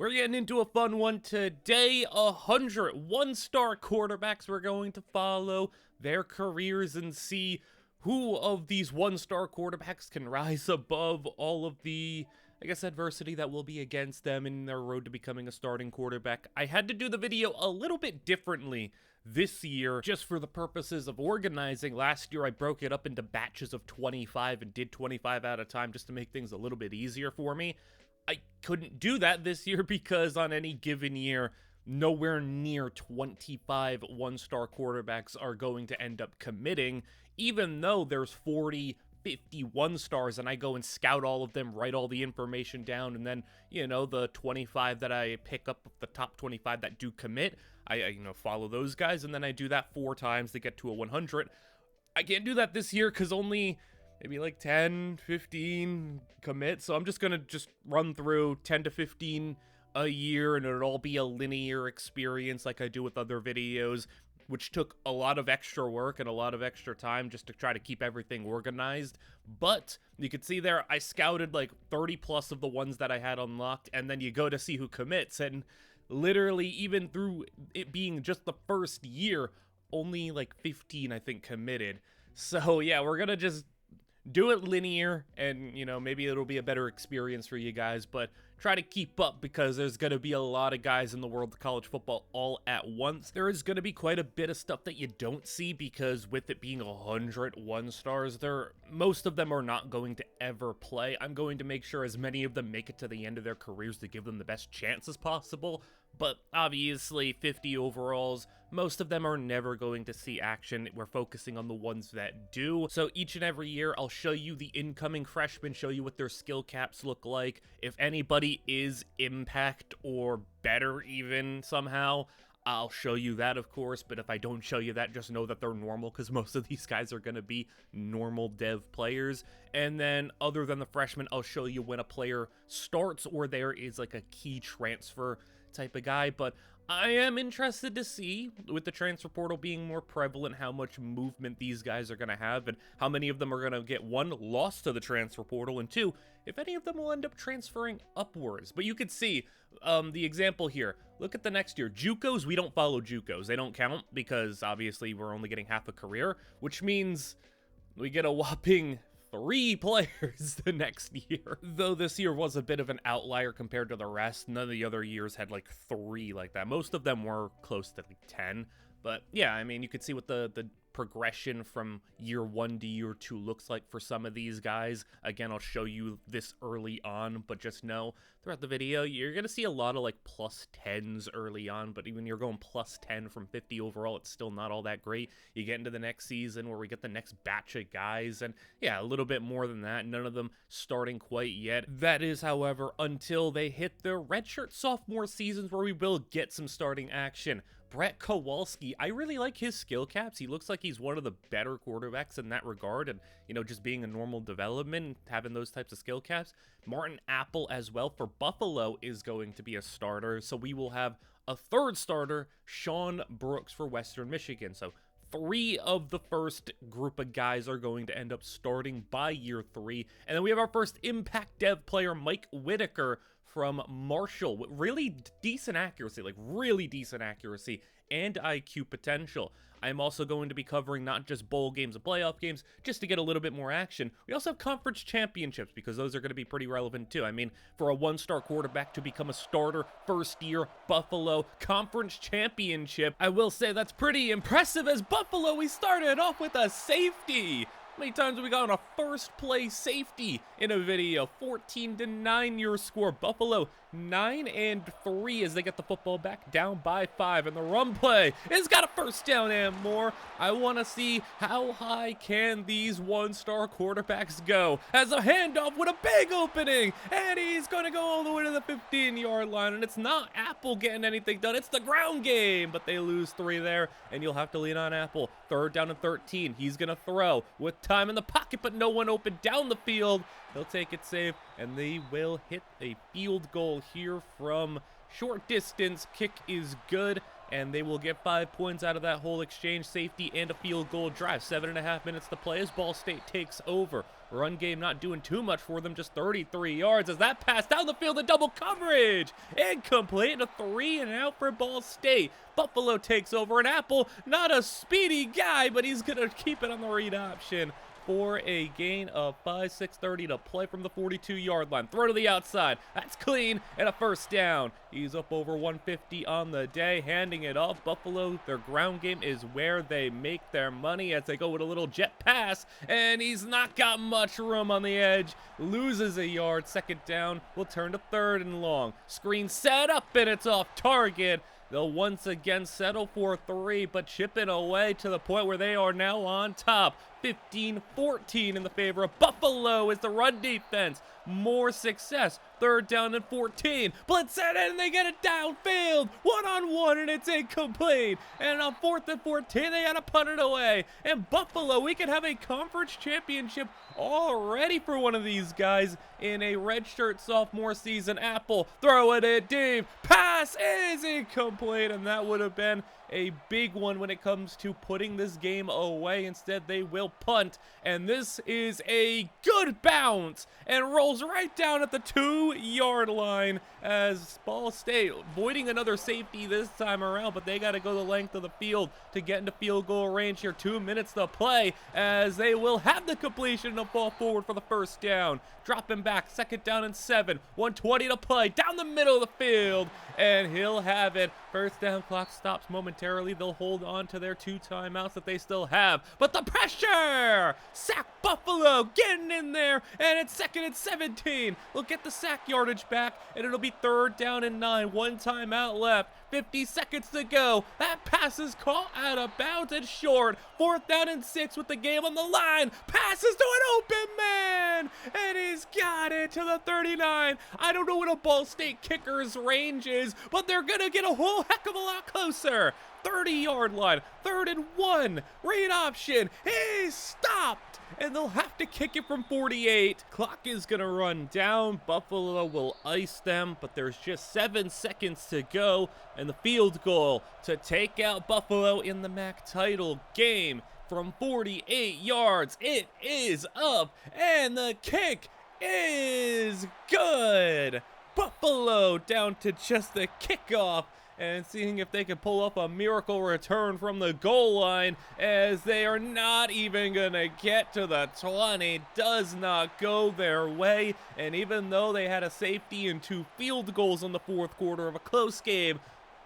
We're getting into a fun one today. 100 one-star quarterbacks we're going to follow their careers and see who of these one-star quarterbacks can rise above all of the, adversity that will be against them in their road to becoming a starting quarterback. I had to do the video a little bit differently this year just for the purposes of organizing. Last year I broke it up into batches of 25 and did 25 at a time just to make things a little bit easier for me. I couldn't do that this year because on any given year, nowhere near 25 one-star quarterbacks are going to end up committing, even though there's 40, 50 one-stars, and I go and scout all of them, write all the information down, and then, the 25 that I pick up, the top 25 that do commit, I follow those guys, and then I do that 4 times to get to a 100. I can't do that this year because only maybe like 10, 15 commit. So I'm just going to run through 10 to 15 a year, and it'll all be a linear experience like I do with other videos, which took a lot of extra work and a lot of extra time just to try to keep everything organized. But you can see there, I scouted like 30 plus of the ones that I had unlocked, and then you go to see who commits, and literally even through it being just the first year, only like 15, I think, committed. So yeah, we're going to just do it linear, and maybe it'll be a better experience for you guys, but try to keep up because there's going to be a lot of guys in the world of college football all at once. There is going to be quite a bit of stuff that you don't see because with it being 100 one-stars, most of them are not going to ever play. I'm going to make sure as many of them make it to the end of their careers to give them the best chances possible, but obviously 50 overalls, most of them are never going to see action. We're focusing on the ones that do. So each and every year, I'll show you the incoming freshmen, show you what their skill caps look like. If anybody is impact or better even somehow, I'll show you that, of course. But if I don't show you that, just know that they're normal because most of these guys are going to be normal dev players. And then other than the freshmen, I'll show you when a player starts or there is like a key transfer type of guy. But I am interested to see, with the transfer portal being more prevalent, how much movement these guys are going to have and how many of them are going to get, 1, lost to the transfer portal, and 2, if any of them will end up transferring upwards. But you could see the example here. Look at the next year. JUCOs, we don't follow JUCOs. They don't count because obviously we're only getting half a career, which means we get a whopping 3 players the next year. Though this year was a bit of an outlier compared to the rest. None of the other years had like 3 like that. Most of them were close to like 10. But yeah, I mean, you could see what the progression from year 1 to year 2 looks like for some of these guys. Again, I'll show you this early on, but just know throughout the video, you're going to see a lot of like plus 10s early on, but even you're going plus 10 from 50 overall, it's still not all that great. You get into the next season where we get the next batch of guys, and yeah, a little bit more than that. None of them starting quite yet. That is, however, until they hit their redshirt sophomore seasons where we will get some starting action. Brett Kowalski, I really like his skill caps. He looks like he's one of the better quarterbacks in that regard, and just being a normal development, having those types of skill caps. Martin Apple as well for Buffalo is going to be a starter, so we will have a 3rd starter, Sean Brooks for Western Michigan. So 3 of the first group of guys are going to end up starting by year 3. And then we have our first impact dev player, Mike Whitaker from Marshall, with really decent accuracy and IQ potential. I'm also going to be covering not just bowl games and playoff games, just to get a little bit more action. We also have conference championships, because those are going to be pretty relevant too. I mean, for a 1-star quarterback to become a starter first year, Buffalo conference championship, I will say that's pretty impressive. As Buffalo, we started off with a safety. How many times have we got on a first play safety in a video? 14-9 your score. Buffalo 9-3 as they get the football back, down by 5, and the run play has got a first down and more. I want to see how high can these 1-star quarterbacks go, as a handoff with a big opening, and he's going to go all the way to the 15-yard line, and it's not Apple getting anything done, it's the ground game, but they lose 3 there, and you'll have to lean on Apple. 3rd down and 13, he's going to throw with time in the pocket, but no one open down the field. He'll take it safe, and they will hit a field goal here from short distance. Kick is good, and they will get 5 points out of that whole exchange. Safety and a field goal drive. 7.5 minutes to play as Ball State takes over. Run game not doing too much for them, just 33 yards as that pass down the field in double coverage. Incomplete, and a 3-and-out for Ball State. Buffalo takes over, and Apple, not a speedy guy, but he's going to keep it on the read option for a gain of 5, 6:30 to play from the 42-yard line. Throw to the outside. That's clean, and a first down. He's up over 150 on the day, handing it off. Buffalo, their ground game is where they make their money as they go with a little jet pass, and he's not got much room on the edge. Loses a yard. Second down will turn to 3rd and long. Screen set up, and it's off target. They'll once again settle for 3, but chip it away to the point where they are now on top. 15-14 in the favor of Buffalo is the run defense. More success. 3rd down and 14. Blitz it in, and they get it downfield. 1-on-1, and it's incomplete. And on 4th and 14, they had to punt it away. And Buffalo, we could have a conference championship already for one of these guys in a redshirt sophomore season. Apple, throw it in deep. Pass is incomplete, and that would have been a big one when it comes to putting this game away. Instead, they will punt, and this is a good bounce and rolls right down at the 2-yard line as Ball State avoiding another safety this time around, but they got to go the length of the field to get into field goal range here. 2 minutes to play as they will have the completion and fall forward for the first down. Dropping back, 2nd down and 7. 1:20 to play down the middle of the field, and he'll have it. First down clock stops momentarily. They'll hold on to their 2 timeouts that they still have, but the pressure! Sack Buffalo getting in there, and it's 2nd and 17. We'll get the sack yardage back, and it'll be 3rd down and 9. 1 timeout left. 50 seconds to go. That pass is caught out of bounds and short. 4th down and 6 with the game on the line. Passes to an open man, and he's got it to the 39. I don't know what a Ball State kicker's range is, but they're going to get a whole heck of a lot closer. 30-yard line, 3rd and 1. Read option. He's stopped, and they'll have to kick it from 48. Clock is going to run down. Buffalo will ice them, but there's just 7 seconds to go, and the field goal to take out Buffalo in the MAC title game from 48 yards. It is up, and the kick is good. Buffalo down to just the kickoff, and seeing if they can pull off a miracle return from the goal line as they are not even going to get to the 20. Does not go their way, and even though they had a safety and 2 field goals in the 4th quarter of a close game,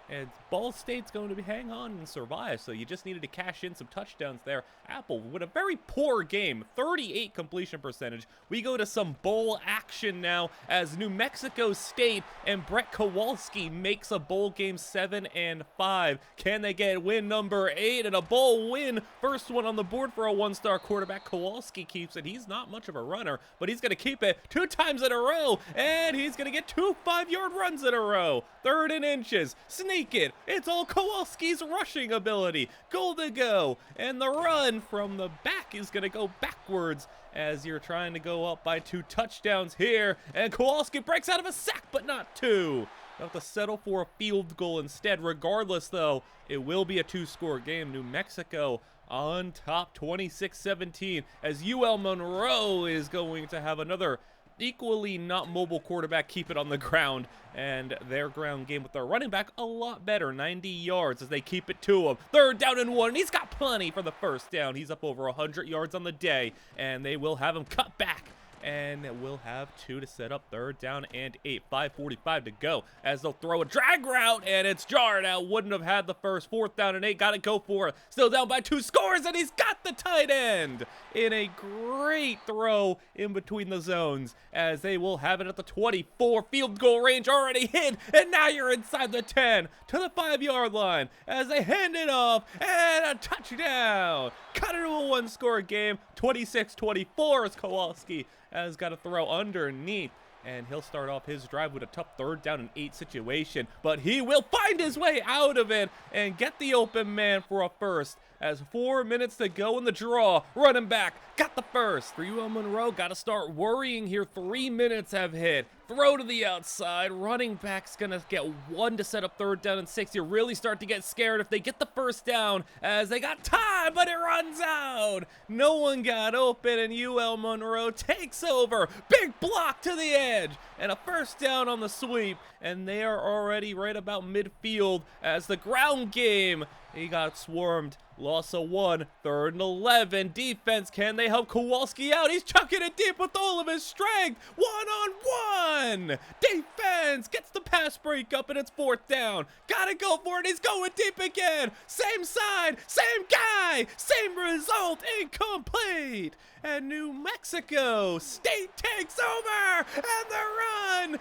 and Ball State's going to hang on and survive, so you just needed to cash in some touchdowns there. Apple with a very poor game, 38 completion percentage. We go to some bowl action now as New Mexico State and Brett Kowalski makes a bowl game 7-5. Can they get win number 8 and a bowl win? First one on the board for a 1-star quarterback. Kowalski keeps it. He's not much of a runner, but he's going to keep it 2 times in a row, and he's going to get 2 5-yard runs in a row. 3rd and inches. Sneak it. It's all Kowalski's rushing ability. Goal to go, and the run from the back is going to go backwards as you're trying to go up by 2 touchdowns here, and Kowalski breaks out of a sack, but not 2. They'll have to settle for a field goal instead. Regardless, though, it will be a 2-score game. New Mexico on top 26-17 as UL Monroe is going to have another equally not mobile quarterback keep it on the ground, and their ground game with their running back a lot better, 90 yards as they keep it to him. 3rd down and 1, and he's got plenty for the first down. He's up over 100 yards on the day, and they will have him cut back, and we'll have 2 to set up 3rd down and 8. 5:45 to go as they'll throw a drag route, and it's jarred out. Wouldn't have had the first. 4th down and 8. Got to go for it. Still down by 2 scores, and he's got the tight end in a great throw in between the zones as they will have it at the 24. Field goal range already hit, and now you're inside the 10 to the 5-yard line as they hand it off, and a touchdown. Cut it to a 1-score game. 26-24 as Kowalski has got to throw underneath, and he'll start off his drive with a tough 3rd down and 8 situation, but he will find his way out of it and get the open man for a first as 4 minutes to go in the draw. Running back, got the first. For UL Monroe, got to start worrying here. 3 minutes have hit. Throw to the outside. Running back's going to get 1 to set up 3rd down and 6. You really start to get scared if they get the first down, as they got time, but it runs out. No one got open, and UL Monroe takes over. Big block to the edge, and a first down on the sweep, and they are already right about midfield as the ground game. He got swarmed. Loss of 1, 3rd and 11. Defense, can they help Kowalski out? He's chucking it deep with all of his strength. 1-on-1. Defense gets the pass break up, and it's 4th down. Gotta go for it. He's going deep again. Same side, same guy, same result. Incomplete. And New Mexico State takes over, and the run.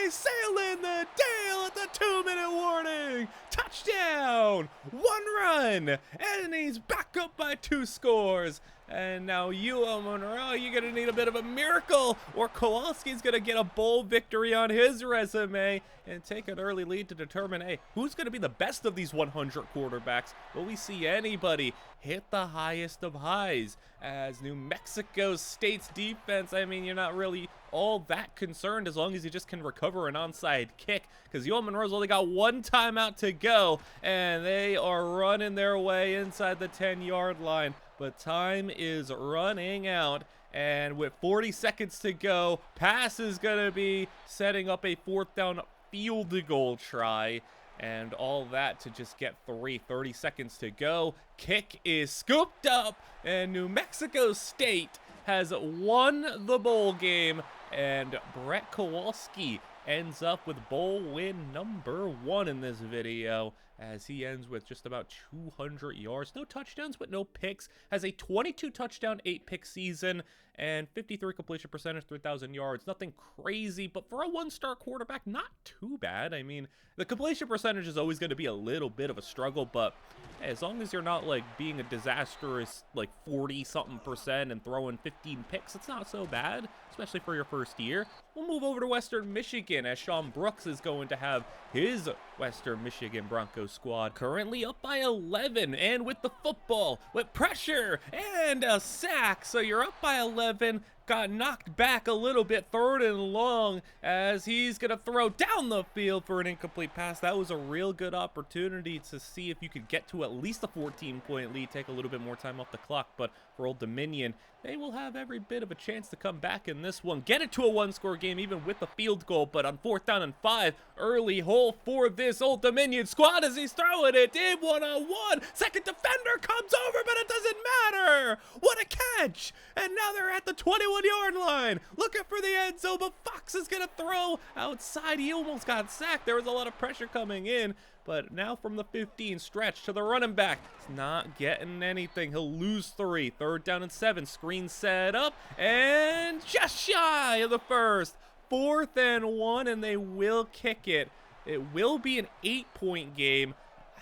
He's sailing the Dale at the 2-minute warning. Touchdown. 1 run. And he's back up by 2 scores. And now UL Monroe, you're going to need a bit of a miracle, or Kowalski's going to get a bowl victory on his resume and take an early lead to determine, hey, who's going to be the best of these 100 quarterbacks? Will we see anybody hit the highest of highs? As New Mexico State's defense, I mean, you're not really all that concerned as long as you just can recover an onside kick, because UL Monroe's only got 1 timeout to go, and they are running their way inside the 10-yard line. But time is running out, and with 40 seconds to go, pass is going to be setting up a 4th down field goal try, and all that to just get 30 seconds to go. Kick is scooped up, and New Mexico State has won the bowl game, and Brett Kowalski ends up with bowl win number 1 in this video, as he ends with just about 200 yards. No touchdowns, but no picks. Has a 22 touchdown, 8 pick season, and 53 completion percentage, 3,000 yards. Nothing crazy, but for a 1-star quarterback, not too bad. I mean, the completion percentage is always going to be a little bit of a struggle, but as long as you're not like being a disastrous like 40-something% and throwing 15 picks, it's not so bad, especially for your first year. We'll move over to Western Michigan, as Sean Brooks is going to have his Western Michigan Broncos squad currently up by 11, and with the football, with pressure and a sack. So you're up by 11, got knocked back a little bit, 3rd and long, as he's going to throw down the field for an incomplete pass. That was a real good opportunity to see if you could get to at least a 14-point lead, take a little bit more time off the clock, but for Old Dominion, they will have every bit of a chance to come back in this one, get it to a 1-score game even with the field goal. But on 4th down and 5, early hole for this Old Dominion squad as he's throwing it deep, 1-on-1. Second defender comes over, but it doesn't matter. What a catch. And now they're at the 21-yard line looking for the end zone, but Fox is going to throw outside. He almost got sacked. There was a lot of pressure coming in. But now from the 15, stretch to the running back. It's not getting anything. He'll lose 3. 3rd down and 7. Screen set up. And just shy of the first. 4th and 1, and they will kick it. It will be an 8-point game.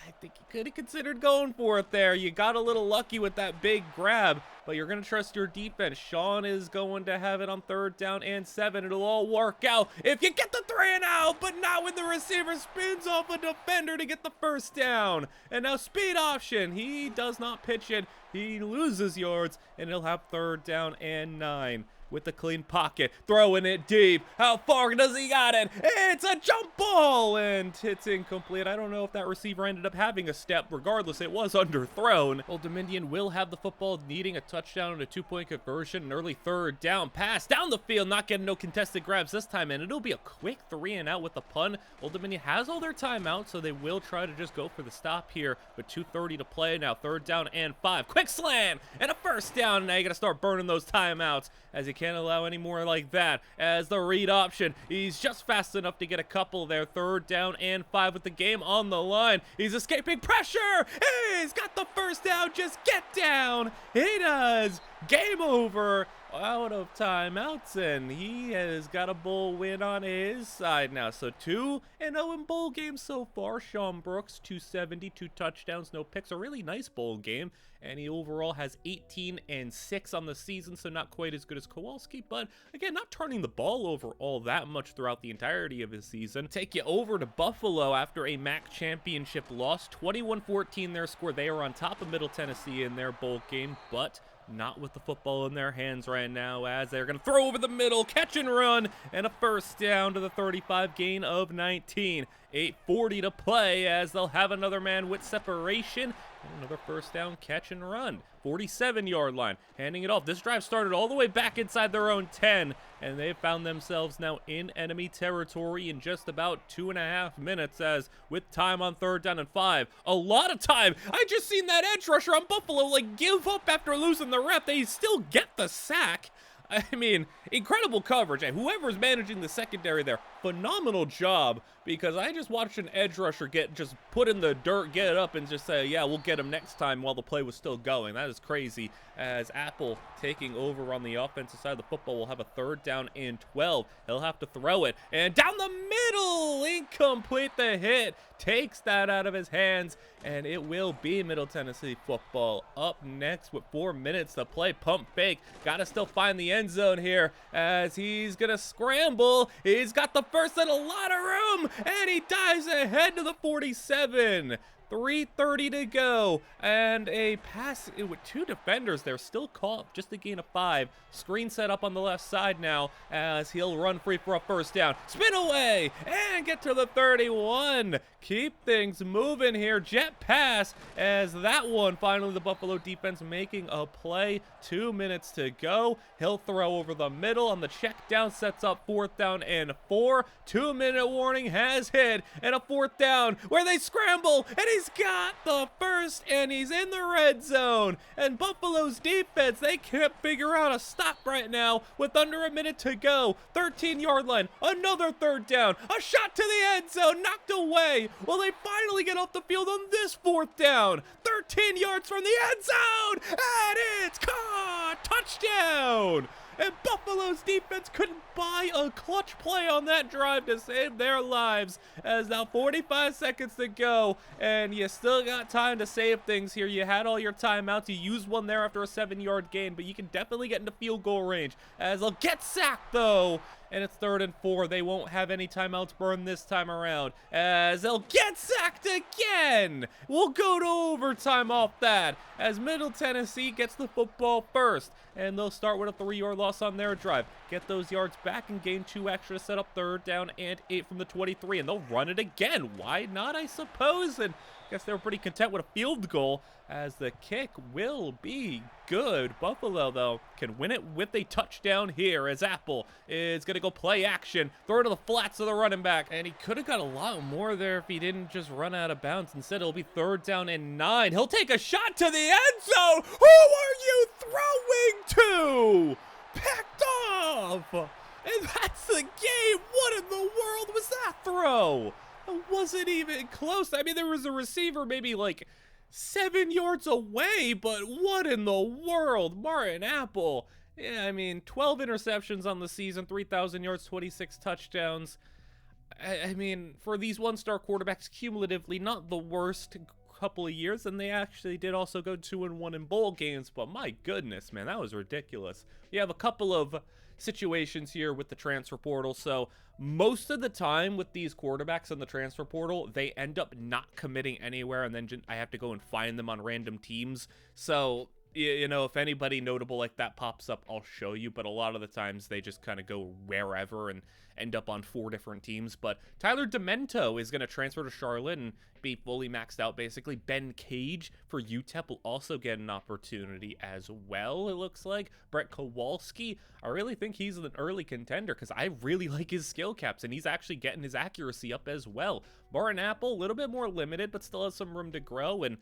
I think you could have considered going for it there. You got a little lucky with that big grab, but you're going to trust your defense. Sean is going to have it on 3rd down and 7. It'll all work out if you get the 3 and out, but not when the receiver spins off a defender to get the first down. And now speed option. He does not pitch it. He loses yards, and he'll have 3rd down and 9. With the clean pocket, throwing it deep. How far does he got it? It's a jump ball, and it's incomplete. I don't know if that receiver ended up having a step. Regardless, it was underthrown. Old Dominion will have the football, needing a touchdown and a 2-point conversion. An early 3rd down pass down the field, not getting no contested grabs this time, and it'll be a quick 3 and out with the pun. Old Dominion has all their timeouts, so they will try to just go for the stop here with 2:30 to play. Now 3rd down and 5. Quick slam and a first down. And now you got to start burning those timeouts, as you can't allow any more like that. As the read option, he's just fast enough to get a couple there. 3rd down and 5 with the game on the line. He's escaping pressure. He's got the first down. Just get down. He does. Game over. Out of timeouts, and he has got a bowl win on his side now. So 2-0 in bowl games so far. Sean Brooks, 270, 2 touchdowns, no picks. A really nice bowl game. And he overall has 18-6 on the season, so not quite as good as Kowalski, but again, not turning the ball over all that much throughout the entirety of his season. Take you over to Buffalo after a MAC championship loss. 21-14 their score. They are on top of Middle Tennessee in their bowl game, but not with the football in their hands right now, as they're going to throw over the middle, catch and run, and a first down to the 35, gain of 19. 8:40 to play, as they'll have another man with separation. And another first down, catch and run. 47-yard line, handing it off. This drive started all the way back inside their own 10, and they found themselves now in enemy territory in just about 2.5 minutes, as with time on 3rd down and 5. A lot of time. I just seen that edge rusher on Buffalo like give up after losing the rep. They still get the sack. I mean, incredible coverage. And whoever's managing the secondary there, phenomenal job, because I just watched an edge rusher get just put in the dirt, get it up, and just say, yeah, we'll get him next time while the play was still going. That is crazy, as Apple taking over on the offensive side of the football will have a 3rd down and 12. He'll have to throw it, and down the middle, incomplete. The hit takes that out of his hands, and it will be Middle Tennessee football up next with 4 minutes to play. Pump fake, gotta still find the end zone here, as he's gonna scramble. He's got the first and a lot of room, and he dives ahead to the 47. 3:30 to go, and a pass with 2 defenders there, still caught, just a gain of 5. Screen set up on the left side now, as he'll run free for a first down. Spin away, and get to the 31. Keep things moving here. Jet pass, as that one, finally the Buffalo defense making a play. 2 minutes to go. He'll throw over the middle on the check down, sets up 4th down and 4. 2-minute warning has hit, and a 4th down where they scramble, and he's got the first, and he's in the red zone. And Buffalo's defense, they can't figure out a stop right now with under a minute to go. 13-yard line, another 3rd down, a shot to the end zone, knocked away. Will they finally get off the field on this 4th down? 13 yards from the end zone, and it's caught. Touchdown. And Buffalo's defense couldn't buy a clutch play on that drive to save their lives, as now 45 seconds to go, and you still got time to save things here. You had all your timeouts. You used one there after a 7-yard gain, but you can definitely get into field goal range, as they'll get sacked though. And it's 3rd and 4. They won't have any timeouts burned this time around, as they'll get sacked again. We'll go to overtime off that, as Middle Tennessee gets the football first, and they'll start with a 3-yard loss on their drive. Get those yards back and gain 2 extra to set up 3rd down and 8 from the 23, and they'll run it again. Why not, I suppose? And I guess they were pretty content with a field goal, as the kick will be good. Buffalo, though, can win it with a touchdown here, as Apple is going to go play action, throw it to the flats of the running back, and he could have got a lot more there if he didn't just run out of bounds. Instead, it'll be 3rd down and 9. He'll take a shot to the end zone. Who are you throwing to? Picked off. And that's the game. What in the world was that throw? It wasn't even close. I mean, there was a receiver maybe like 7 yards away, but what in the world? Martin Apple. Yeah, I mean, 12 interceptions on the season, 3,000 yards, 26 touchdowns. I mean, for these 1-star quarterbacks, cumulatively, not the worst couple of years, and they actually did also go 2-1 in bowl games, but my goodness, man, that was ridiculous. You have a couple of situations here with the transfer portal, so most of the time with these quarterbacks in the transfer portal, they end up not committing anywhere, and then I have to go and find them on random teams. So, you know, if anybody notable like that pops up, I'll show you, but a lot of the times they just kind of go wherever and end up on 4 different teams. But Tyler Demento is going to transfer to Charlotte and be fully maxed out, basically. Ben Cage for UTEP will also get an opportunity as well, it looks like. Brett Kowalski, I really think he's an early contender, because I really like his skill caps, and he's actually getting his accuracy up as well. Martin Apple, a little bit more limited, but still has some room to grow. And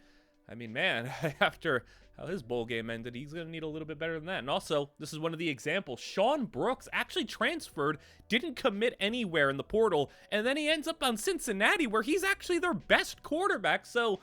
I mean, man, after how his bowl game ended, he's going to need a little bit better than that. And also, this is one of the examples. Sean Brooks actually transferred, didn't commit anywhere in the portal, and then he ends up on Cincinnati, where he's actually their best quarterback. So,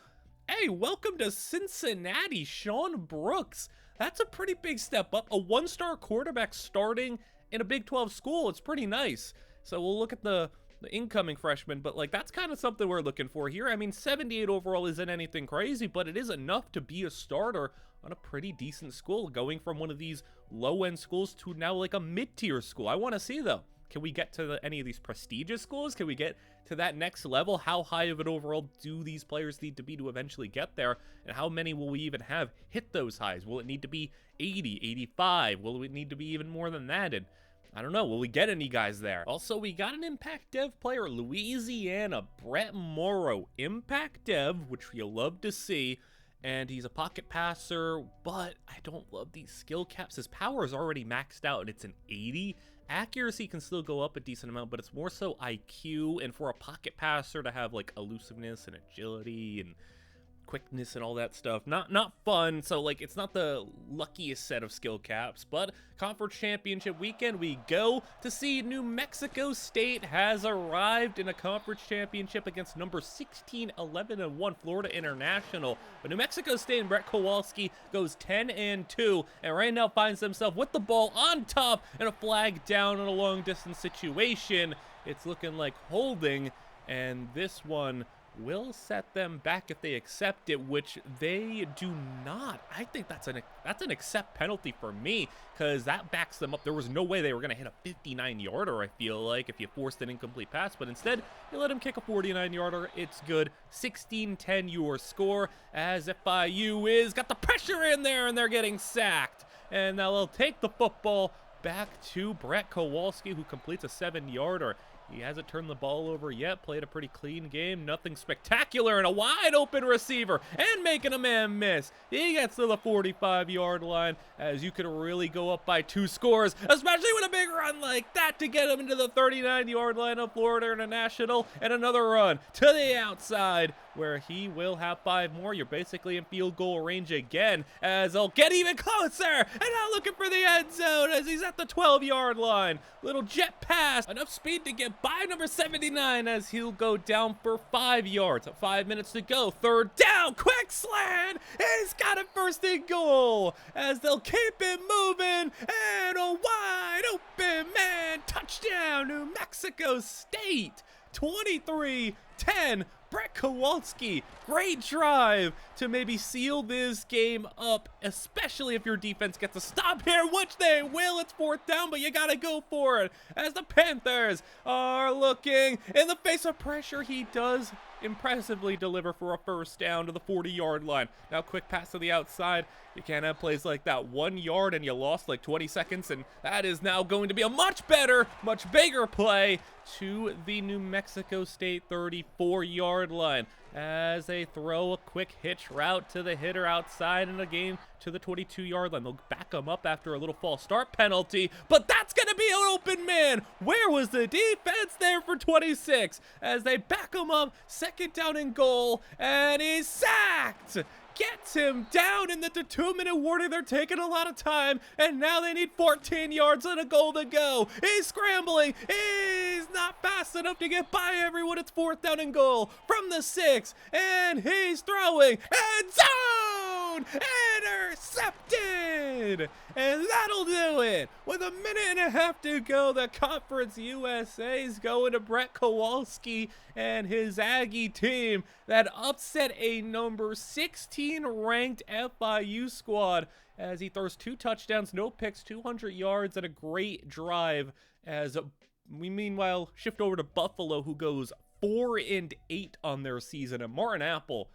hey, welcome to Cincinnati, Sean Brooks. That's a pretty big step up. A one-star quarterback starting in a Big 12 school. It's pretty nice. So we'll look at the incoming freshman, but like that's kind of something we're looking for here. I mean, 78 overall isn't anything crazy, but it is enough to be a starter on a pretty decent school, going from one of these low-end schools to now like a mid-tier school. I want to see, though, can we get to any of these prestigious schools? Can we get to that next level? How high of an overall do these players need to be to eventually get there? And how many will we even have hit those highs? Will it need to be 80, 85? Will it need to be even more than that? And I don't know, will we get any guys there? Also, we got an Impact Dev player, Louisiana, Brett Morrow. Impact Dev, which you'll love to see. And he's a pocket passer, but I don't love these skill caps. His power is already maxed out, and it's an 80. Accuracy can still go up a decent amount, but it's more so IQ. And for a pocket passer to have, like, elusiveness and agility and quickness and all that stuff, not fun. So like it's not the luckiest set of skill caps, but conference championship weekend we go to see New Mexico State has arrived in a conference championship against number 16, 11-1 Florida International. But New Mexico State and Brett Kowalski goes 10-2 and right now finds themselves with the ball on top and a flag down in a long distance situation. It's looking like holding, and this one will set them back if they accept it, which they do not. I think that's an accept penalty for me, because that backs them up. There was no way they were going to hit a 59-yarder, I feel like, if you forced an incomplete pass, but instead you let them kick a 49-yarder. It's good. 16-10 your score, as FIU is got the pressure in there and they're getting sacked, and now they'll take the football back to Brett Kowalski, who completes a 7-yarder. He hasn't turned the ball over yet, played a pretty clean game, nothing spectacular, and a wide open receiver, and making a man miss. He gets to the 45-yard line, as you could really go up by 2 scores, especially with a big run like that to get him into the 39-yard line of Florida International, and another run to the outside, where he will have 5 more. You're basically in field goal range again, as they'll get even closer, and now looking for the end zone as he's at the 12-yard line. Little jet pass, enough speed to get by number 79 as he'll go down for 5 yards. 5 minutes to go, 3rd down, quick slant, he's got it 1st and goal, as they'll keep it moving, and a wide open man, touchdown, New Mexico State, 23-10. Brett Kowalski, great drive to maybe seal this game up, especially if your defense gets a stop here, which they will. It's 4th down, but you gotta go for it, as the Panthers are looking in the face of pressure. He does impressively deliver for a 1st down to the 40-yard line. Now quick pass to the outside. You can't have plays like that. 1 yard and you lost like 20 seconds, and that is now going to be a much better, much bigger play to the New Mexico State 34-yard line, as they throw a quick hitch route to the hitter outside in a game to the 22-yard line. They'll back them up after a little false start penalty, but that's going to be an open man. Where was the defense there for 26? As they back him up, 2nd down and goal, and he's sacked. Gets him down in the 2-minute warning. They're taking a lot of time, and now they need 14 yards and a goal to go. He's scrambling. He's not fast enough to get by everyone. It's 4th down and goal from the 6, and he's throwing. End zone! Intercepted! And that'll do it. With a minute and a half to go, the Conference USA's going to Brett Kowalski and his Aggie team that upset a number 16 ranked FIU squad, as he throws 2 touchdowns, no picks, 200 yards, and a great drive, as we meanwhile shift over to Buffalo, who goes 4-8 on their season. And Martin Apple,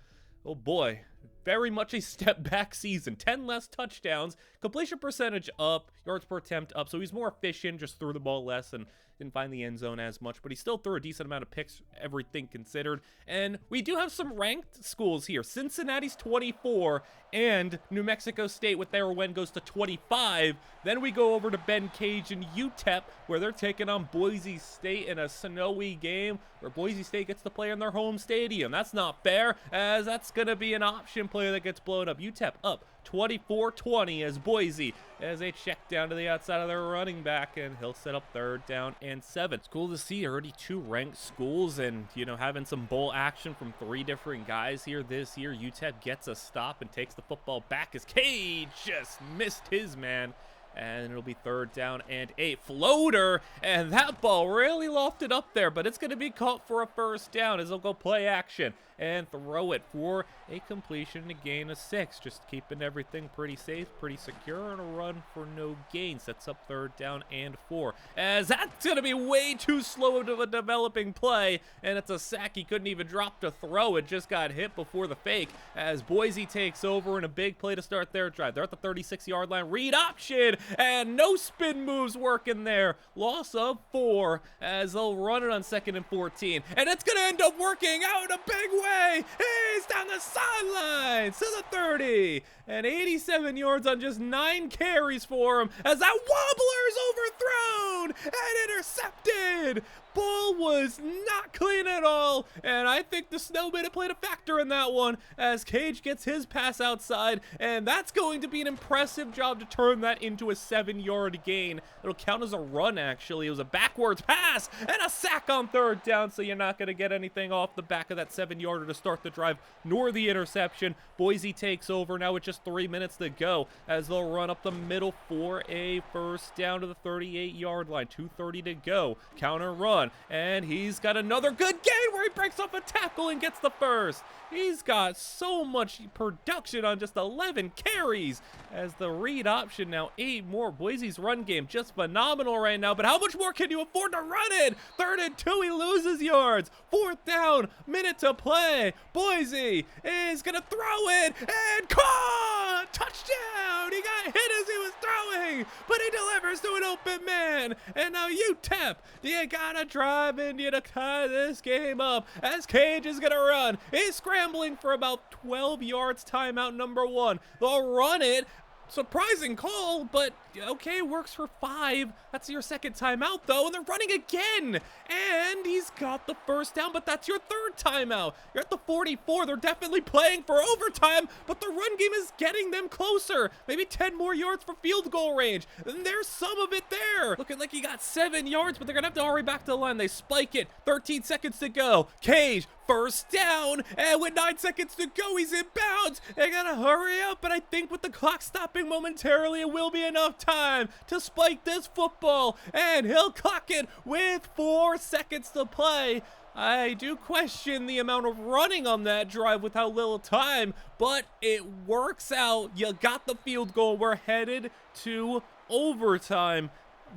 oh boy, very much a step back season. 10 less touchdowns, completion percentage up, yards per attempt up, so he's more efficient, just threw the ball less and didn't find the end zone as much, but he still threw a decent amount of picks, everything considered. And we do have some ranked schools here. Cincinnati's 24, and New Mexico State with their win goes to 25. Then we go over to Ben Cage and UTEP, where they're taking on Boise State in a snowy game, where Boise State gets to play in their home stadium. That's not fair, as that's going to be an option action play that gets blown up. UTEP up 24-20 as Boise, as they check down to the outside of their running back, and he'll set up 3rd down and 7. It's cool to see already 2 ranked schools and, you know, having some bowl action from 3 different guys here this year. UTEP gets a stop and takes the football back as Cage just missed his man. And it'll be 3rd down and 8. Floater, and that ball really lofted up there, but it's going to be caught for a 1st down as they'll go play action and throw it for a completion and a gain of 6. Just keeping everything pretty safe, pretty secure, and a run for no gain. Sets up 3rd down and 4. As that's going to be way too slow of a developing play, and it's a sack. He couldn't even drop to throw. It just got hit before the fake as Boise takes over in a big play to start their drive. They're at the 36-yard line. Read option, and no spin moves working there. Loss of 4 as they'll run it on 2nd and 14. And it's going to end up working out in a big way. He's down the sidelines to the 30. And 87 yards on just 9 carries for him as that wobbler is overthrown and intercepted. Ball was not clean at all, and I think the snow may have played a factor in that one as Cage gets his pass outside, and that's going to be an impressive job to turn that into a 7-yard gain. It'll count as a run, actually. It was a backwards pass and a sack on 3rd down, so you're not going to get anything off the back of that 7-yarder to start the drive, nor the interception. Boise takes over now with just 3 minutes to go as they'll run up the middle for a 1st down to the 38-yard line. 2:30 to go. Counter run. And he's got another good gain where he breaks off a tackle and gets the 1st. He's got so much production on just 11 carries as the read option now 8 more. Boise's run game just phenomenal right now, but how much more can you afford to run it? 3rd and 2, he loses yards. 4th down, minute to play. Boise is going to throw it and caught! Touchdown! He got hit as he was throwing, but he delivers to an open man. And now UTEP, you gotta drive and you to tie this game up as Cage is going to run. He's scrambling for about 12 yards, timeout number 1. They'll run it. Surprising call, but okay, works for 5. That's your 2nd timeout, though, and they're running again. And he's got the 1st down, but that's your 3rd timeout. You're at the 44. They're definitely playing for overtime, but the run game is getting them closer. Maybe 10 more yards for field goal range. And there's some of it there. Looking like he got 7 yards, but they're going to have to hurry back to the line. They spike it. 13 seconds to go. Cage, 1st down, and with 9 seconds to go, he's in bounds. They gotta hurry up, but I think with the clock stopping momentarily, it will be enough time to spike this football, and he'll clock it with 4 seconds to play. I do question the amount of running on that drive with how little time, but it works out. You got the field goal. We're headed to overtime.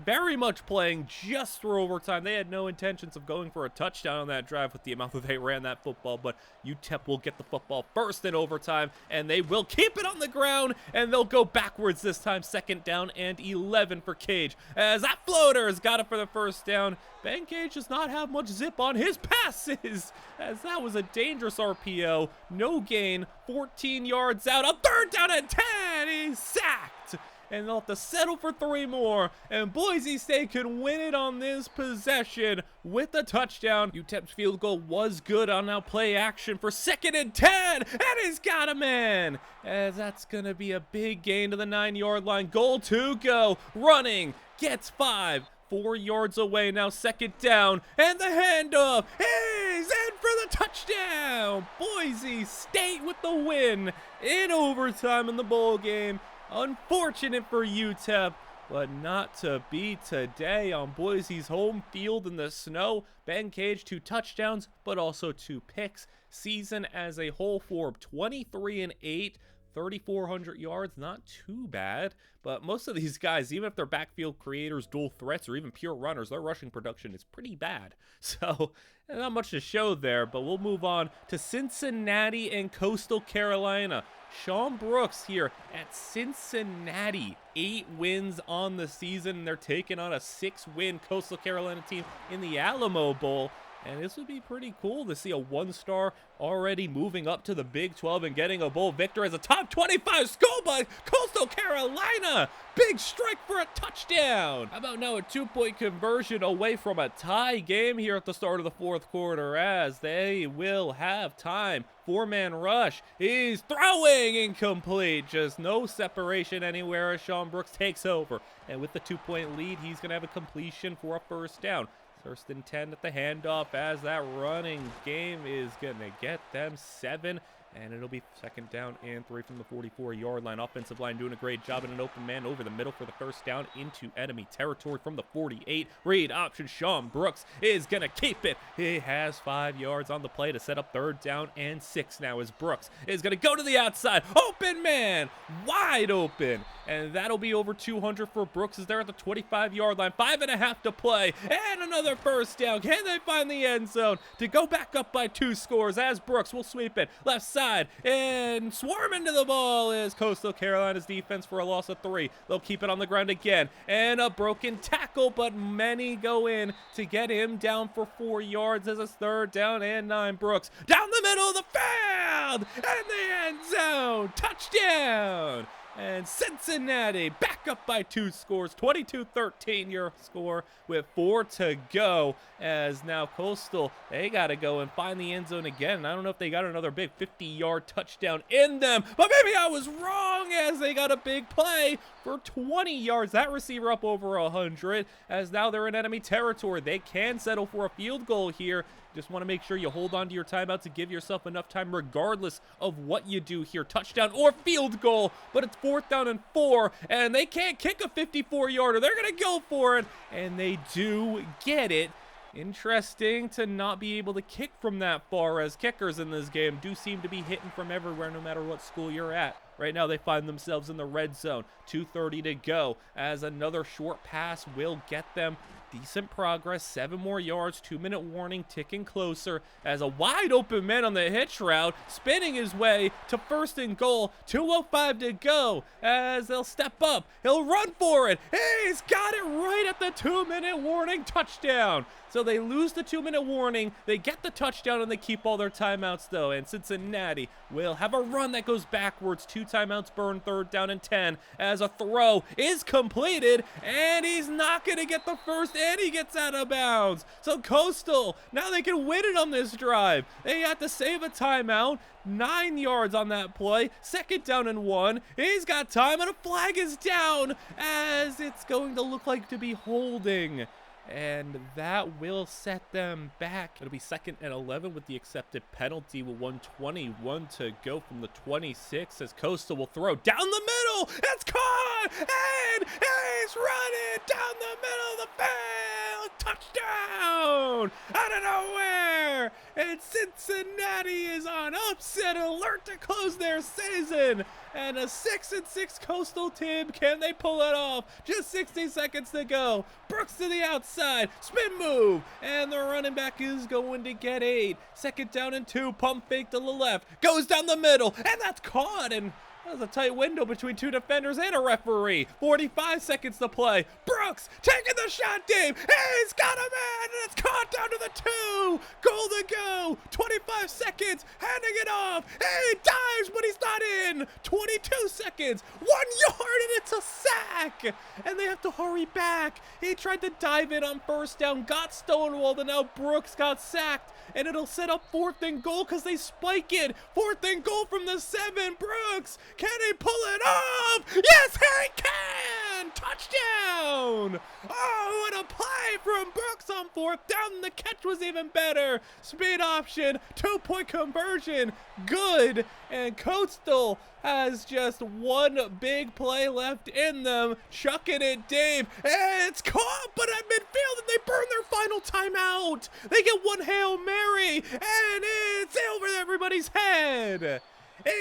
Very much playing just for overtime. They had no intentions of going for a touchdown on that drive with the amount that they ran that football, but UTEP will get the football first in overtime, and they will keep it on the ground, and they'll go backwards this time. 2nd down and 11 for Cage, as that floater has got it for the 1st down. Ben Cage does not have much zip on his passes, as that was a dangerous RPO. No gain, 14 yards out, a 3rd down and 10. He's sacked. And they'll have to settle for 3 more. And Boise State can win it on this possession with a touchdown. UTEP's field goal was good on now play action for 2nd and 10. And he's got a man. As that's going to be a big gain to the 9-yard line. Goal to go. Running. Gets 5. 4 yards away now, 2nd down, and the handoff. He's in for the touchdown. Boise State with the win in overtime in the bowl game. Unfortunate for UTEP, but not to be today on Boise's home field in the snow. Ben Cage, 2 touchdowns, but also 2 picks. Season as a whole for 23-8, 3,400 yards, not too bad. But most of these guys, even if they're backfield creators, dual threats, or even pure runners, their rushing production is pretty bad. So, not much to show there, but we'll move on to Cincinnati and Coastal Carolina. Sean Brooks here at Cincinnati. 8 wins on the season, and they're taking on a 6-win Coastal Carolina team in the Alamo Bowl. And this would be pretty cool to see a 1-star already moving up to the Big 12 and getting a bowl victory as a top 25 school by Coastal Carolina. Big strike for a touchdown. How about now a 2-point conversion away from a tie game here at the start of the 4th quarter as they will have time. 4-man rush. He's throwing incomplete. Just no separation anywhere as Sean Brooks takes over. And with the 2-point lead, he's going to have a completion for a 1st down. 1st and 10 at the handoff as that running game is going to get them 7. And it'll be 2nd down and 3 from the 44-yard line. Offensive line doing a great job in an open man over the middle for the 1st down into enemy territory from the 48. Read option. Sean Brooks is going to keep it. He has 5 yards on the play to set up 3rd down and 6 now as Brooks is going to go to the outside. Open man. Wide open. And that'll be over 200 for Brooks as they're at the 25-yard line. 5.5 to play. And another 1st down. Can they find the end zone to go back up by 2 scores as Brooks will sweep it left side and swarm into the ball is Coastal Carolina's defense for a loss of 3. They'll keep it on the ground again. And a broken tackle, but many go in to get him down for 4 yards as it's 3rd down and 9. Brooks down the middle of the field and the end zone. Touchdown. And Cincinnati back up by 2 scores, 22-13 your score with 4 to go. As now Coastal, they got to go and find the end zone again. I don't know if they got another big 50-yard touchdown in them, but maybe I was wrong as they got a big play for 20 yards. That receiver up over 100 as now they're in enemy territory. They can settle for a field goal here. Just want to make sure you hold on to your timeout to give yourself enough time regardless of what you do here. Touchdown or field goal, but it's 4th down and 4, and they can't kick a 54-yarder. They're going to go for it, and they do get it. Interesting to not be able to kick from that far as kickers in this game do seem to be hitting from everywhere no matter what school you're at. Right now they find themselves in the red zone. 2:30 to go as another short pass will get them decent progress. 7 more yards, 2-minute warning ticking closer as a wide open man on the hitch route spinning his way to 1st and goal. 2:05 to go as they'll step up. He'll run for it. He's got it right at the 2-minute warning. Touchdown. So they lose the 2-minute warning. They get the touchdown and they keep all their timeouts though. And Cincinnati will have a run that goes backwards. 2 timeouts burned, 3rd down and 10 as a throw is completed and he's not going to get the 1st and he gets out of bounds. So Coastal, now they can win it on this drive. They have to save a timeout. 9 yards on that play. 2nd down and 1. He's got time and a flag is down as it's going to look like to be holding. And that will set them back. It'll be 2nd and 11 with the accepted penalty with 1:21 to go from the 26 as Coastal will throw down the middle. It's caught and he's running down the middle of the field. Touchdown out of nowhere. And Cincinnati is on upset alert to close their season. And a 6-6 Coastal team. Can they pull it off? Just 60 seconds to go. Brooks to the outside. Spin move. And the running back is going to get 8. 2nd down and 2. Pump fake to the left. Goes down the middle. And that's caught. And that was a tight window between 2 defenders and a referee. 45 seconds to play. Brooks taking the shot deep. He's got a man. And it's caught down to the 2. Goal to go. 25 seconds. Handing it off. He dives, but he's not in. 22 seconds. 1 yard, and it's a sack. And they have to hurry back. He tried to dive in on 1st down. Got stonewalled, and now Brooks got sacked. And it'll set up 4th and goal because they spike it. 4th and goal from the 7. Brooks. Can he pull it off? Yes, he can! Touchdown! Oh, what a play from Brooks on 4th down. The catch was even better. Speed option, 2-point conversion, good. And Coastal has just 1 big play left in them. Chucking it deep. And it's caught, but at midfield, and they burn their final timeout. They get 1 Hail Mary, and it's over everybody's head.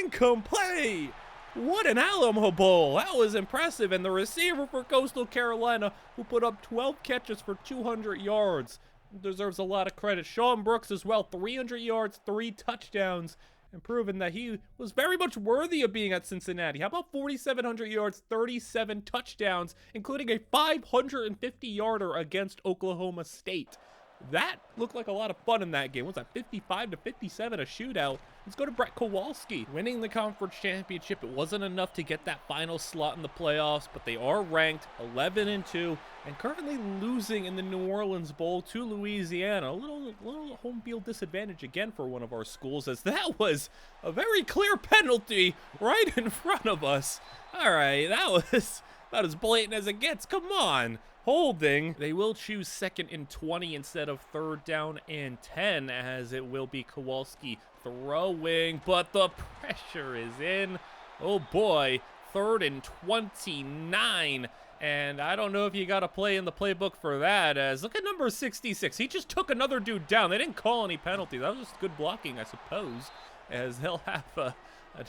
Incomplete. What an Alamo Bowl. That was impressive. And the receiver for Coastal Carolina, who put up 12 catches for 200 yards, deserves a lot of credit. Sean Brooks as well, 300 yards, 3 touchdowns, and proven that he was very much worthy of being at Cincinnati. How about 4,700 yards, 37 touchdowns, including a 550-yarder against Oklahoma State? That looked like a lot of fun in that game. What was that, 55-57, a shootout? Let's go to Brett Kowalski. Winning the conference championship, it wasn't enough to get that final slot in the playoffs, but they are ranked 11-2 and currently losing in the New Orleans Bowl to Louisiana. A little home field disadvantage again for one of our schools, as that was a very clear penalty right in front of us. All right, that was about as blatant as it gets. Come on. Holding. They will choose 2nd and 20 instead of 3rd down and 10, as it will be Kowalski throwing, but the pressure is in. Oh boy, 3rd and 29. And I don't know if you got to play in the playbook for that, as look at number 66. He just took another dude down. They didn't call any penalty. That was just good blocking, I suppose, as they'll have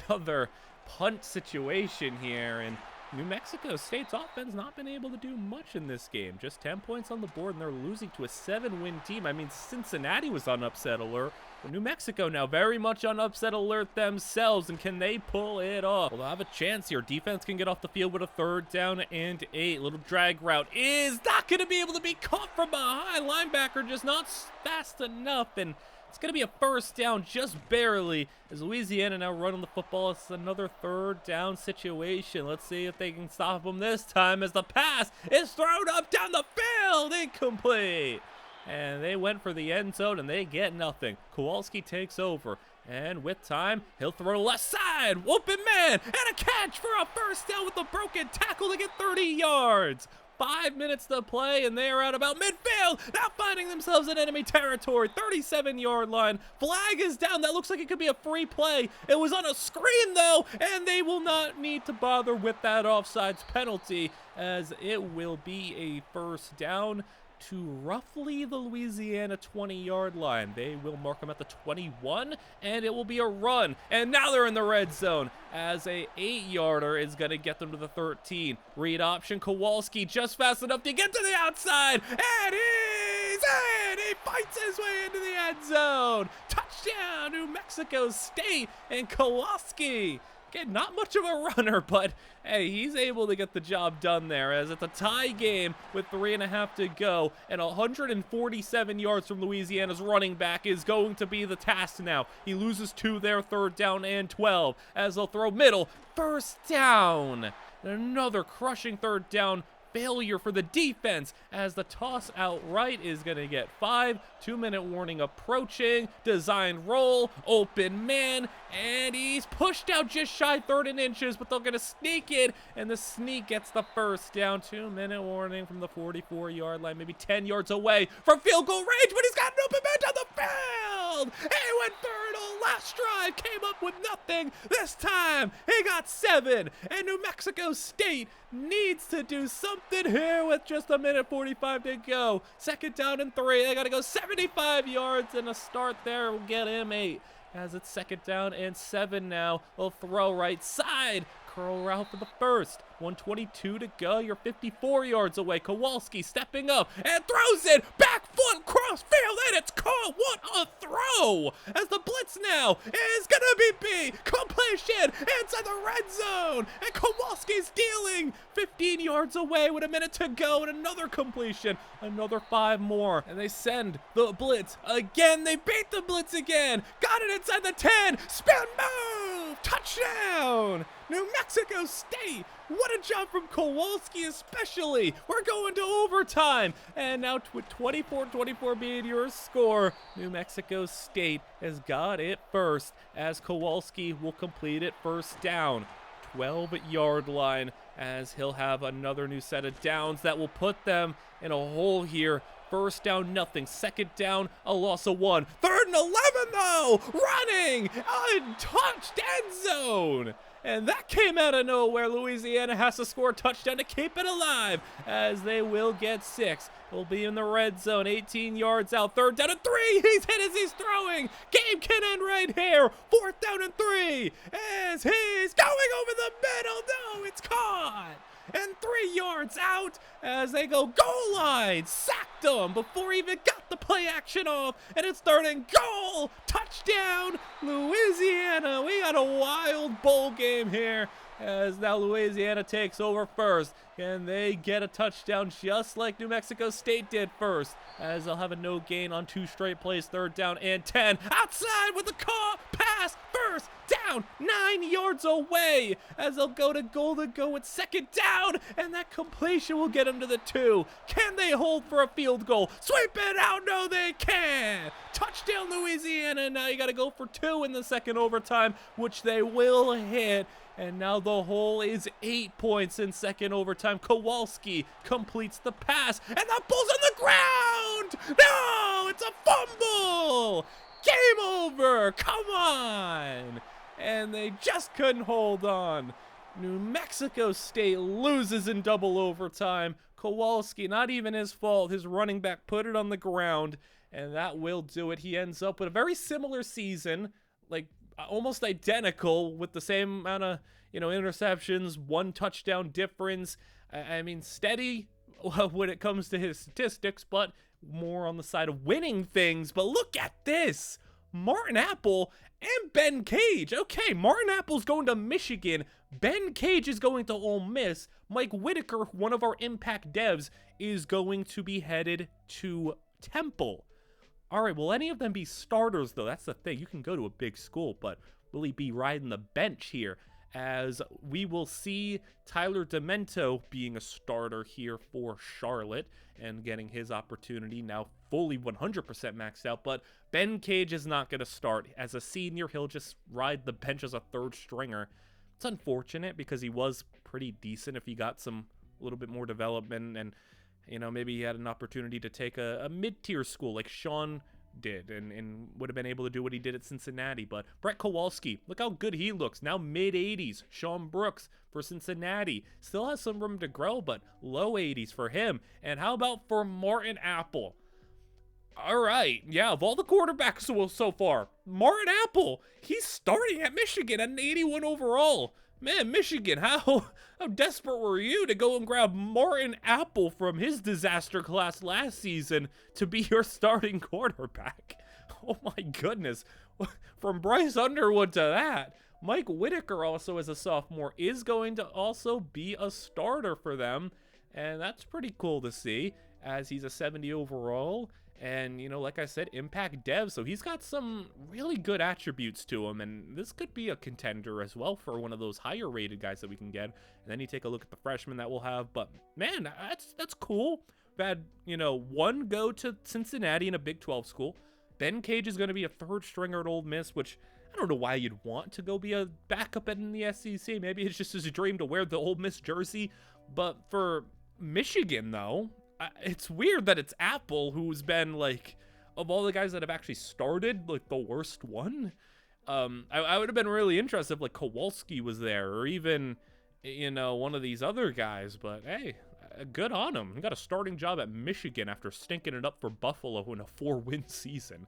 another punt situation here. And New Mexico State's offense not been able to do much in this game. Just 10 points on the board, and they're losing to a 7-win team. I mean, Cincinnati was on upset alert. But New Mexico now very much on upset alert themselves, and can they pull it off? Well, they'll have a chance here. Defense can get off the field with a 3rd down and 8. Little drag route is not going to be able to be caught from behind. Linebacker just not fast enough, and it's going to be a 1st down just barely, as Louisiana now running the football. It's another 3rd down situation. Let's see if they can stop them this time, as the pass is thrown up down the field. Incomplete. And they went for the end zone, and they get nothing. Kowalski takes over. And with time, he'll throw to left side. Open man, and a catch for a 1st down with a broken tackle to get 30 yards. 5 minutes to play, and they are at about midfield, now finding themselves in enemy territory. 37-yard line. Flag is down. That looks like it could be a free play. It was on a screen, though, and they will not need to bother with that offsides penalty, as it will be a 1st down to roughly the Louisiana 20-yard line. They will mark them at the 21, and it will be a run. And now they're in the red zone, as a 8-yarder is going to get them to the 13. Read option. Kowalski just fast enough to get to the outside, and he's in! He fights his way into the end zone. Touchdown, New Mexico State, and Kowalski. Again, not much of a runner, but hey, he's able to get the job done there, as it's a tie game with 3.5 to go, and 147 yards from Louisiana's running back is going to be the task now. He loses 2 there, 3rd down and 12, as they'll throw middle. 1st down. Another crushing 3rd down failure for the defense, as the toss outright is going to get 5. 2-minute warning approaching. Design roll. Open man. And he's pushed out just shy 3rd and inches, but they're going to sneak it, and the sneak gets the 1st down. 2-minute warning from the 44-yard line, maybe 10 yards away from field goal range, but he's got an open man down the field. He went fertile. Last drive came up with nothing. This time he got 7, and New Mexico State needs to do something here with just 1:45 to go. 2nd down and 3. They got to go 75 yards, and a start there will get him 8. As it's 2nd down and 7 now. They'll throw right side. Curl route for the 1st. 1:22 to go. You're 54 yards away. Kowalski stepping up and throws it. Back foot cross field, and it's caught. What a throw! As the blitz now is going to be B. Completion inside the red zone. And Kowalski's dealing 15 yards away with 1 minute to go, and another completion. Another 5 more. And they send the blitz again. They beat the blitz again. Got it inside the 10. Spin move. Touchdown. New Mexico State. What a job from Kowalski especially. We're going to overtime. And now with 24-24 being your score, New Mexico State has got it first, as Kowalski will complete it 1st down. 12-yard line, as he'll have another new set of downs that will put them in a hole here. 1st down, nothing. 2nd down, a loss of 1. 3rd and 11, though. Running. Untouched end zone. And that came out of nowhere. Louisiana has to score a touchdown to keep it alive, as they will get 6. Will be in the red zone, 18 yards out. 3rd down and 3. He's hit as he's throwing. Game can end right here. 4th down and 3. As he's going over the middle. No, it's caught. and 3 yards out as they go goal line. Sacked him before he even got the play action off, and it's 3rd and goal. Touchdown, Louisiana. We got a wild bowl game here as now Louisiana takes over first, and they get a touchdown just like New Mexico State did first, as they'll have a no gain on 2 straight plays, 3rd down and 10. Outside with the call, pass, first down, 9 yards away, as they'll go to goal to go with 2nd down, and that completion will get them to the 2. Can they hold for a field goal? Sweep it out, no they can't. Touchdown Louisiana, now you gotta go for 2 in the 2nd overtime, which they will hit. And now the hole is 8 points in 2nd overtime. Kowalski completes the pass, and that ball's on the ground! No, it's a fumble! Game over, come on! And they just couldn't hold on. New Mexico State loses in double overtime. Kowalski, not even his fault, his running back put it on the ground, and that will do it. He ends up with a very similar season, like almost identical, with the same amount of, interceptions, 1 touchdown difference. I mean, steady when it comes to his statistics, but more on the side of winning things. But look at this. Martin Apple and Ben Cage. Okay, Martin Apple's going to Michigan. Ben Cage is going to Ole Miss. Mike Whitaker, one of our impact devs, is going to be headed to Temple. All right, will any of them be starters, though? That's the thing. You can go to a big school, but will he be riding the bench here? As we will see Tyler Demento being a starter here for Charlotte and getting his opportunity now fully 100% maxed out. But Ben Cage is not going to start. As a senior, he'll just ride the bench as a 3rd stringer. It's unfortunate because he was pretty decent if he got a little bit more development and maybe he had an opportunity to take a mid-tier school like Sean did and would have been able to do what he did at Cincinnati. But Brett Kowalski, look how good he looks. Now mid-80s. Sean Brooks for Cincinnati. Still has some room to grow, but low 80s for him. And how about for Martin Apple? All right, yeah, of all the quarterbacks so far, Martin Apple, he's starting at Michigan at an 81 overall. Man, Michigan, how desperate were you to go and grab Martin Apple from his disaster class last season to be your starting quarterback? Oh my goodness. From Bryce Underwood to that. Mike Whitaker also as a sophomore is going to also be a starter for them. And that's pretty cool to see as he's a 70 overall. And, like I said, impact dev, so he's got some really good attributes to him, and this could be a contender as well for one of those higher rated guys that we can get. And then you take a look at the freshmen that we'll have, but man, that's cool. We've had, one go to Cincinnati in a Big 12 school. Ben Cage is going to be a 3rd stringer at Ole Miss, which I don't know why you'd want to go be a backup in the SEC. Maybe it's just his dream to wear the Ole Miss jersey, but for Michigan, though, it's weird that it's Apple who's been, like, of all the guys that have actually started, like, the worst one. I would have been really interested if, like, Kowalski was there or even, one of these other guys. But, hey, good on him. He got a starting job at Michigan after stinking it up for Buffalo in a 4-win season.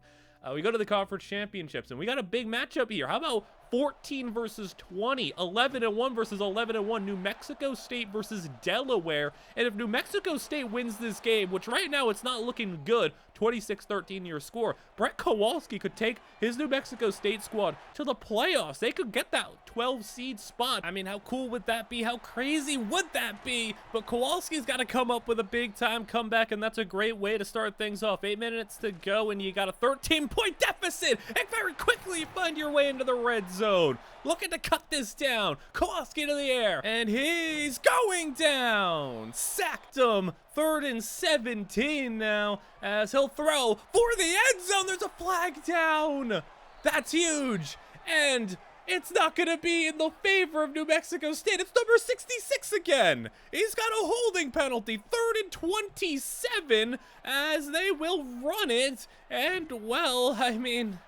We go to the conference championships, and we got a big matchup here. How about 14 versus 20, 11-1 versus 11-1, New Mexico State versus Delaware. And if New Mexico State wins this game, which right now it's not looking good, 26-13 your score, Brett Kowalski could take his New Mexico State squad to the playoffs. They could get that 12 seed spot. I mean, how cool would that be? How crazy would that be? But Kowalski's got to come up with a big time comeback, and that's a great way to start things off. 8 minutes to go, and you got a 13-point deficit, and very quickly you find your way into the red zone. Looking to cut this down. Kowalski to the air, and he's going down. Sacked him. 3rd and 17 now as he'll throw for the end zone. There's a flag down. That's huge. And it's not going to be in the favor of New Mexico State. It's number 66 again. He's got a holding penalty. 3rd and 27 as they will run it. And, well, I mean,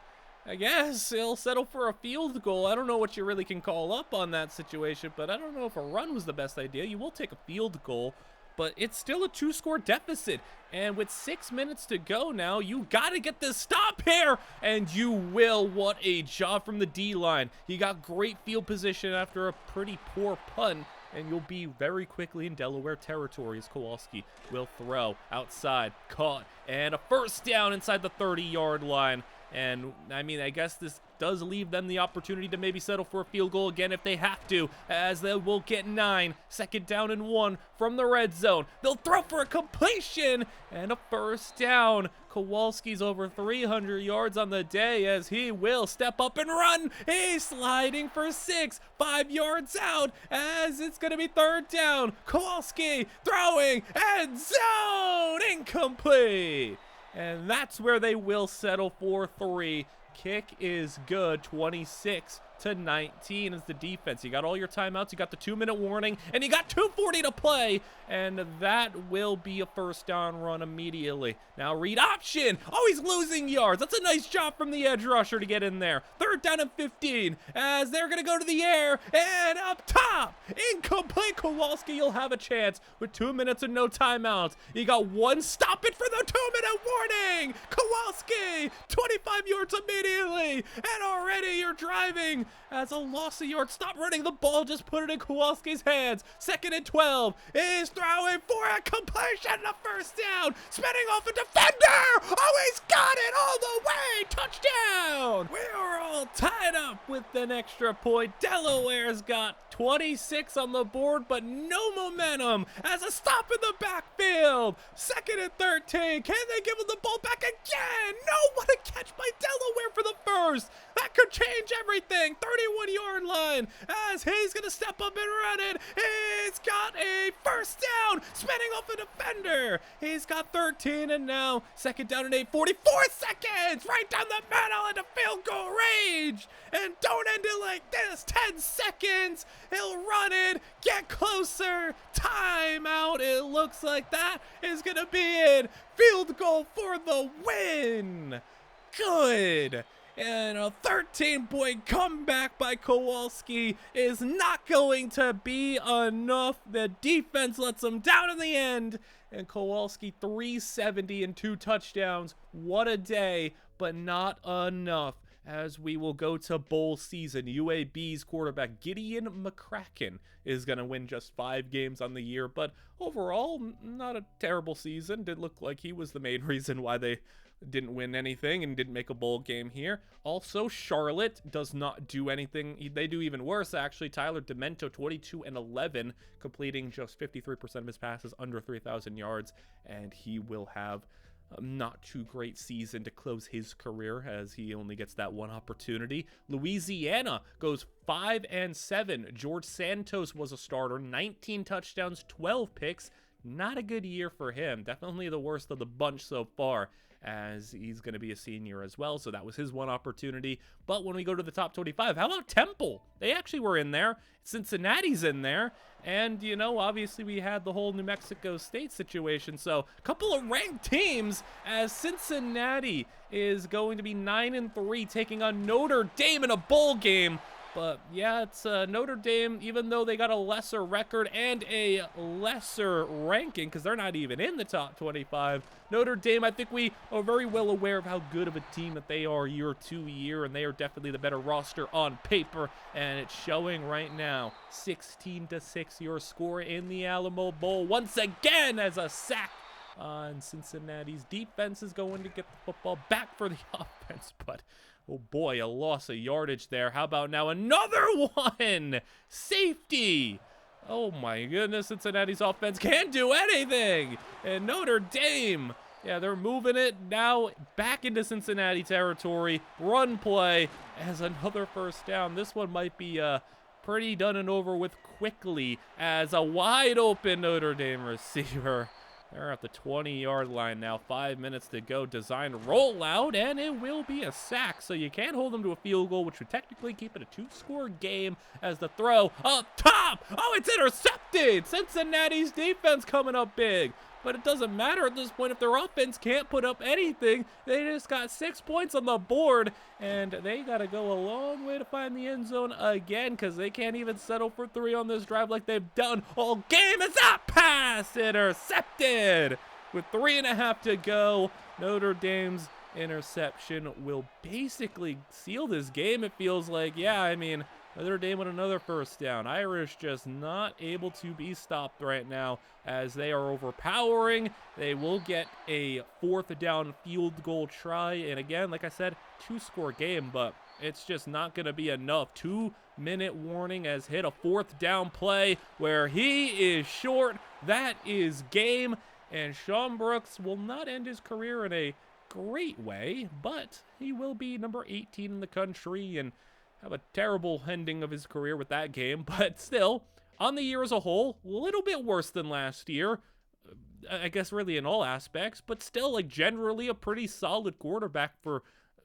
I guess he'll settle for a field goal. I don't know what you really can call up on that situation, but I don't know if a run was the best idea. You will take a field goal, but it's still a 2-score deficit. And with 6 minutes to go now, you got to get this stop here. And you will. What a job from the D-line. He got great field position after a pretty poor punt. and you'll be very quickly in Delaware territory as Kowalski will throw outside, caught, and a first down inside the 30-yard line. And, I mean, I guess this does leave them the opportunity to maybe settle for a field goal again if they have to, as they will get 9, 2nd down and 1 from the red zone. They'll throw for a completion and a first down. Kowalski's over 300 yards on the day as he will step up and run. He's sliding for 6, 5 yards out as it's going to be 3rd down. Kowalski throwing, end zone, incomplete. And that's where they will settle for 3. Kick is good, 26-19 is the defense. You got all your timeouts, you got the 2-minute warning, and you got 2:40 to play, and that will be a first down run immediately. Now read option. Oh, he's losing yards. That's a nice job from the edge rusher to get in there. 3rd down and 15 as they're going to go to the air, and up top, incomplete. Kowalski, you'll have a chance with 2 minutes and no timeouts. You got one, stop it for the 2-minute warning. Kowalski, 25 yards immediately, and already you're driving as a loss of yards. Stop running the ball, just put it in Kowalski's hands. 2nd and 12, is throwing for a completion, the first down, spinning off a defender. Oh, he's got it all the way, touchdown. We are all tied up with an extra point. Delaware's got 26 on the board, but no momentum as a stop in the backfield. 2nd and 13, can they give him the ball back again? No, what a catch by Delaware for the first. That could change everything. 31-yard line as he's going to step up and run it. He's got a first down, spinning off a defender. He's got 13, and now 2nd down and 8, 44 seconds, right down the middle into field goal range. And don't end it like this. 10 seconds. He'll run it, get closer. Timeout. It looks like that is going to be it. Field goal for the win. Good. And a 13-point comeback by Kowalski is not going to be enough. The defense lets them down in the end. And Kowalski, 370 and 2 touchdowns. What a day, but not enough. As we will go to bowl season, UAB's quarterback Gideon McCracken is going to win just 5 games on the year. But overall, not a terrible season. Did look like he was the main reason why they didn't win anything and didn't make a bowl game here. Also, Charlotte does not do anything. They do even worse, actually. Tyler Demento, 22 and 11, completing just 53% of his passes under 3,000 yards, and he will have not too great season to close his career as he only gets that one opportunity. Louisiana goes 5-7. George Santos was a starter, 19 touchdowns, 12 picks. Not a good year for him. Definitely the worst of the bunch so far, as he's going to be a senior as well, so that was his one opportunity. But when we go to the top 25, how about Temple? They actually were in there. Cincinnati's in there. And, you know, obviously we had the whole New Mexico State situation, so a couple of ranked teams, as Cincinnati is going to be 9-3, taking on Notre Dame in a bowl game. But yeah, it's Notre Dame, even though they got a lesser record and a lesser ranking, because they're not even in the top 25. Notre Dame, I think we are very well aware of how good of a team that they are year to year, and they are definitely the better roster on paper, and it's showing right now. 16-6 your score in the Alamo Bowl once again as a sack on Cincinnati's defense is going to get the football back for the offense, but oh boy, a loss of yardage there. How about now another one? Safety. Oh my goodness, Cincinnati's offense can't do anything. And Notre Dame, yeah, they're moving it now back into Cincinnati territory. Run play as another first down. This one might be pretty done and over with quickly as a wide open Notre Dame receiver. They're at the 20-yard line now. 5 minutes to go. Design rollout, and it will be a sack. So you can't hold them to a field goal, which would technically keep it a 2-score game as the throw up top. Oh, it's intercepted. Cincinnati's defense coming up big. But it doesn't matter at this point if their offense can't put up anything. They just got 6 points on the board, and they got to go a long way to find the end zone again because they can't even settle for 3 on this drive like they've done all game. Is that pass intercepted? With 3.5 to go, Notre Dame's interception will basically seal this game, it feels like. Yeah, I mean, Notre Dame with another first down. Irish just not able to be stopped right now as they are overpowering. They will get a 4th down field goal try. And again, like I said, 2-score game, but it's just not going to be enough. 2-minute warning has hit a 4th down play where he is short. That is game. And Sean Brooks will not end his career in a great way, but he will be number 18 in the country and have a terrible ending of his career with that game. But still, on the year as a whole, a little bit worse than last year. I guess really in all aspects, but still like generally a pretty solid quarterback for,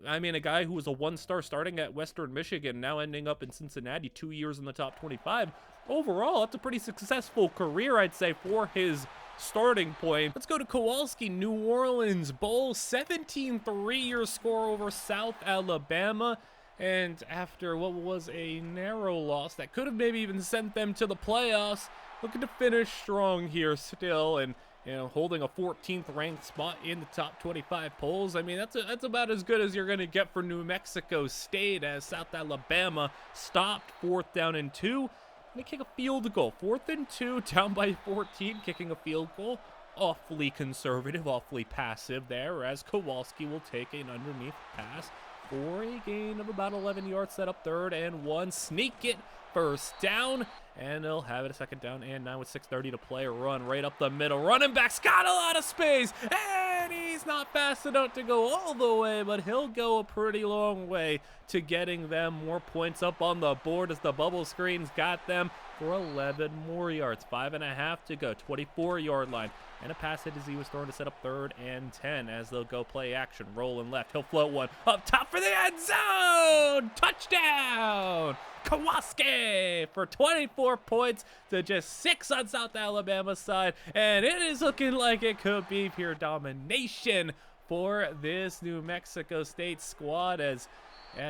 I mean, a guy who was a 1-star starting at Western Michigan, now ending up in Cincinnati, 2 years in the top 25. Overall, that's a pretty successful career, I'd say, for his starting point. Let's go to Kowalski, New Orleans Bowl, 17-3 your score over South Alabama. And after what was a narrow loss that could have maybe even sent them to the playoffs, looking to finish strong here still, and holding a 14th ranked spot in the top 25 polls. I mean, that's about as good as you're going to get for New Mexico State, as South Alabama stopped 4th down and 2. They kick a field goal. 4th and 2, down by 14, kicking a field goal. Awfully conservative, awfully passive there, as Kowalski will take an underneath pass for a gain of about 11 yards, set up 3rd and 1. Sneak it, 1st down, and they'll have it a 2nd down and 9 with 6:30 to play. A run right up the middle. Running back's got a lot of space, and he's not fast enough to go all the way, but he'll go a pretty long way to getting them more points up on the board as the bubble screens got them for 11 more yards. 5.5 to go, 24-yard line. And a pass hit as he was thrown to set up 3rd and 10 as they'll go play action. Rolling left. He'll float one up top for the end zone. Touchdown! Kowalski for 24 points to just 6 on South Alabama's side. And it is looking like it could be pure domination for this New Mexico State squad, as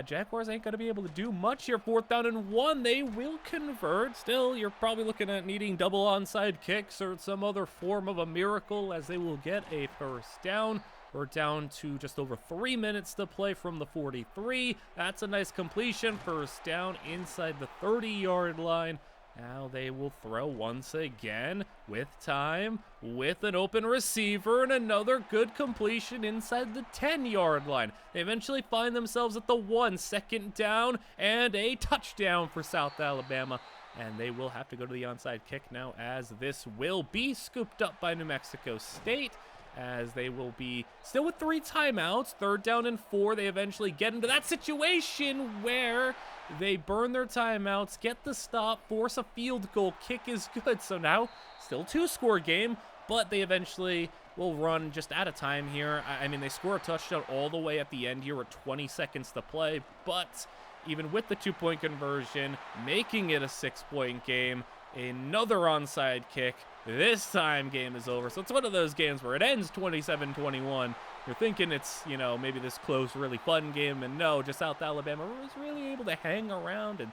Jaguars ain't going to be able to do much here. 4th down and 1. They will convert. Still, you're probably looking at needing double onside kicks or some other form of a miracle, as they will get a 1st down. We're down to just over 3 minutes to play from the 43. That's a nice completion. 1st down inside the 30-yard line. Now they will throw once again with time, with an open receiver, and another good completion inside the 10-yard line. They eventually find themselves at the 1, 2nd down, and a touchdown for South Alabama. And they will have to go to the onside kick now, as this will be scooped up by New Mexico State, as they will be still with 3 timeouts. 3rd down and 4. They eventually get into that situation where they burn their timeouts, get the stop, force a field goal. Kick is good. So now still 2-score game, but they eventually will run just out of time here. I mean, they score a touchdown all the way at the end here with 20 seconds to play, but even with the 2-point conversion, making it a 6-point game, another onside kick. This time game is over. So it's one of those games where it ends 27-21. You're thinking it's, maybe this close, really fun game, and no, just South Alabama was really able to hang around and,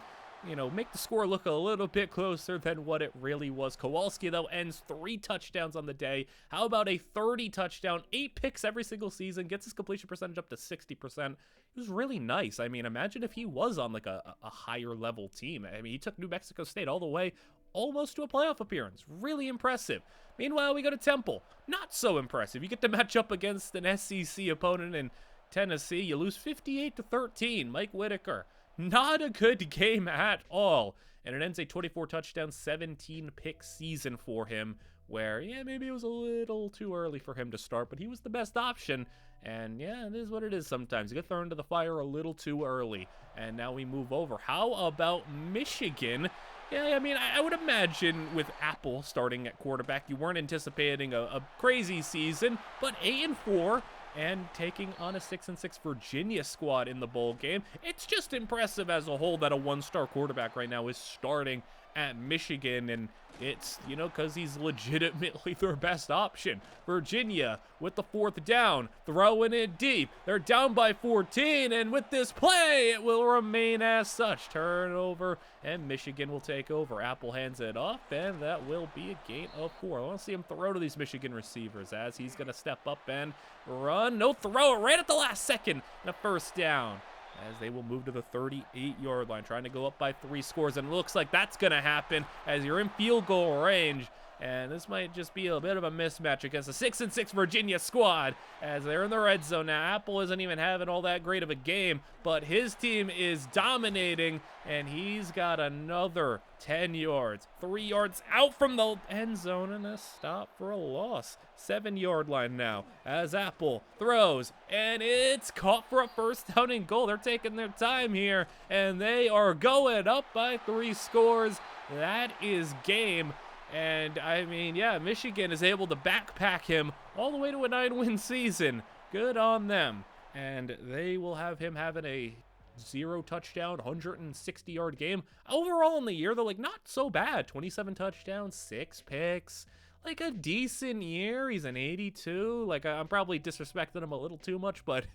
make the score look a little bit closer than what it really was. Kowalski, though, ends 3 touchdowns on the day. How about a 30 touchdown, 8 picks every single season, gets his completion percentage up to 60%. It was really nice. I mean, imagine if he was on like a higher level team. I mean, he took New Mexico State all the way almost to a playoff appearance. Really impressive. Meanwhile, we go to Temple. Not so impressive. You get to match up against an SEC opponent in Tennessee. You lose 58-13. Mike Whitaker. Not a good game at all. And it ends a 24 touchdown, 17 pick season for him, where, maybe it was a little too early for him to start, but he was the best option. And it is what it is sometimes. You get thrown into the fire a little too early. And now we move over. How about Michigan? Yeah, I mean, I would imagine with Apple starting at quarterback, you weren't anticipating a crazy season, but 8-4 and taking on a 6-6 Virginia squad in the bowl game. It's just impressive as a whole that a 1-star quarterback right now is starting at Michigan, and it's, because he's legitimately their best option. Virginia with the 4th down, throwing it deep. They're down by 14, and with this play, it will remain as such. Turnover, and Michigan will take over. Apple hands it off, and that will be a gain of 4. I want to see him throw to these Michigan receivers as he's going to step up and run. No throw, right at the last second, and a 1st down. as they will move to the 38-yard line, trying to go up by 3 scores, and it looks like that's going to happen as you're in field goal range. And this might just be a bit of a mismatch against a 6-6 Virginia squad as they're in the red zone now. Apple isn't even having all that great of a game, but his team is dominating, and he's got another 10 yards, 3 yards out from the end zone, and a stop for a loss. 7-yard line now as Apple throws, and it's caught for a first down and goal. They're taking their time here, and they are going up by 3 scores. That is game. And, I mean, yeah, Michigan is able to backpack him all the way to a 9-win season. Good on them. And they will have him having a 0 touchdown, 160-yard game. Overall in the year, they're, like, not so bad. 27 touchdowns, 6 picks. Like, a decent year. He's an 82. Like, I'm probably disrespecting him a little too much, but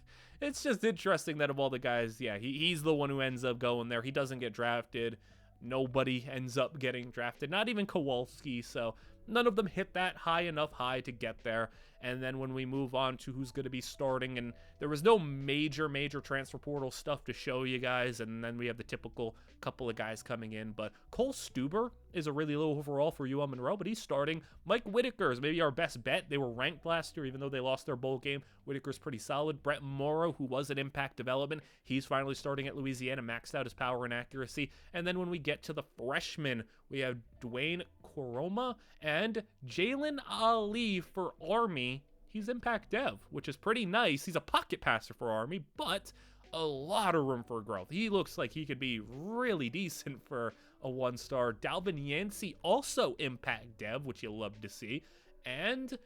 it's just interesting that of all the guys, yeah, he's the one who ends up going there. He doesn't get drafted. Nobody ends up getting drafted, not even Kowalski, so none of them hit that high to get there. And then when we move on to who's going to be starting, and there was no major transfer portal stuff to show you guys, and then we have the typical couple of guys coming in, but Cole Stuber is a really low overall for UL Monroe, but he's starting. Mike Whitaker is maybe our best bet. They were ranked last year, even though they lost their bowl game. Whitaker's pretty solid. Brett Morrow, who was at Impact Development, he's finally starting at Louisiana, maxed out his power and accuracy. And then when we get to the freshmen, we have Dwayne Koroma and Jalen Ali for Army. He's Impact Dev, which is pretty nice. He's a pocket passer for Army, but a lot of room for growth. He looks like he could be really decent for a 1-star. Dalvin Yancey, also Impact Dev, which you'll love to see. And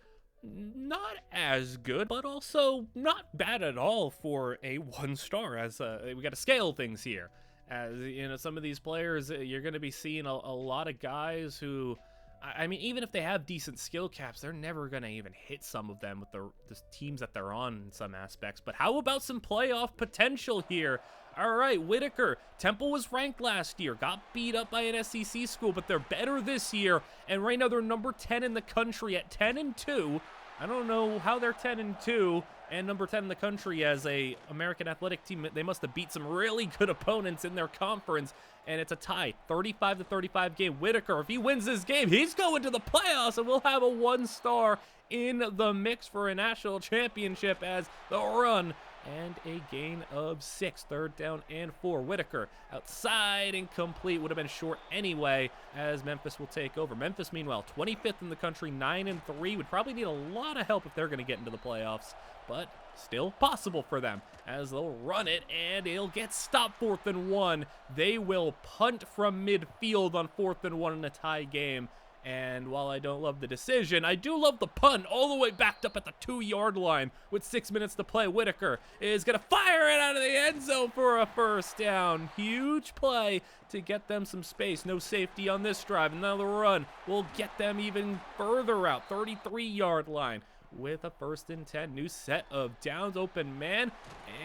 not as good, but also not bad at all for a 1-star, as we got to scale things here. As, you know, some of these players, you're going to be seeing a lot of guys who, I mean, even if they have decent skill caps, they're never going to even hit some of them with the teams that they're on in some aspects. But how about some playoff potential here? All right, Whitaker. Temple was ranked last year, got beat up by an SEC school, but they're better this year. And right now they're number 10 in the country at 10-2. I don't know how they're 10-2 and number 10 in the country as a American athletic team. They must have beat some really good opponents in their conference, and it's a tie, 35-35 game. Whitaker, if he wins this game, he's going to the playoffs, and we'll have a 1-star in the mix for a national championship as the run and a gain of 6, 3rd down and 4. Whitaker outside, incomplete, would have been short anyway as Memphis will take over. Memphis, meanwhile, 25th in the country, 9-3, would probably need a lot of help if they're going to get into the playoffs, but still possible for them as they'll run it, and it'll get stopped 4th and 1. They will punt from midfield on 4th and 1 in a tie game. And while I don't love the decision, I do love the punt all the way backed up at the 2-yard line with 6 minutes to play. Whitaker is going to fire it out of the end zone for a first down. Huge play to get them some space. No safety on this drive. And now the run will get them even further out, 33-yard line. With a 1st and 10, new set of downs, open man,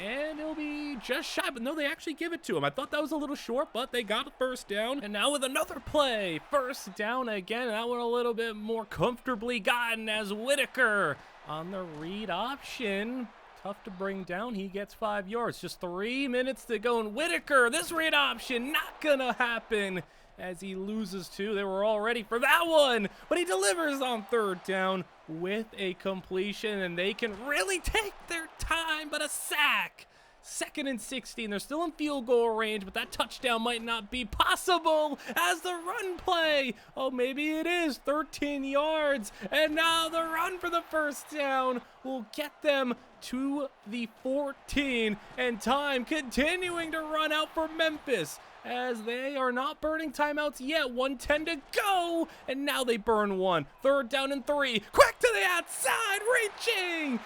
and it'll be just shy, but no, they actually give it to him. I thought that was a little short, but they got a 1st down, and now with another play, 1st down again, and that one a little bit more comfortably gotten as Whitaker on the read option. Tough to bring down. He gets 5 yards. Just 3 minutes to go, and Whitaker, this read option, not gonna happen as he loses 2. They were all ready for that one, but he delivers on 3rd down with a completion, and they can really take their time, but a sack. 2nd and 16. They're still in field goal range, but that touchdown might not be possible as the run play. Oh, maybe it is. 13 yards, and now the run for the 1st down will get them to the 14, and time continuing to run out for Memphis as they are not burning timeouts yet. 1:10 to go, and now they burn 1. 3rd down and 3. Quick to the outside, reaching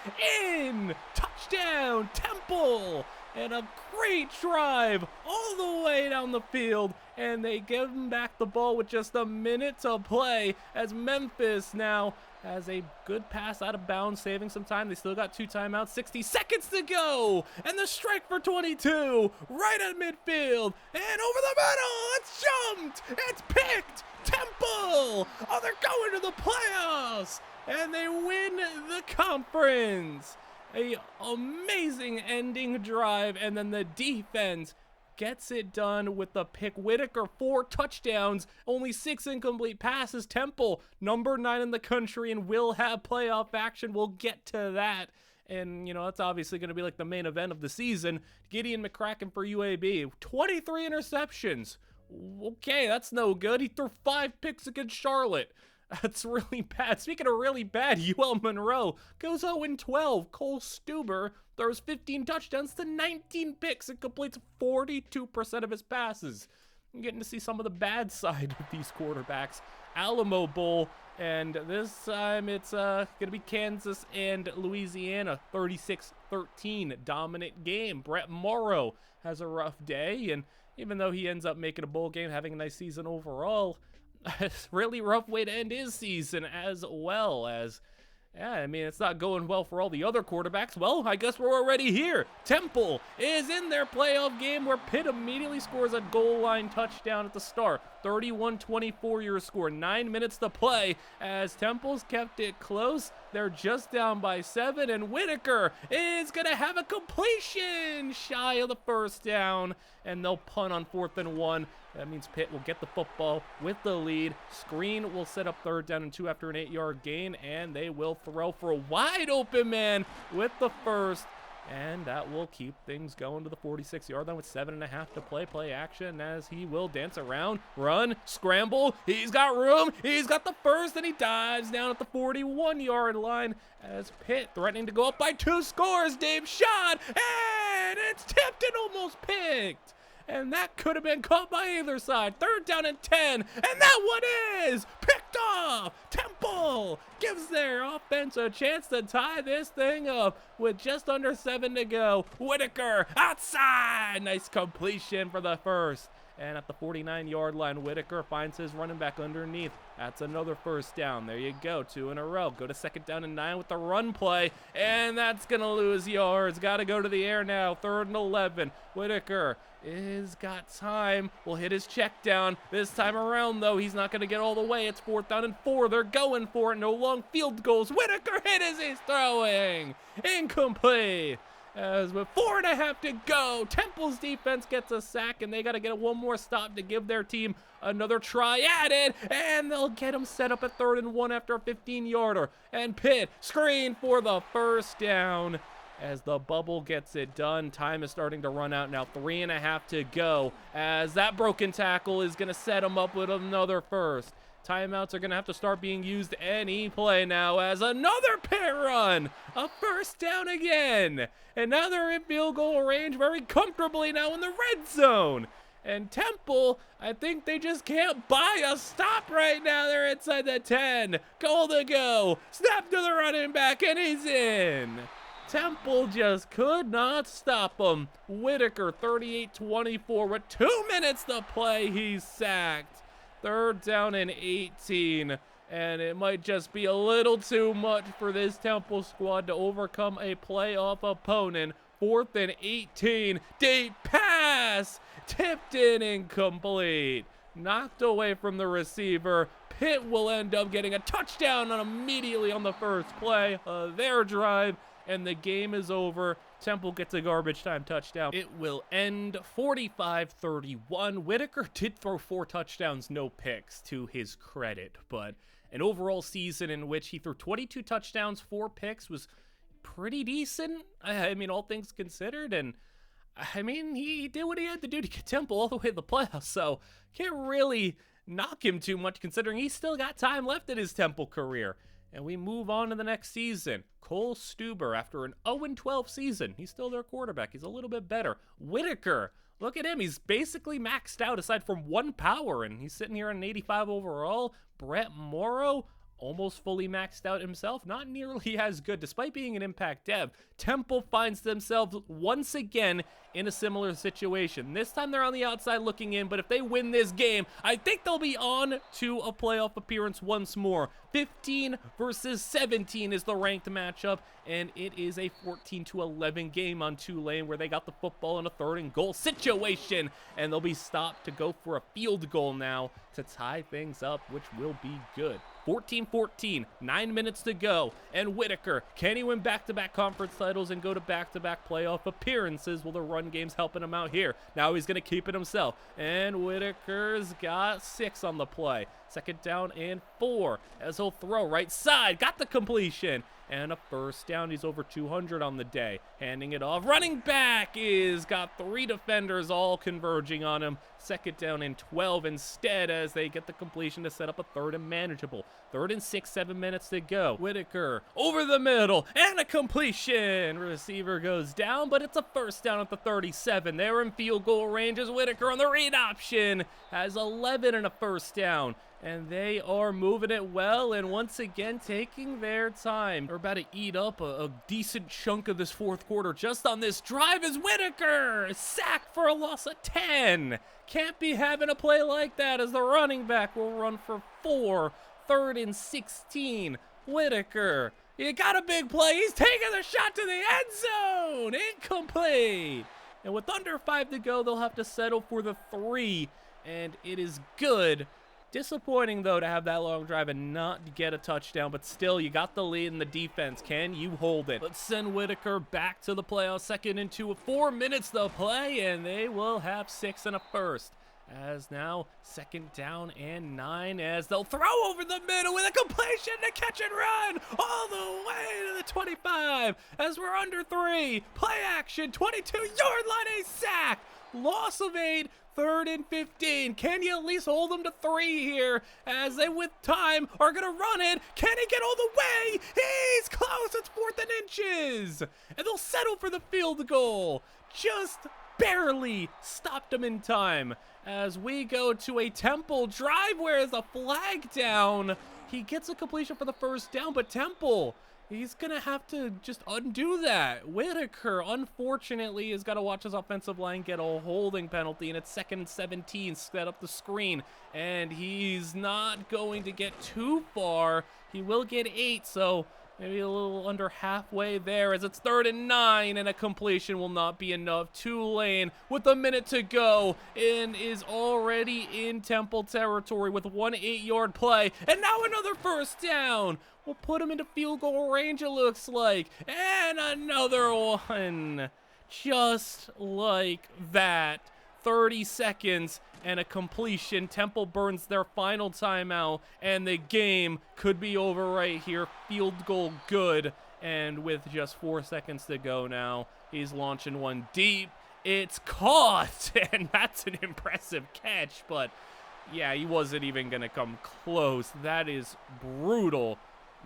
in. Touchdown, Temple, and a great drive all the way down the field, and they give them back the ball with just a minute to play as Memphis now has a good pass out of bounds, saving some time. They still got 2 timeouts, 60 seconds to go, and the strike for 22 right at midfield, and over the middle, it's jumped, it's picked, Temple, oh, they're going to the playoffs, and they win the conference. a amazing ending drive, and then the defense gets it done with the pick. Whitaker, 4 touchdowns, only 6 incomplete passes. Temple, number 9 in the country, and will have playoff action. We'll get to that. And, you know, that's obviously going to be like the main event of the season. Gideon McCracken for UAB, 23 interceptions. Okay, that's no good. He threw 5 picks against Charlotte. That's really bad. Speaking of really bad, UL Monroe goes 0-12. Cole Stuber throws 15 touchdowns to 19 picks and completes 42% of his passes. I'm getting to see some of the bad side of these quarterbacks. Alamo Bowl, and this time it's going to be Kansas and Louisiana, 36-13 dominant game. Brett Morrow has a rough day, and even though he ends up making a bowl game, having a nice season overall, really rough way to end his season as well. As, yeah, I mean, it's not going well for all the other quarterbacks. Well, I guess we're already here. Temple is in their playoff game where Pitt immediately scores a goal line touchdown at the start. 31-24 your score, 9 minutes to play as Temple's kept it close. They're just down by 7, and Whitaker is going to have a completion shy of the first down, and they'll punt on 4th and 1. That means Pitt will get the football with the lead. Screen will set up 3rd down and 2 after an 8-yard gain, and they will throw for a wide open man with the first. And that will keep things going to the 46-yard line with 7.5 to play. Play action as he will dance around, run, scramble. He's got room. He's got the first, and he dives down at the 41-yard line as Pitt threatening to go up by 2 scores. Dave shot, and it's tipped and almost picked. And that could have been caught by either side. 3rd down and 10, and that one is picked off. Temple gives their offense a chance to tie this thing up with just under 7 to go. Whitaker outside. Nice completion for the first. And at the 49-yard line, Whitaker finds his running back underneath. That's another first down. There you go, 2 in a row. Go to 2nd down and 9 with the run play, and that's going to lose yards. Got to go to the air now. 3rd and 11. Whitaker is got time. Will hit his check down. This time around, though, he's not going to get all the way. It's 4th down and 4. They're going for it. No long field goals. Whitaker hit as he's throwing. Incomplete. As with 4.5 to go, Temple's defense gets a sack, and they got to get one more stop to give their team another try at it, and they'll get him set up at 3rd and 1 after a 15-yarder. And Pitt screen for the first down as the bubble gets it done. Time is starting to run out now. 3.5 to go as that broken tackle is going to set him up with another first. Timeouts are going to have to start being used any play now as another Pitt run. A first down again. And now they're in field goal range very comfortably now in the red zone. And Temple, I think they just can't buy a stop right now. They're inside the 10. Goal to go. Snap to the running back, and he's in. Temple just could not stop him. Whitaker, 38-24 with 2 minutes to play. He's sacked. 3rd down and 18, and it might just be a little too much for this Temple squad to overcome a playoff opponent. 4th and 18, deep pass, tipped in, incomplete, knocked away from the receiver. Pitt will end up getting a touchdown immediately on the first play of their drive, and the game is over. Temple gets a garbage time touchdown. It will end 45-31. Whitaker did throw 4 touchdowns, no picks, to his credit, but an overall season in which he threw 22 touchdowns, 4 picks was pretty decent. I mean, all things considered, and I mean, he did what he had to do to get Temple all the way to the playoffs, so can't really knock him too much considering he's still got time left in his Temple career. And we move on to the next season. Cole Stuber, after an 0-12 season, he's still their quarterback. He's a little bit better. Whitaker, look at him. He's basically maxed out aside from 1 power, and he's sitting here on an 85 overall. Brett Morrow, almost fully maxed out himself. Not nearly as good, despite being an impact dev. Temple finds themselves once again in a similar situation. This time they're on the outside looking in, but if they win this game, I think they'll be on to a playoff appearance once more. 15 versus 17 is the ranked matchup, and it is a 14-11 game on Tulane where they got the football in a 3rd and goal situation, and they'll be stopped to go for a field goal now to tie things up, which will be good. 14-14, 9 minutes to go, and Whitaker, can he win back-to-back conference titles and go to back-to-back playoff appearances? Well, the run game's helping him out here. Now he's going to keep it himself, and Whitaker's got 6 on the play. 2nd down and 4 as he'll throw right side, got the completion, and a 1st down. He's over 200 on the day, handing it off. Running back is got 3 defenders all converging on him. 2nd down and 12 instead as they get the completion to set up a 3rd and manageable. 3rd and 6, 7 minutes to go. Whitaker over the middle and a completion. Receiver goes down, but it's a 1st down at the 37. They're in field goal range as Whitaker on the read option has 11 and a 1st down. And they are moving it well and once again taking their time. They're about to eat up a decent chunk of this 4th quarter just on this drive as Whitaker sacked for a loss of 10. Can't be having a play like that as the running back will run for 4. 3rd and 16. Whitaker, you got a big play. He's taking the shot to the end zone. Incomplete. And with under 5 to go, they'll have to settle for the 3. And it is good. Disappointing, though, to have that long drive and not get a touchdown, but still, you got the lead in the defense. Can you hold it? Let's send Whitaker back to the playoffs. 2nd and 2 with 4 minutes to play, and they will have 6 and a 1st. As now, 2nd down and 9, as they'll throw over the middle with a completion to catch and run all the way to the 25. As we're under 3, play action, 22-yard line, a sack, loss of 8. 3rd and 15. Can you at least hold them to 3 here as they, with time, are going to run it? Can he get all the way? He's close. It's 4th and inches. And they'll settle for the field goal. Just barely stopped him in time as we go to a Temple drive where there's a flag down. He gets a completion for the 1st down, but Temple, he's going to have to just undo that. Whitaker, unfortunately, has got to watch his offensive line get a holding penalty, and it's 2nd and 17, set up the screen, and he's not going to get too far. He will get 8, so maybe a little under halfway there as it's 3rd and 9, and a completion will not be enough. Tulane with a minute to go and is already in Temple territory with 1 8-yard play, and now another 1st down. We'll put him into field goal range, it looks like. And another one. Just like that. 30 seconds and a completion. Temple burns their final timeout, and the game could be over right here. Field goal good. And with just 4 seconds to go now, he's launching one deep. It's caught, and that's an impressive catch. But, yeah, he wasn't even going to come close. That is brutal.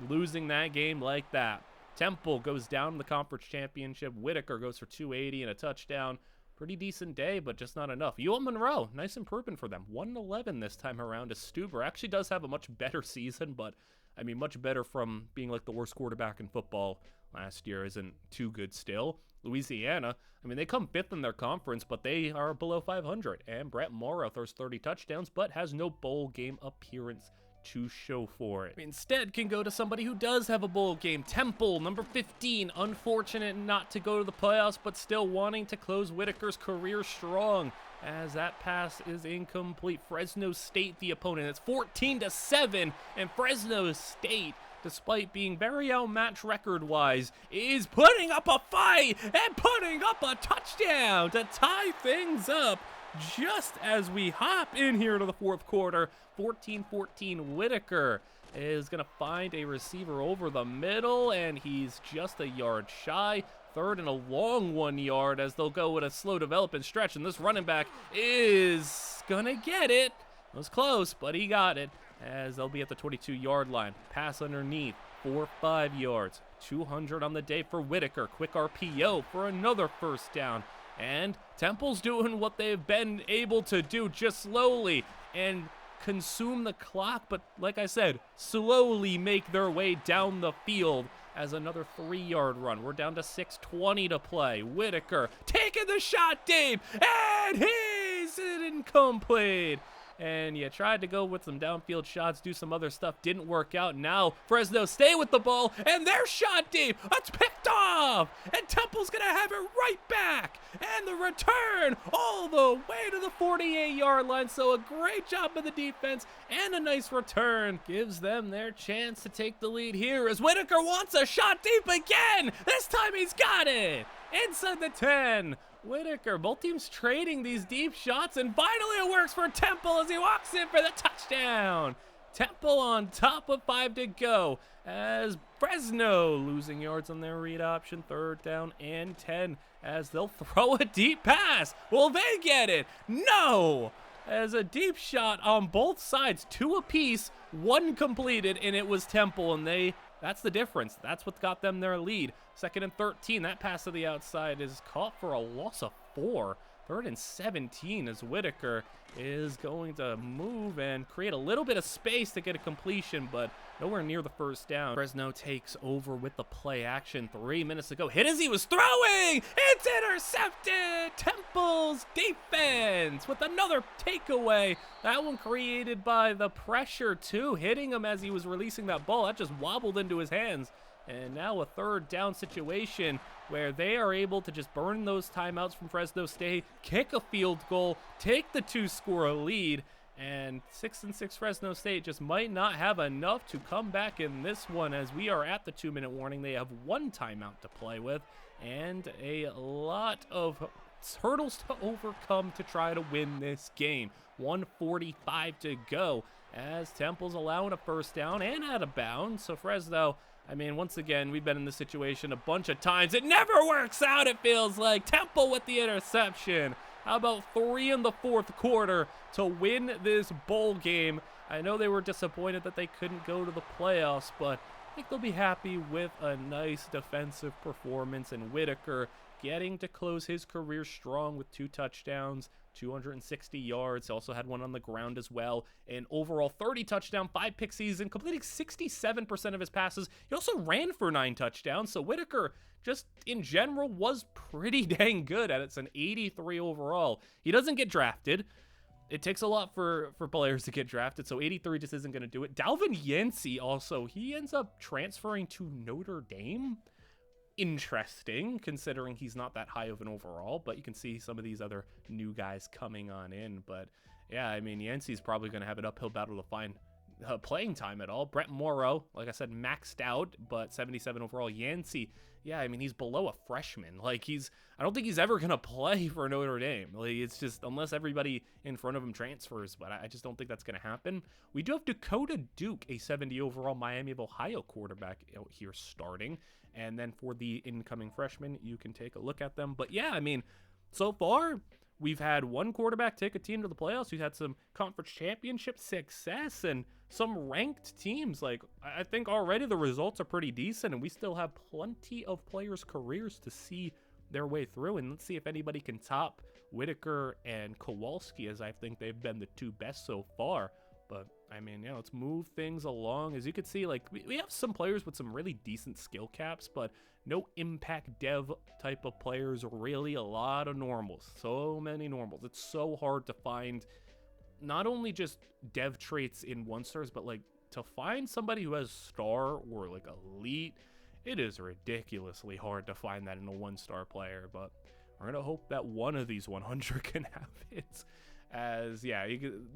Losing that game like that. Temple goes down in the conference championship. Whitaker goes for 280 and a touchdown. Pretty decent day, but just not enough. UL Monroe, nice improvement for them. 1-11 this time around as Stuber actually does have a much better season, but I mean, much better from being like the worst quarterback in football last year. Isn't too good still. Louisiana, I mean, they come 5th in their conference, but they are below 500. And Brett Morrow throws 30 touchdowns, but has no bowl game appearance to show for it. Instead, can go to somebody who does have a bowl game. Temple, number 15. Unfortunate not to go to the playoffs, but still wanting to close Whitaker's career strong as that pass is incomplete. Fresno State, the opponent. It's 14-7, and Fresno State, despite being very outmatched record-wise, is putting up a fight and putting up a touchdown to tie things up just as we hop in here to the 4th quarter. 14-14, Whitaker is going to find a receiver over the middle, and he's just a yard shy. 3rd and a long 1 yard as they'll go with a slow development stretch, and this running back is going to get it. It was close, but he got it as they'll be at the 22-yard line. Pass underneath, 4-5 yards. 200 on the day for Whitaker. Quick RPO for another 1st down. And Temple's doing what they've been able to do, just slowly and consume the clock, but like I said, slowly make their way down the field as another 3-yard run. We're down to 6:20 to play. Whitaker taking the shot deep, and he's incomplete. And you tried to go with some downfield shots, do some other stuff, didn't work out. Now Fresno stay with the ball, and they're shot deep. It's picked off, and Temple's gonna have it right back, and the return all the way to the 48-yard line. So a great job by the defense and a nice return gives them their chance to take the lead here as Whitaker wants a shot deep again. This time he's got it inside the 10. Whitaker, both teams trading these deep shots, and finally it works for Temple as he walks in for the touchdown. Temple on top with 5 to go as Fresno losing yards on their read option. 3rd down and 10 as they'll throw a deep pass. Will they get it? No! As a deep shot on both sides, 2 apiece, 1 completed, and it was Temple, and that's the difference. That's what got them their lead. 2nd and 13, that pass to the outside is caught for a loss of 4. 3rd and 17 as Whitaker is going to move and create a little bit of space to get a completion, but nowhere near the 1st down. Fresno takes over with the play action. 3 minutes to go. Hit as he was throwing. It's intercepted. Temple's defense with another takeaway. That one created by the pressure too, hitting him as he was releasing that ball. That just wobbled into his hands. And now a 3rd down situation where they are able to just burn those timeouts from Fresno State, kick a field goal, take the 2-score lead, and 6-6 Fresno State just might not have enough to come back in this one as we are at the 2-minute warning. They have 1 timeout to play with and a lot of hurdles to overcome to try to win this game. 1:45 to go as Temple's allowing a 1st down and out of bounds. So Fresno, I mean, once again, we've been in this situation a bunch of times. It never works out, it feels like. Temple with the interception. How about 3 in the 4th quarter to win this bowl game? I know they were disappointed that they couldn't go to the playoffs, but I think they'll be happy with a nice defensive performance, and Whitaker getting to close his career strong with 2 touchdowns, 260 yards. He also had 1 on the ground as well. An overall 30 touchdown, 5 pick season, completing 67% of his passes. He also ran for 9 touchdowns. So Whitaker, just in general, was pretty dang good at it. It's an 83 overall. He doesn't get drafted. It takes a lot for players to get drafted, so 83 just isn't going to do it. Dalvin Yancey also, he ends up transferring to Notre Dame. Interesting, considering he's not that high of an overall, but you can see some of these other new guys coming on in. But yeah, I mean, Yancey's probably going to have an uphill battle to find playing time at all. Brett Morrow, like I said, maxed out, but 77 overall. Yancey, yeah, I mean, he's below a freshman. Like, I don't think he's ever going to play for Notre Dame. Like, it's just, unless everybody in front of him transfers, but I just don't think that's going to happen. We do have Dakota Duke, a 70 overall Miami of Ohio quarterback out here starting. And then for the incoming freshmen, you can take a look at them. But yeah, I mean, so far, we've had 1 quarterback take a team to the playoffs. We've had some conference championship success and some ranked teams. Like, I think already the results are pretty decent, and we still have plenty of players' careers to see their way through. And let's see if anybody can top Whitaker and Kowalski, as I think they've been the 2 best so far. But, I mean, yeah, let's move things along. As you can see, like, we have some players with some really decent skill caps, but no impact dev type of players, really a lot of normals. So many normals. It's so hard to find not only just dev traits in 1-stars, but, like, to find somebody who has star or, like, elite, it is ridiculously hard to find that in a 1-star player. But we're going to hope that one of these 100 can have it. As, yeah,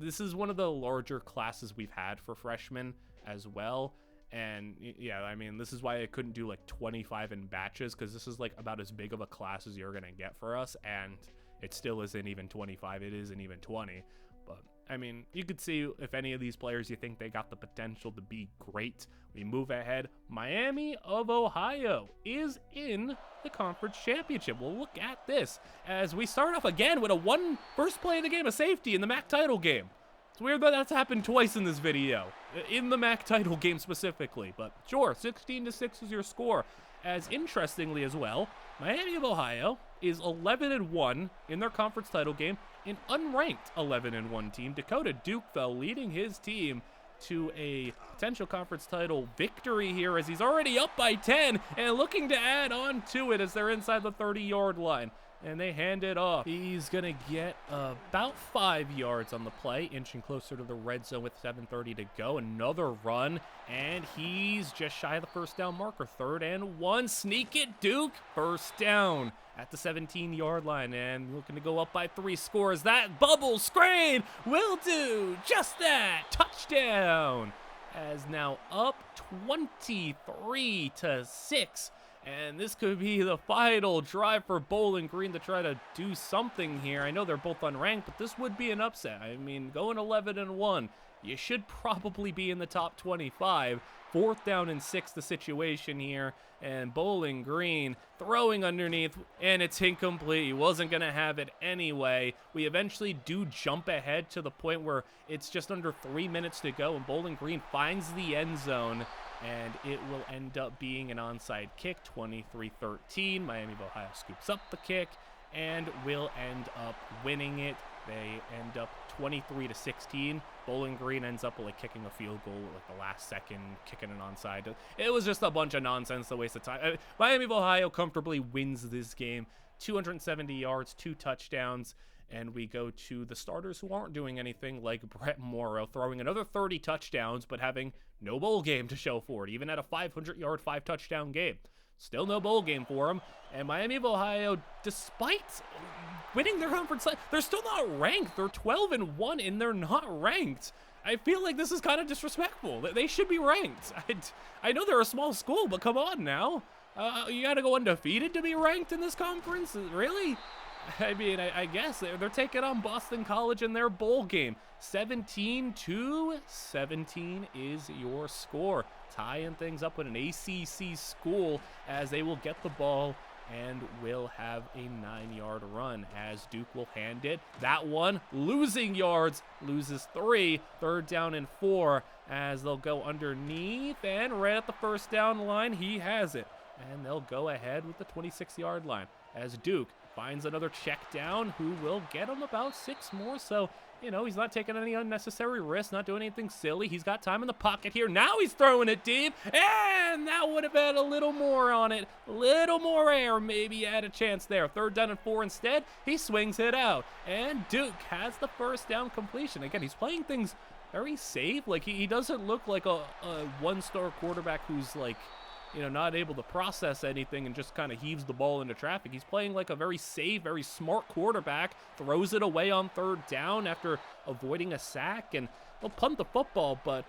this is one of the larger classes we've had for freshmen as well. And, yeah, I mean, this is why I couldn't do, like, 25 in batches, because this is, like, about as big of a class as you're going to get for us. And it still isn't even 25. It isn't even 20. But, I mean, you could see if any of these players you think they got the potential to be great. We move ahead. Miami of Ohio is in the conference championship. We'll look at this as we start off again with a first play of the game, a safety in the MAC title game. It's weird that that's happened twice in this video, in the MAC title game specifically, but sure, 16-6 is your score. As interestingly as well, Miami of Ohio is 11-1 in their conference title game, an unranked 11-1 team. Dakota Duke, though, leading his team to a potential conference title victory here, as he's already up by 10 and looking to add on to it as they're inside the 30-yard line. and they hand it off. He's going to get about 5 yards on the play, inching closer to the red zone with 7:30 to go. Another run, and he's just shy of the first down marker. 3rd and 1. Sneak it, Duke. First down at the 17-yard line, and looking to go up by 3 scores. That bubble screen will do just that. Touchdown. As now up 23-6. And this could be the final drive for Bowling Green to try to do something here. I know they're both unranked, but this would be an upset. I mean, going 11-1, you should probably be in the top 25. 4th down and 6 the situation here. And Bowling Green throwing underneath, and it's incomplete. He wasn't going to have it anyway. We eventually do jump ahead to the point where it's just under 3 minutes to go, and Bowling Green finds the end zone. And it will end up being an onside kick, 23-13. Miami of Ohio scoops up the kick and will end up winning it. They end up 23-16. Bowling Green ends up like kicking a field goal like the last second, kicking an onside. It was just a bunch of nonsense, a waste of time. Miami of Ohio comfortably wins this game. 270 yards, 2 touchdowns. And we go to the starters who aren't doing anything, like Brett Morrow, throwing another 30 touchdowns, but having no bowl game to show for it, even at a 500-yard, 5-touchdown game. Still no bowl game for him. And Miami of Ohio, despite winning their conference, they're still not ranked. They're 12-1, and they're not ranked. I feel like this is kind of disrespectful. They should be ranked. I know they're a small school, but come on now. You got to go undefeated to be ranked in this conference? Really? I mean, I guess they're taking on Boston College in their bowl game. 17-17 is your score. Tying things up with an ACC school as they will get the ball and will have a 9-yard run as Duke will hand it. That one losing yards, loses 3, 3rd down and 4 as they'll go underneath, and right at the first down line, he has it. And they'll go ahead with the 26-yard line as Duke finds another check down who will get him about 6 more. So, you know, he's not taking any unnecessary risks, not doing anything silly. He's got time in the pocket here. Now he's throwing it deep, and that would have had a little more on it. A little more air, maybe had a chance there. 3rd down and 4 instead. He swings it out, and Duke has the first down completion. Again, he's playing things very safe. Like, he doesn't look like a one-star quarterback who's like, you know, not able to process anything and just kind of heaves the ball into traffic. He's playing like a very safe, very smart quarterback, throws it away on 3rd down after avoiding a sack, and they'll punt the football, but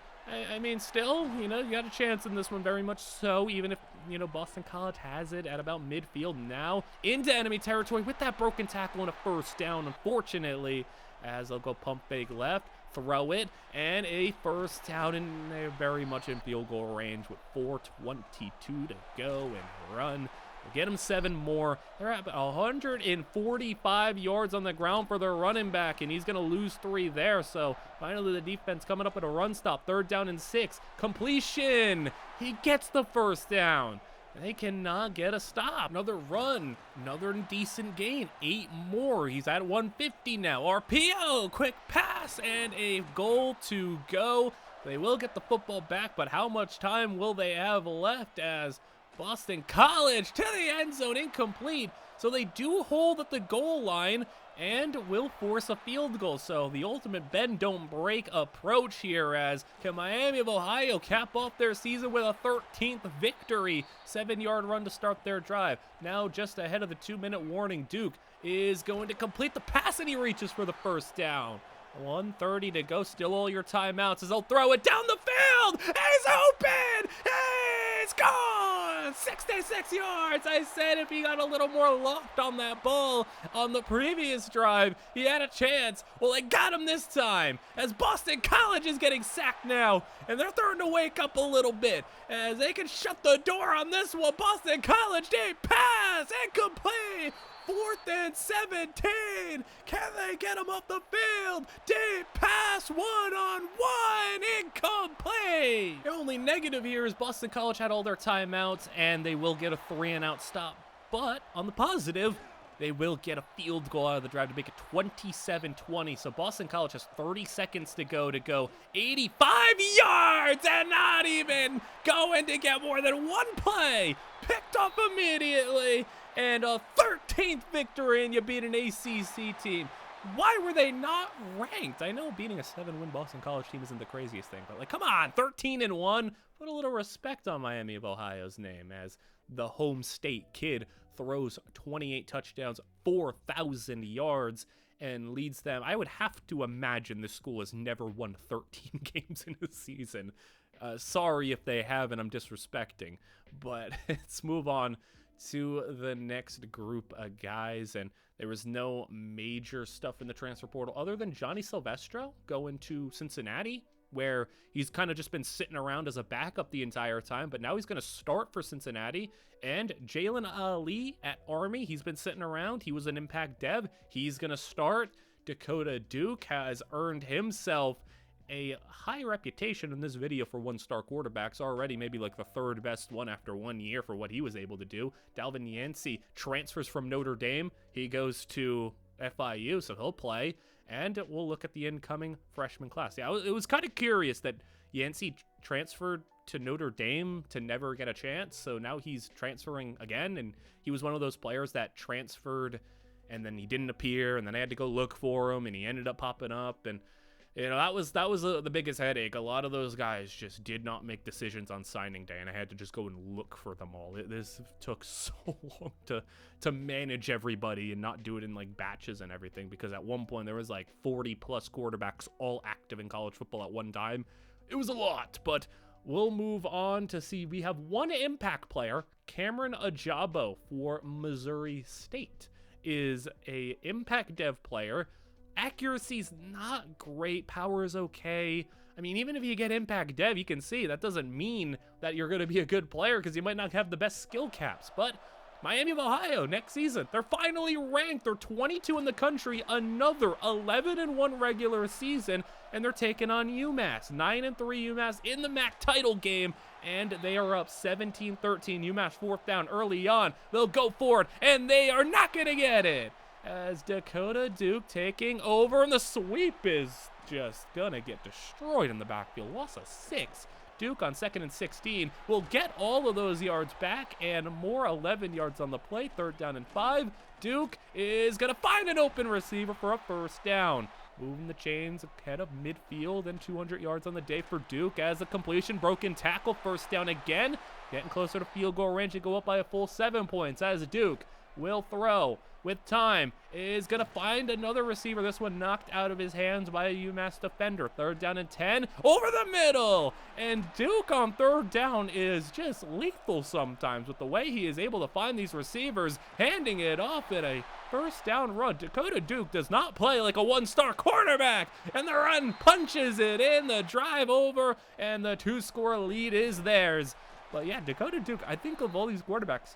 I mean, still, you know, you got a chance in this one, very much so, even if, you know, Boston College has it at about midfield now into enemy territory with that broken tackle and a 1st down, unfortunately, as they'll go pump fake left, throw it, and a 1st down, and they're very much in field goal range with 4:22 to go and run. We'll get them 7 more. They're at 145 yards on the ground for their running back, and he's going to lose 3 there. So finally the defense coming up with a run stop. 3rd down and 6. Completion. He gets the 1st down. They cannot get a stop. Another run, another decent gain, 8 more. He's at 150 now. RPO, quick pass, and a goal to go. They will get the football back, but how much time will they have left as Boston College to the end zone, incomplete. So they do hold at the goal line and will force a field goal. So the ultimate bend don't break approach here, as can Miami of Ohio cap off their season with a 13th victory. 7-yard run to start their drive. Now just ahead of the 2-minute warning, Duke is going to complete the pass, and he reaches for the 1st down. 1:30 to go, still all your timeouts as they'll throw it down the field. He's open! He's gone! 66 yards! I said if he got a little more loft on that ball on the previous drive, he had a chance. Well, they got him this time, as Boston College is getting sacked now, and they're starting to wake up a little bit, as they can shut the door on this one. Boston College, deep pass, incomplete! 4th and 17. Can they get him off the field? Deep pass, 1-on-1, incomplete. The only negative here is Boston College had all their timeouts, and they will get a 3-and-out stop. But on the positive, they will get a field goal out of the drive to make it 27-20. So Boston College has 30 seconds to go 85 yards, and not even going to get more than 1 play. Picked up immediately. and a 13th victory, and you beat an ACC team. Why were they not ranked? I know beating a 7-win Boston College team isn't the craziest thing, but like, come on, 13-1. Put a little respect on Miami of Ohio's name, as the home state kid throws 28 touchdowns, 4,000 yards, and leads them. I would have to imagine this school has never won 13 games in a season. Sorry if they haven't, I'm disrespecting. But let's move on to the next group of guys, and there was no major stuff in the transfer portal other than Johnny Silvestro going to Cincinnati, where he's kind of just been sitting around as a backup the entire time, but now he's going to start for Cincinnati. And Jalen Ali at Army, he's been sitting around. He was an impact dev. He's going to start. Dakota Duke has earned himself a high reputation in this video for one-star quarterbacks already, maybe like the third best one after 1 year for what he was able to do. Dalvin Yancey transfers from Notre Dame. He goes to FIU, so he'll play. And we'll look at the incoming freshman class. Yeah, it was kind of curious that Yancey transferred to Notre Dame to never get a chance, so now he's transferring again, and he was one of those players that transferred and then he didn't appear, and then I had to go look for him, and he ended up popping up. And you know, that was the biggest headache. A lot of those guys just did not make decisions on signing day, and I had to just go and look for them all. This took so long to manage everybody and not do it in like batches and everything, because at one point there was like 40 plus quarterbacks all active in college football at one time. It was a lot, but we'll move on to see. We have one impact player. Cameron Ajabo for Missouri State is a impact dev player. Accuracy's not great. Power is okay. I mean, even if you get impact dev, you can see that doesn't mean that you're going to be a good player, because you might not have the best skill caps. But Miami of Ohio next season, they're finally ranked. They're 22 in the country, another 11-1 regular season, and they're taking on UMass. 9-3 UMass in the MAC title game, and they are up 17-13. UMass fourth down early on. They'll go forward, and they are not going to get it, as Dakota Duke taking over, and the sweep is just gonna get destroyed in the backfield. Loss of 6. Duke on 2nd and 16 will get all of those yards back, and more 11 yards on the play. 3rd down and 5. Duke is gonna find an open receiver for a first down. Moving the chains ahead of midfield, and 200 yards on the day for Duke as a completion. Broken tackle, first down again. Getting closer to field goal range to go up by a full 7 points, as Duke will throw with time, is going to find another receiver. This one knocked out of his hands by a UMass defender. 3rd down and 10, over the middle. And Duke on 3rd down is just lethal sometimes with the way he is able to find these receivers, handing it off at a first down run. Dakota Duke does not play like a one-star quarterback, and the run punches it in, the drive over, and the 2-score lead is theirs. But yeah, Dakota Duke, I think of all these quarterbacks,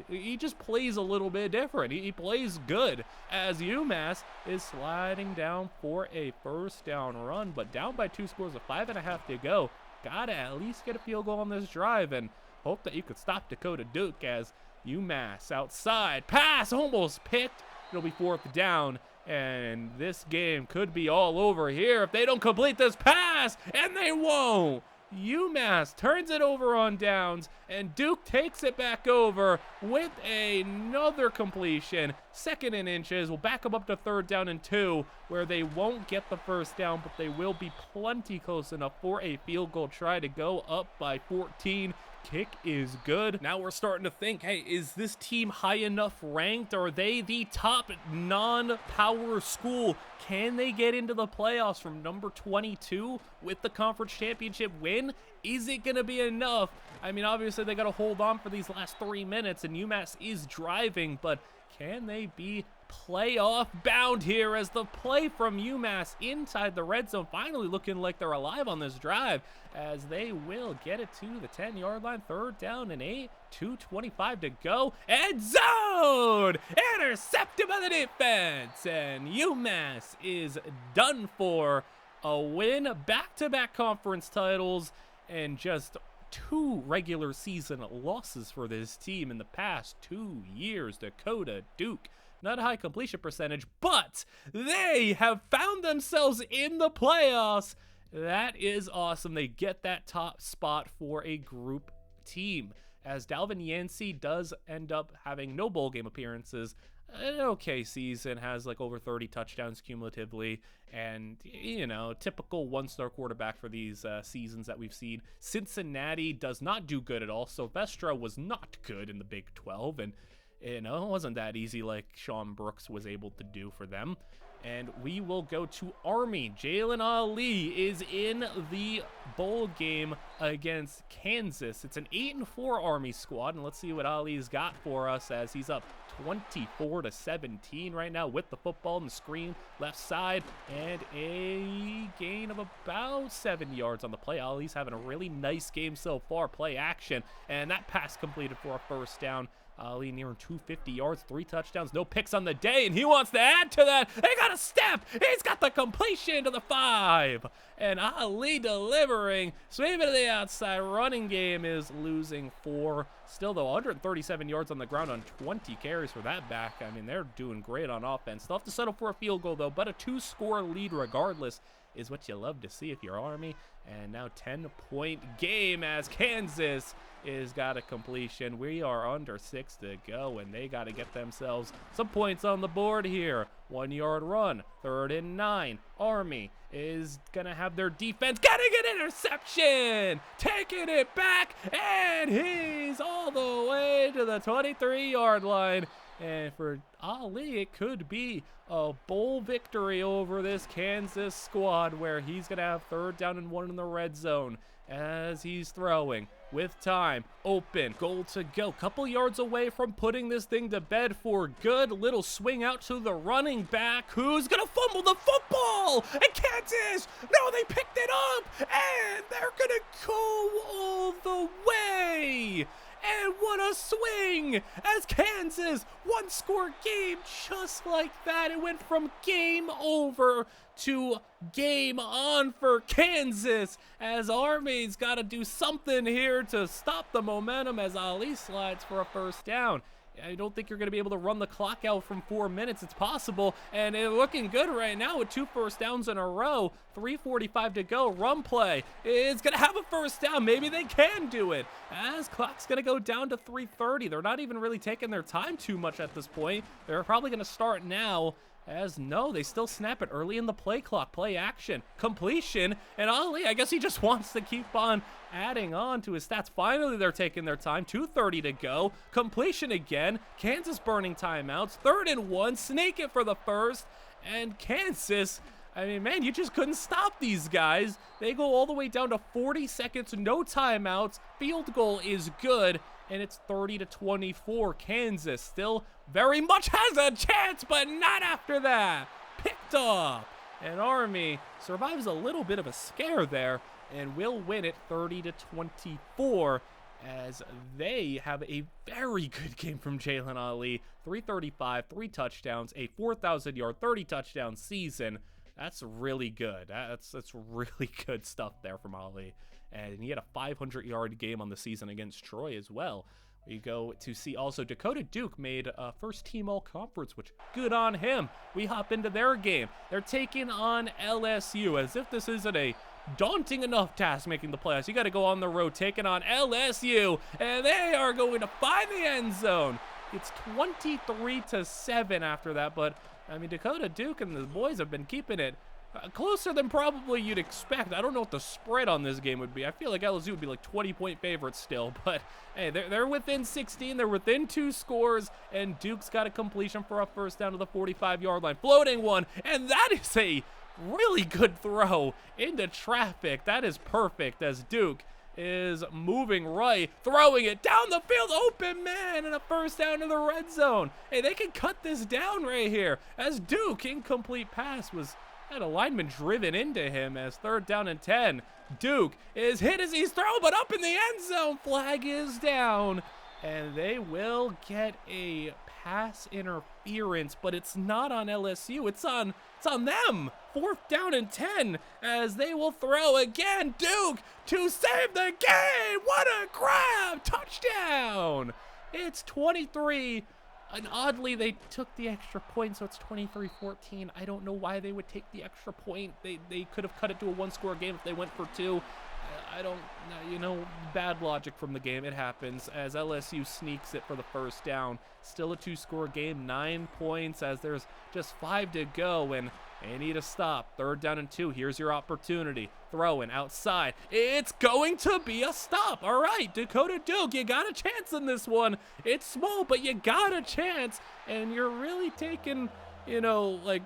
he just plays a little bit different. He plays good, as UMass is sliding down for a first down run, but down by 2 scores with 5.5 to go. Gotta at least get a field goal on this drive and hope that you could stop Dakota Duke, as UMass outside. Pass almost picked. It'll be 4th down. And this game could be all over here if they don't complete this pass, and they won't. UMass turns it over on downs, and Duke takes it back over with another completion. 2nd and inches. We'll back them up to 3rd down and 2, where they won't get the first down, but they will be plenty close enough for a field goal try to go up by 14. Kick is good. Now we're starting to think, hey, is this team high enough ranked? Are they the top non-power school? Can they get into the playoffs from number 22 with the conference championship win? Is it going to be enough? I mean, obviously they got to hold on for these last 3 minutes, and UMass is driving, but can they be playoff bound here, as the play from UMass inside the red zone finally looking like they're alive on this drive, as they will get it to the 10-yard line. 3rd down and 8, 2:25 to go. End zone! Intercepted by the defense, and UMass is done for. A win, back-to-back conference titles, and just 2 regular season losses for this team in the past 2 years. Dakota Duke, not a high completion percentage, but they have found themselves in the playoffs. That is awesome. They get that top spot for a group team. as Dalvin Yancey does end up having no bowl game appearances. An okay season, has like over 30 touchdowns cumulatively, and typical one-star quarterback for these seasons that we've seen. Cincinnati does not do good at all. Sylvester was not good in the Big 12, and it wasn't that easy like Sean Brooks was able to do for them. And we will go to Army. Jalen Ali is in the bowl game against Kansas. It's an 8-4 Army squad, and let's see what Ali's got for us as he's up 24-17 right now with the football on the screen, left side, and a gain of about 7 yards on the play. Ali's having a really nice game so far. Play action, and that pass completed for a first down. Ali near 250 yards, 3 touchdowns, no picks on the day, and he wants to add to that. He got a step. He's got the completion to the 5. And Ali delivering. Sweeping to the outside. Running game is losing 4. Still, though, 137 yards on the ground on 20 carries for that back. I mean, they're doing great on offense. They'll have to settle for a field goal, though, but a 2-score lead regardless is what you love to see if you're Army. And now 10-point game as Kansas is got a completion. We are under 6 to go, and they got to get themselves some points on the board here. 1-yard run, 3rd and 9. Army is gonna have their defense getting an interception, taking it back, and he's all the way to the 23-yard line. And for Ali, it could be a bowl victory over this Kansas squad, where he's going to have 3rd down and 1 in the red zone as he's throwing with time open, goal to go, couple yards away from putting this thing to bed for good. Little swing out to the running back, who's gonna fumble the football, and Kansas, no, they picked it up, and they're gonna go all the way. And what a swing as Kansas, 1-score game just like that. It went from game over to game on for Kansas, as Army's got to do something here to stop the momentum as Ali slides for a first down. I don't think you're going to be able to run the clock out from 4 minutes. It's possible, and it's looking good right now with 2 first downs in a row. 3:45 to go. Run play is going to have a first down. Maybe they can do it, as clock's going to go down to 3:30. They're not even really taking their time too much at this point. They're probably going to start now. As no, they still snap it early in the play clock. Play action, completion, and Ali, I guess he just wants to keep on adding on to his stats. Finally, they're taking their time. 2:30 to go. Completion again. Kansas burning timeouts. 3rd and 1. Snake it for the first. And Kansas, I mean, man, you just couldn't stop these guys. They go all the way down to 40 seconds, no timeouts. Field goal is good. And it's 30-24. Kansas still very much has a chance, but not after that. Picked up. And Army survives a little bit of a scare there and will win it 30-24, as they have a very good game from Jalen Ali. 335, 3 touchdowns, a 4,000-yard, 30-touchdown season. That's really good. That's really good stuff there from Ali. And he had a 500-yard game on the season against Troy as well. We go to see also Dakota Duke made a first-team all-conference, which good on him. We hop into their game. They're taking on LSU, as if this isn't a daunting enough task making the playoffs. You got to go on the road taking on LSU, and they are going to find the end zone. It's 23-7 after that, but I mean, Dakota Duke and the boys have been keeping it closer than probably you'd expect. I don't know what the spread on this game would be. I feel like LSU would be like 20-point favorites still, but hey, they're within 16. They're within 2 scores, and Duke's got a completion for a first down to the 45-yard line. Floating one, and that is a really good throw into traffic. That is perfect, as Duke is moving right, throwing it down the field, open man, and a first down in the red zone. Hey, they can cut this down right here, as Duke, incomplete pass, had a lineman driven into him, as 3rd down and 10. Duke is hit as he's thrown, but up in the end zone. Flag is down, and they will get a pass interference, but it's not on LSU. It's on them. 4th down and 10, as they will throw again. Duke to save the game. What a grab! Touchdown! It's 23. And oddly, they took the extra point, so it's 23-14. I don't know why they would take the extra point. They could have cut it to a 1-score game if they went for 2. I don't, bad logic from the game. It happens as LSU sneaks it for the first down. Still a 2-score game, 9 points as there's just 5 to go, and they need a stop. 3rd down and 2. Here's your opportunity. Throwing outside. It's going to be a stop. All right, Dakota Duke, you got a chance in this one. It's small, but you got a chance, and you're really taking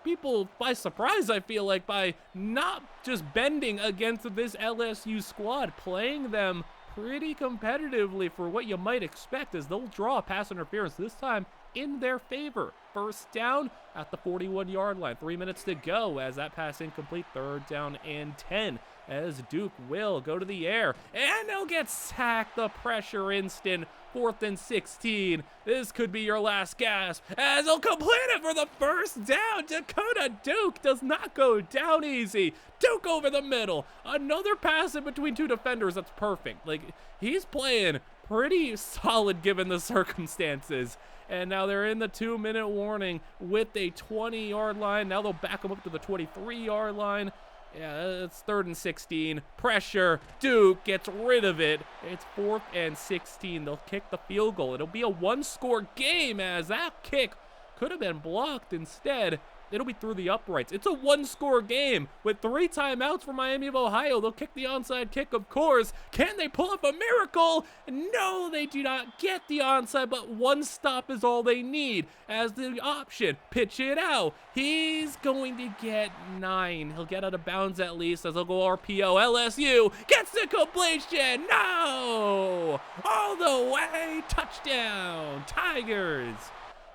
people by surprise, I feel like, by not just bending against this LSU squad, playing them pretty competitively for what you might expect as they'll draw a pass interference, this time in their favor. 1st down at the 41-yard line. 3 minutes to go as that pass incomplete. 3rd down and 10 as Duke will go to the air, and they'll get sacked. The pressure instant. 4th and 16. This could be your last gasp as they'll complete it for the 1st down. Dakota Duke does not go down easy. Duke over the middle. Another pass in between 2 defenders. That's perfect. Like, he's playing pretty solid given the circumstances. And now they're in the 2-minute warning with a 20-yard line. Now they'll back them up to the 23-yard line. Yeah, it's 3rd and 16. Pressure. Duke gets rid of it. It's 4th and 16. They'll kick the field goal. It'll be a 1-score game as that kick could have been blocked. Instead, it'll be through the uprights. It's a 1-score game with 3 timeouts for Miami of Ohio. They'll kick the onside kick, of course. Can they pull up a miracle? No, they do not get the onside, but 1 stop is all they need as the option. Pitch it out. He's going to get 9. He'll get out of bounds at least as they'll go RPO. LSU gets the completion. No! All the way. Touchdown. Tigers.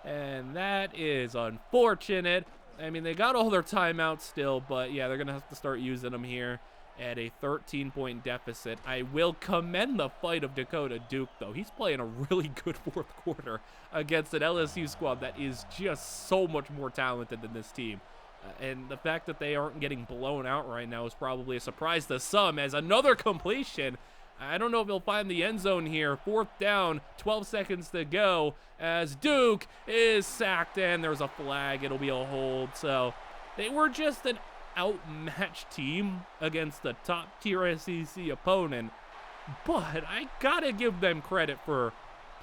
And that is unfortunate. I mean, they got all their timeouts still, but yeah, they're going to have to start using them here at a 13-point deficit. I will commend the fight of Dakota Duke, though. He's playing a really good 4th quarter against an LSU squad that is just so much more talented than this team. And the fact that they aren't getting blown out right now is probably a surprise to some, as another completion. I don't know if he'll find the end zone here. 4th down, 12 seconds to go as Duke is sacked, and there's a flag. It'll be a hold. So they were just an outmatched team against the top-tier SEC opponent, but I gotta give them credit for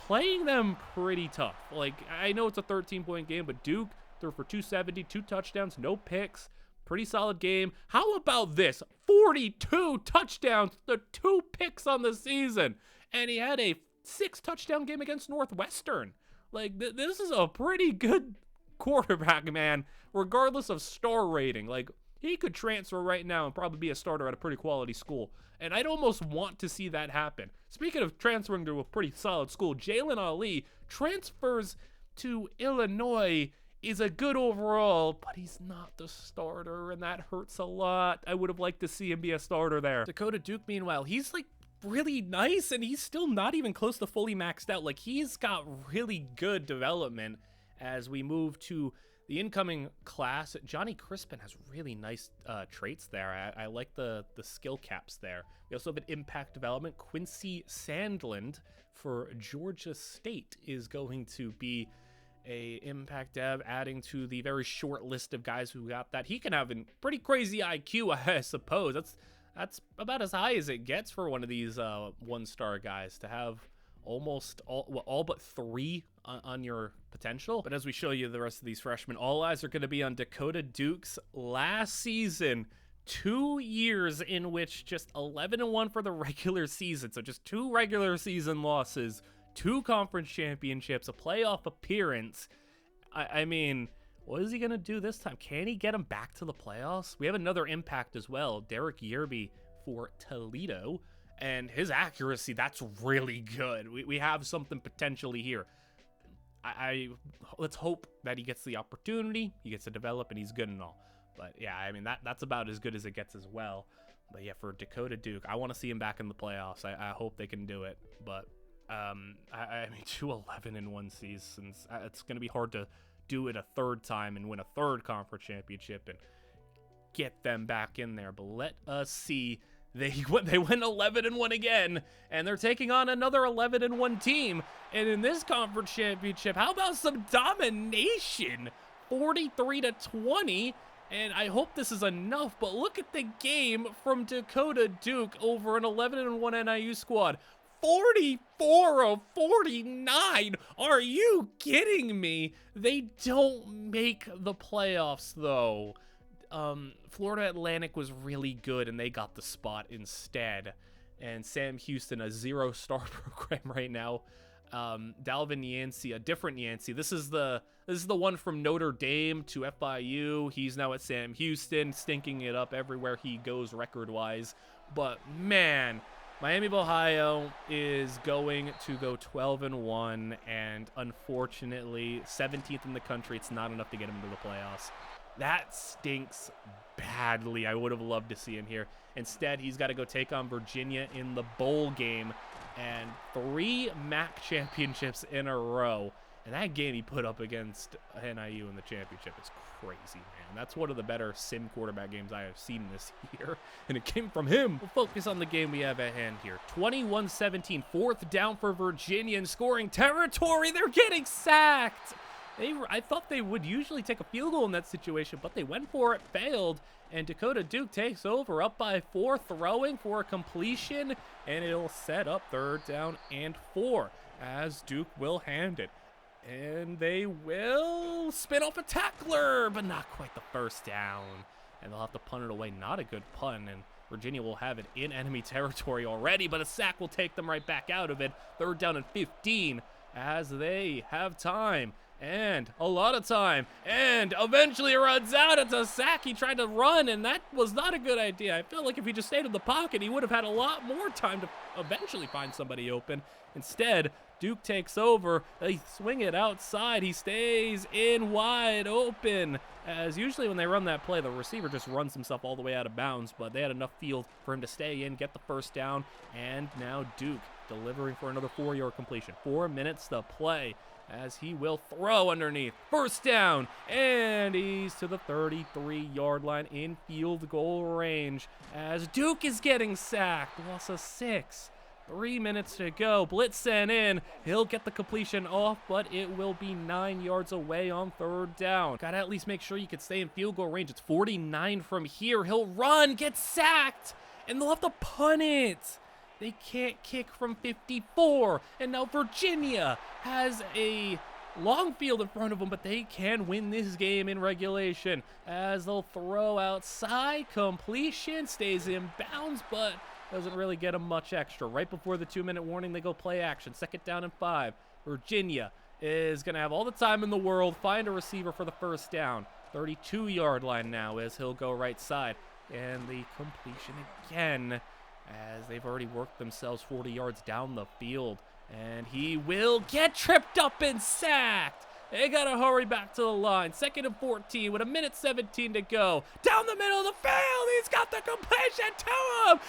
playing them pretty tough. Like, I know it's a 13-point game, but Duke threw for 270, 2 touchdowns, no picks. Pretty solid game. How about this? 42 touchdowns, the 2 picks on the season. And he had a 6-touchdown game against Northwestern. Like, this is a pretty good quarterback, man, regardless of star rating. Like, he could transfer right now and probably be a starter at a pretty quality school. And I'd almost want to see that happen. Speaking of transferring to a pretty solid school, Jalen Ali transfers to Illinois. Is a good overall, but he's not the starter, and that hurts a lot. I would have liked to see him be a starter there. Dakota Duke, meanwhile, he's like really nice, and he's still not even close to fully maxed out. Like, he's got really good development as we move to the incoming class. Johnny Crispin has really nice traits there. I like the skill caps there. We also have an impact development. Quincy Sandland for Georgia State is going to be a impact dev, adding to the very short list of guys who got that. He can have a pretty crazy IQ, I suppose. That's about as high as it gets for one of these 1-star guys to have almost all but 3 on your potential. But as we show you the rest of these freshmen, all eyes are going to be on Dakota Duke's last season. 2 years in which just 11-1 for the regular season. So just 2 regular season losses, 2 conference championships, a playoff appearance. I mean, what is he going to do this time? Can he get him back to the playoffs? We have another impact as well. Derek Yerby for Toledo. And his accuracy, that's really good. We have something potentially here. Let's hope that he gets the opportunity, he gets to develop, and he's good and all. But yeah, I mean, that's about as good as it gets as well. But yeah, for Dakota Duke, I want to see him back in the playoffs. I hope they can do it. But I mean, 2-11-1 seasons. It's going to be hard to do it a 3rd time and win a 3rd conference championship and get them back in there. But let us see. They went 11-1 again, and they're taking on another 11-1 team. And in this conference championship, how about some domination? 43-20 And I hope this is enough, but look at the game from Dakota Duke over an 11-1 NIU squad. 44 of 49. Are you kidding me? They don't make the playoffs, though. Florida Atlantic was really good, and they got the spot instead. And Sam Houston, a 0-star program right now. Dalvin Yancey, a different Yancey. This is the one from Notre Dame to FIU. He's now at Sam Houston, stinking it up everywhere he goes record-wise. But man, Miami of Ohio is going to go 12-1, and unfortunately, 17th in the country. It's not enough to get him into the playoffs. That stinks badly. I would have loved to see him here. Instead, he's got to go take on Virginia in the bowl game, and 3 MAC championships in a row. And that game he put up against NIU in the championship is crazy, man. That's one of the better sim quarterback games I have seen this year, and it came from him. We'll focus on the game we have at hand here. 21-17, 4th down for Virginia in scoring territory. They're getting sacked. I thought they would usually take a field goal in that situation, but they went for it, failed, and Dakota Duke takes over, up by 4, throwing for a completion, and it'll set up 3rd down and 4, as Duke will hand it. And they will spin off a tackler, but not quite the 1st down, and they'll have to punt it away. Not a good punt, and Virginia will have it in enemy territory already, but a sack will take them right back out of it. 3rd down and 15, as they have time. And a lot of time, and eventually it runs out. It's a sack. He tried to run, and that was not a good idea. I feel like if he just stayed in the pocket, he would have had a lot more time to eventually find somebody open. Instead, Duke takes over. They swing it outside. He stays in wide open, as usually when they run that play, the receiver just runs himself all the way out of bounds, but they had enough field for him to stay in, get the 1st down, and now Duke delivering for another 4-yard completion. 4 minutes to play, as he will throw underneath. 1st down, and he's to the 33-yard line in field goal range, as Duke is getting sacked. Loss of 6. 3 minutes to go. Blitz sent in. He'll get the completion off, but it will be 9 yards away on 3rd down. Gotta at least make sure you can stay in field goal range. It's 49 from here. He'll run, get sacked, and they'll have to punt it. They can't kick from 54, and now Virginia has a long field in front of them, but they can win this game in regulation, as they'll throw outside. Completion, stays in bounds, but doesn't really get them much extra. Right before the 2-minute warning, they go play action. 2nd down and 5. Virginia is going to have all the time in the world, find a receiver for the 1st down. 32-yard line now, as he'll go right side, and the completion again, as they've already worked themselves 40 yards down the field, and he will get tripped up and sacked. They gotta hurry back to the line. 2nd and 14 with 1:17 to go. Down the middle of the field, he's got the completion to him.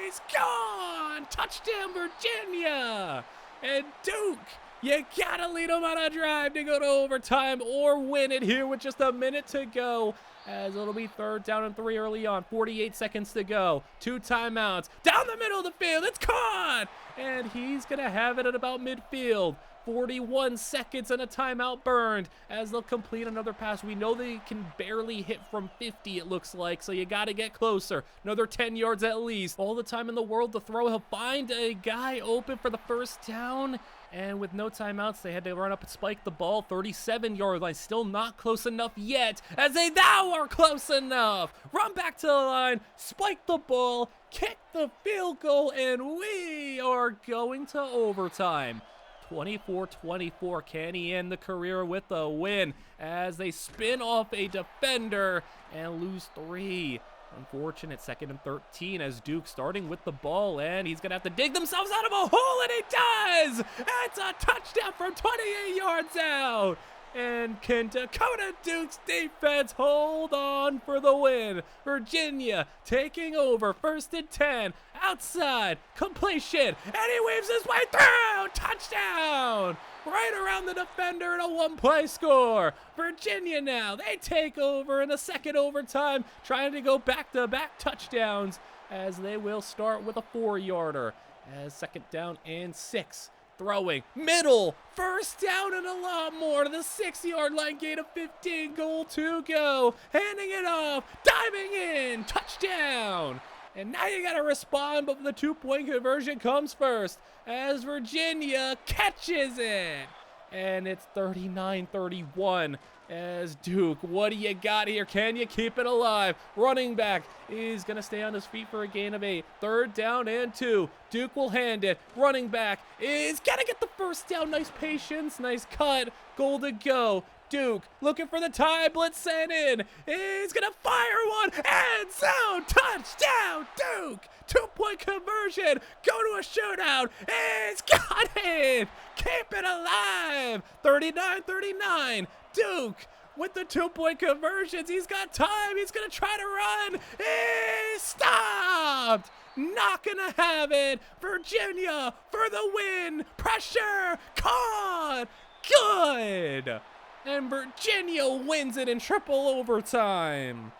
He's gone. Touchdown, Virginia. And Duke, you gotta lead them on a drive to go to overtime or win it here with just a minute to go, as it'll be 3rd down and 3 early on. 48 seconds to go. 2 timeouts. Down the middle of the field. It's caught. And he's going to have it at about midfield. 41 seconds and a timeout burned, as they'll complete another pass. We know they can barely hit from 50, it looks like, so you got to get closer. Another 10 yards at least. All the time in the world to throw. He'll find a guy open for the 1st down, and with no timeouts, they had to run up and spike the ball. 37-yard line, still not close enough yet, as they now are close enough. Run back to the line, spike the ball, kick the field goal, and we are going to overtime. 24-24, can he end the career with a win, as they spin off a defender and lose 3. Unfortunate 2nd and 13, as Duke starting with the ball, and he's going to have to dig themselves out of a hole, and he does! It's a touchdown from 28 yards out! And can Dakota Duke's defense hold on for the win? Virginia taking over, 1st and 10, outside, completion, and he weaves his way through! Touchdown! Right around the defender and a 1-play score. Virginia now, they take over in the 2nd overtime, trying to go back-to-back touchdowns, as they will start with a 4-yarder. As 2nd down and 6. throwing, middle, first down and a lot more to the 6-yard line, gain of 15, goal to go, handing it off, diving in, touchdown. And now you gotta respond, but the 2-point conversion comes first as Virginia catches it. And it's 39-31 as Duke, what do you got here? Can you keep it alive? Running back is going to stay on his feet for a gain of 8. 3rd down and 2. Duke will hand it. Running back is going to get the first down. Nice patience, nice cut. Goal to go. Duke looking for the tie, blitz sent in. He's going to fire one. End zone, touchdown, Duke. 2-point conversion. Go to a shootout. It's got it. Keep it alive. 39-39. Duke with the 2-point conversions. He's got time. He's going to try to run. He's stopped. Not going to have it. Virginia for the win. Pressure. Caught. Good. And Virginia wins it in triple overtime.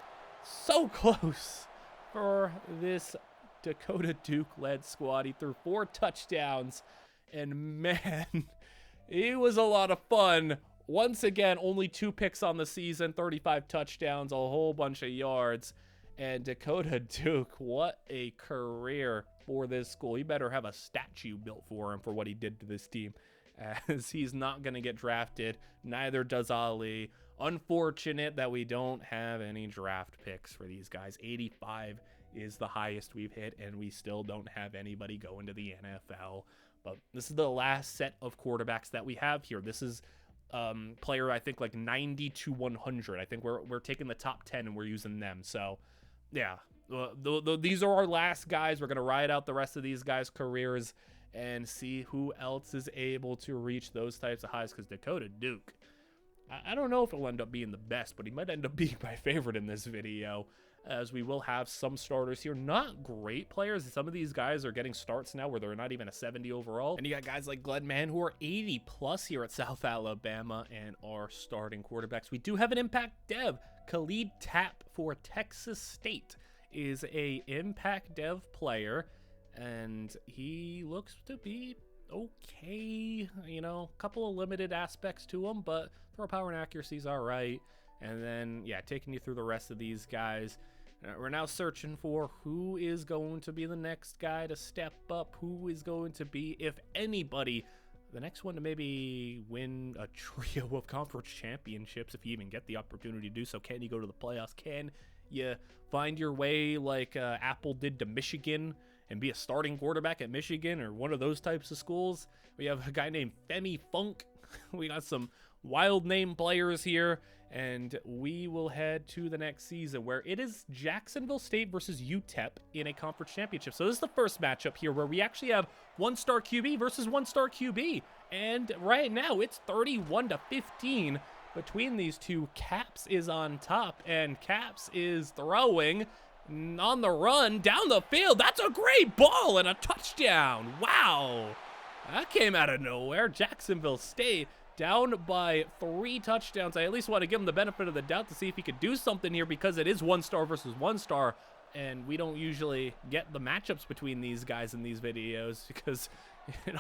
So close for this Dakota Duke-led squad. He threw 4 touchdowns. And man, it was a lot of fun. Once again, only 2 picks on the season, 35 touchdowns, a whole bunch of yards. And Dakota Duke, what a career for this school. He better have a statue built for him for what he did to this team, as he's not going to get drafted. Neither does Ali. Unfortunate that we don't have any draft picks for these guys. 85 is the highest we've hit, and we still don't have anybody going to the NFL. But this is the last set of quarterbacks that we have here. This is player, I think, like 90 to 100. I think we're taking the top 10 and we're using them. So, yeah, these are our last guys. We're going to ride out the rest of these guys' careers and see who else is able to reach those types of highs, because Dakota Duke, I don't know if it'll end up being the best, but he might end up being my favorite in this video, as we will have some starters here. Not great players. Some of these guys are getting starts now where they're not even a 70 overall. And you got guys like Glenn Mann who are 80 plus here at South Alabama and are starting quarterbacks. We do have an impact dev. Khalid Tapp for Texas State is a impact dev player, and he looks to be okay. You know, a couple of limited aspects to him, but throw power and accuracy is all right. And then, yeah, taking you through the rest of these guys. We're now searching for who is going to be the next guy to step up, who is going to be, if anybody, the next one to maybe win a trio of conference championships, if you even get the opportunity to do so. Can you go to the playoffs? Can you find your way like Apple did to Michigan and be a starting quarterback at Michigan or one of those types of schools? We have a guy named Femi Funk. We got some wild name players here, and we will head to the next season where it is Jacksonville State versus UTEP in a conference championship. So this is the first matchup here where we actually have 1-star QB versus 1-star QB, and right now it's 31-15 between these two. Caps is on top, and Caps is throwing on the run down the field. That's a great ball and a touchdown. Wow, that came out of nowhere. Jacksonville State down by 3 touchdowns. I at least want to give him the benefit of the doubt to see if he could do something here, because it is 1-star versus 1-star, and we don't usually get the matchups between these guys in these videos because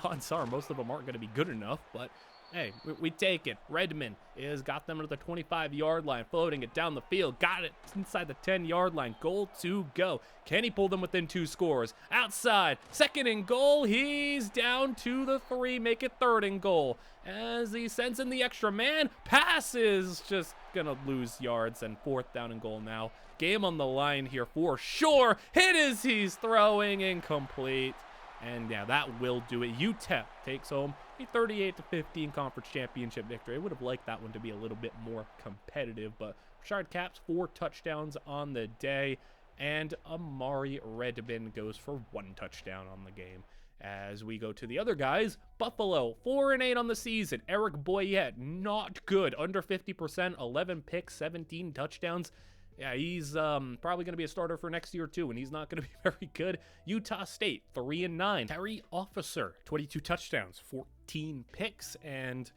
odds are most of them aren't going to be good enough. But hey, we take it. Redmond has got them to the 25-yard line, floating it down the field. Got it inside the 10-yard line. Goal to go. Can he pull them within 2 scores? Outside, 2nd and goal. He's down to the 3. Make it 3rd and goal. As he sends in the extra man, pass is just gonna lose yards, and 4th down and goal now. Game on the line here for sure. Hit as he's throwing, incomplete. And yeah, that will do it. UTEP takes home a 38-15 conference championship victory. I would have liked that one to be a little bit more competitive, but Rashard Caps 4 touchdowns on the day, and Amari Redmond goes for 1 touchdown on the game. As we go to the other guys, Buffalo 4-8 on the season. Eric Boyette, not good, under 50%, 11 picks, 17 touchdowns. Yeah, he's probably going to be a starter for next year too, and he's not going to be very good. Utah State 3-9. Terry Officer, 22 touchdowns, 14 picks, and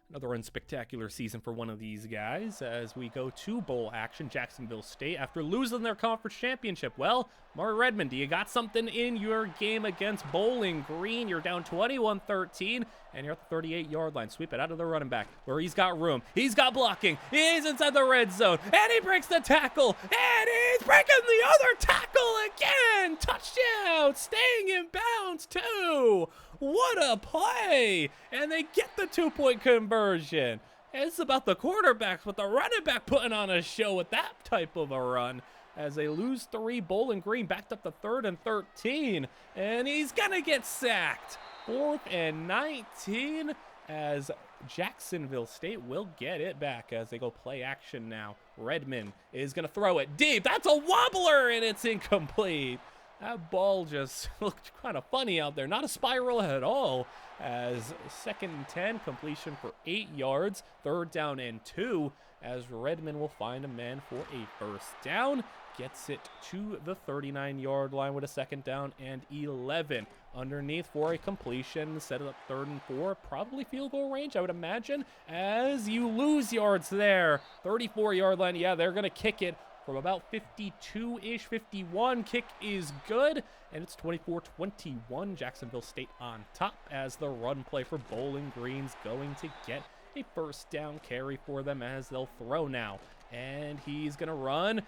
Another unspectacular season for one of these guys as we go to bowl action. Jacksonville State, after losing their conference championship. Well, Murray Redmond, do you got something in your game against Bowling Green? You're down 21-13, and you're at the 38-yard line. Sweep it out of the running back where he's got room. He's got blocking. He's inside the red zone, and he breaks the tackle, and he's breaking the other tackle again. Touchdown, staying in bounds too. What a play! And they get the 2-point conversion. It's about the quarterbacks, with the running back putting on a show with that type of a run. As they lose 3, Bowling Green backed up to 3rd and 13. And he's gonna get sacked. 4th and 19 as Jacksonville State will get it back as they go play action now. Redmond is gonna throw it deep. That's a wobbler, and it's incomplete. That ball just looked kind of funny out there. Not a spiral at all. As 2nd and 10, completion for 8 yards. 3rd down and 2 as Redmond will find a man for a first down. Gets it to the 39-yard line with a 2nd down and 11. Underneath for a completion. Set it up 3rd and 4. Probably field goal range, I would imagine. As you lose yards there. 34-yard line. Yeah, they're going to kick it from about 52-ish, 51. Kick is good, and it's 24-21. Jacksonville State on top as the run play for Bowling Green's going to get a first down carry for them as they'll throw now. And he's going to run,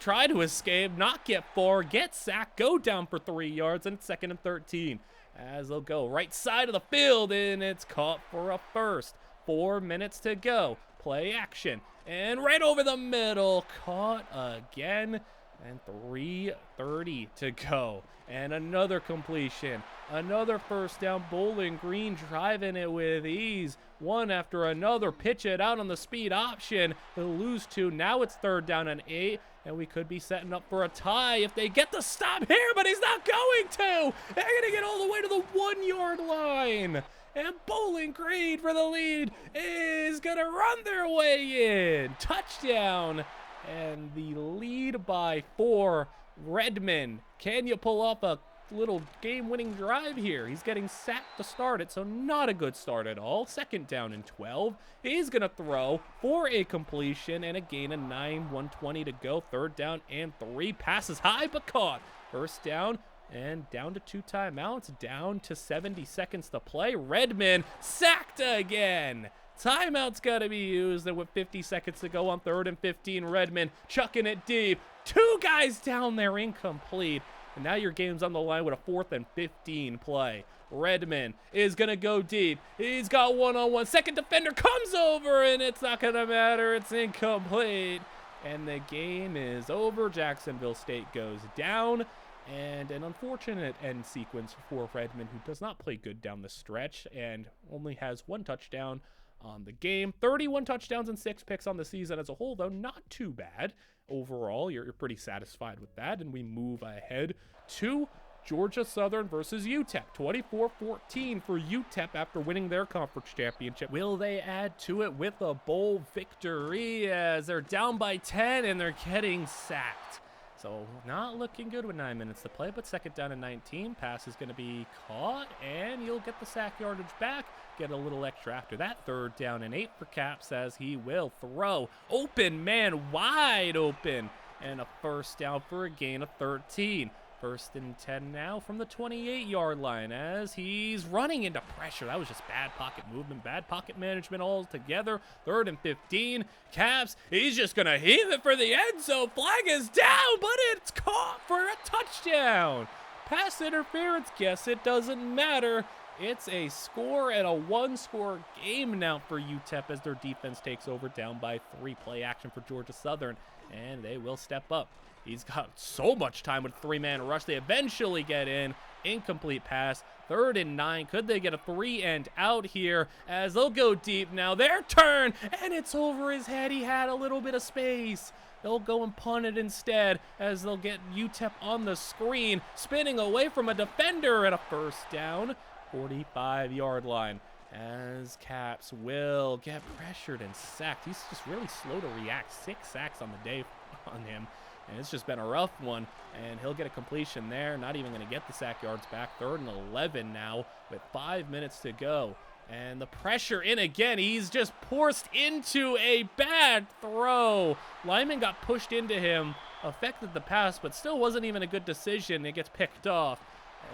try to escape, not get far, get sacked, go down for 3 yards, and it's 2nd and 13. As they'll go right side of the field, and it's caught for a first. 4 minutes to go. Play action. And right over the middle, caught again, and 3:30 to go. And another completion, another first down. Bowling Green driving it with ease. One after another, pitch it out on the speed option. They'll lose 2. Now it's 3rd down and 8, and we could be setting up for a tie if they get the stop here, but he's not going to. They're going to get all the way to the 1-yard line. And Bowling Green for the lead is going to run their way in. Touchdown. And the lead by 4. Redmond, can you pull off a little game-winning drive here? He's getting sacked to start it, so not a good start at all. 2nd down and 12. He's going to throw for a completion and a gain of 9. 1:20 to go. 3rd down and 3. Passes high but caught. First down. And down to 2 timeouts, down to 70 seconds to play. Redmond sacked again. Timeout's got to be used, and with 50 seconds to go on 3rd and 15, Redmond chucking it deep. 2 guys down there, incomplete. And now your game's on the line with a 4th and 15 play. Redmond is going to go deep. He's got one-on-one. Second defender comes over, and it's not going to matter. It's incomplete. And the game is over. Jacksonville State goes down. And an unfortunate end sequence for Redmond, who does not play good down the stretch and only has 1 touchdown on the game. 31 touchdowns and 6 picks on the season as a whole, though not too bad. Overall, you're pretty satisfied with that. And we move ahead to Georgia Southern versus UTEP. 24-14 for UTEP after winning their conference championship. Will they add to it with a bowl victory as they're down by 10 and they're getting sacked? So not looking good with 9 minutes to play, but 2nd down and 19. Pass is going to be caught, and you'll get the sack yardage back. Get a little extra after that. 3rd down and 8 for Caps as he will throw. Open man, wide open. And a first down for a gain of 13. 1st and 10 now from the 28-yard line as he's running into pressure. That was just bad pocket movement, bad pocket management altogether. 3rd and 15. Caps, he's just going to heave it for the end zone. Flag is down, but it's caught for a touchdown. Pass interference, guess it doesn't matter. It's a score and a 1-score game now for UTEP as their defense takes over down by 3. Play action for Georgia Southern, and they will step up. He's got so much time with 3-man rush. They eventually get in. Incomplete pass. 3rd and 9. Could they get a 3 and out here as they'll go deep now? Their turn, and it's over his head. He had a little bit of space. They'll go and punt it instead as they'll get UTEP on the screen, spinning away from a defender at a first down. 45-yard line as Caps will get pressured and sacked. He's just really slow to react. 6 sacks on the day on him. And it's just been a rough one, and he'll get a completion there. Not even going to get the sack yards back. 3rd and 11 now with 5 minutes to go. And the pressure in again. He's just forced into a bad throw. Lyman got pushed into him, affected the pass, but still wasn't even a good decision. It gets picked off.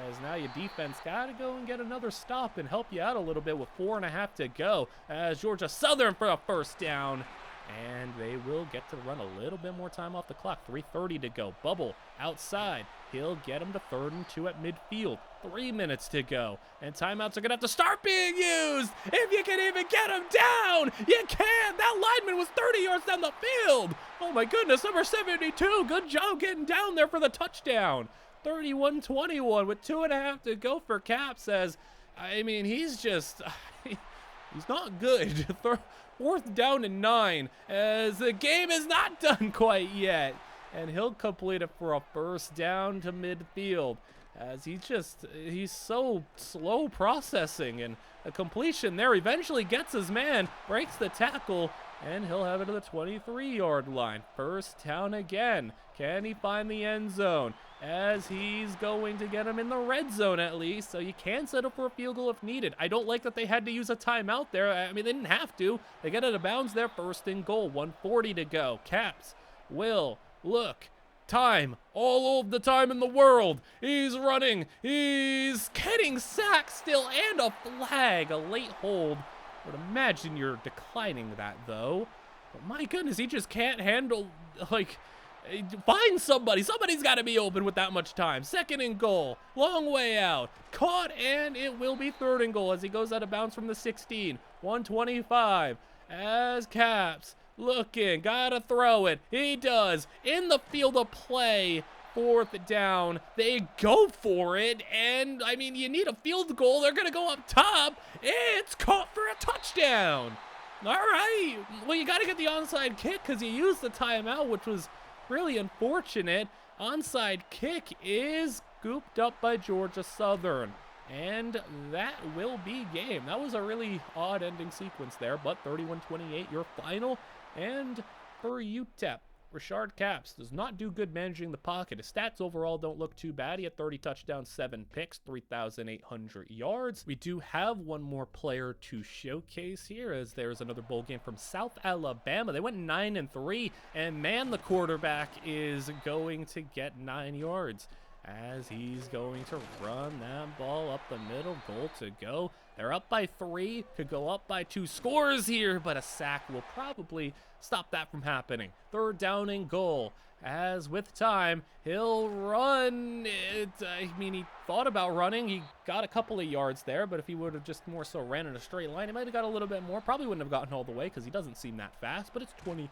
As now your defense got to go and get another stop and help you out a little bit with 4.5 to go. As Georgia Southern for a first down. And they will get to run a little bit more time off the clock. 3:30 to go. Bubble outside. He'll get him to 3rd and 2 at midfield. 3 minutes to go. And timeouts are going to have to start being used. If you can even get him down, you can. That lineman was 30 yards down the field. Oh my goodness, number 72. Good job getting down there for the touchdown. 31-21 with 2.5 to go for Cap. Says, I mean, he's just, he's not good. 4th down and 9 as the game is not done quite yet. And he'll complete it for a first down to midfield as he's so slow processing, and a completion there eventually gets his man, breaks the tackle, and he'll have it to the 23-yard line. First down again. Can he find the end zone? As he's going to get him in the red zone at least, so you can settle for a field goal if needed. I don't like that they had to use a timeout there. I mean, they didn't have to. They get out of bounds there, 1st and goal, 1:40 to go. Caps will look. Time, all of the time in the world. He's running. He's getting sacked still, and a flag, a late hold. I would imagine you're declining that, though. But my goodness, he just can't handle, like, find somebody. Somebody's got to be open with that much time. 2nd and goal. Long way out. Caught, and it will be 3rd and goal as he goes out of bounds from the 16. 1:25 as Caps looking. Gotta throw it. He does. In the field of play. 4th down. They go for it, and, I mean, you need a field goal. They're going to go up top. It's caught for a touchdown. All right. Well, you got to get the onside kick because you used the timeout, which was really unfortunate. Onside kick is scooped up by Georgia Southern. And that will be game. That was a really odd ending sequence there, but 31-28, your final. And for UTEP, Rashard Capps does not do good managing the pocket. His stats overall don't look too bad. He had 30 touchdowns, 7 picks, 3,800 yards. We do have one more player to showcase here, as there's another bowl game from South Alabama. They went 9-3, and man, the quarterback is going to get 9 yards as he's going to run that ball up the middle. Goal to go. They're up by 3, could go up by 2 scores here, but a sack will probably stop that from happening. 3rd down and goal. As with time, he'll run. I mean, he thought about running. He got a couple of yards there, but if he would have just more so ran in a straight line, he might have got a little bit more. Probably wouldn't have gotten all the way because he doesn't seem that fast, but it's 20-14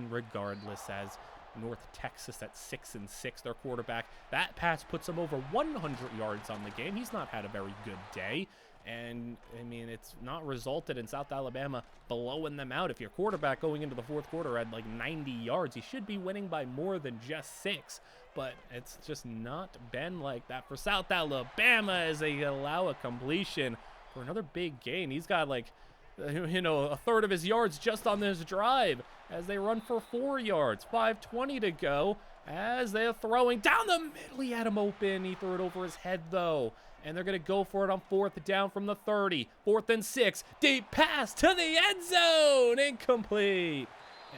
regardless, as North Texas at 6-6, their quarterback. That pass puts him over 100 yards on the game. He's not had a very good day. And, I mean, it's not resulted in South Alabama blowing them out. If your quarterback going into the 4th quarter had like 90 yards, he should be winning by more than just 6. But it's just not been like that for South Alabama as they allow a completion for another big gain. He's got like, you know, a third of his yards just on this drive as they run for 4 yards. 5:20 to go as they're throwing down the middle. He had him open. He threw it over his head, though. And they're going to go for it on 4th down from the 30. 4th and 6. Deep pass to the end zone. Incomplete.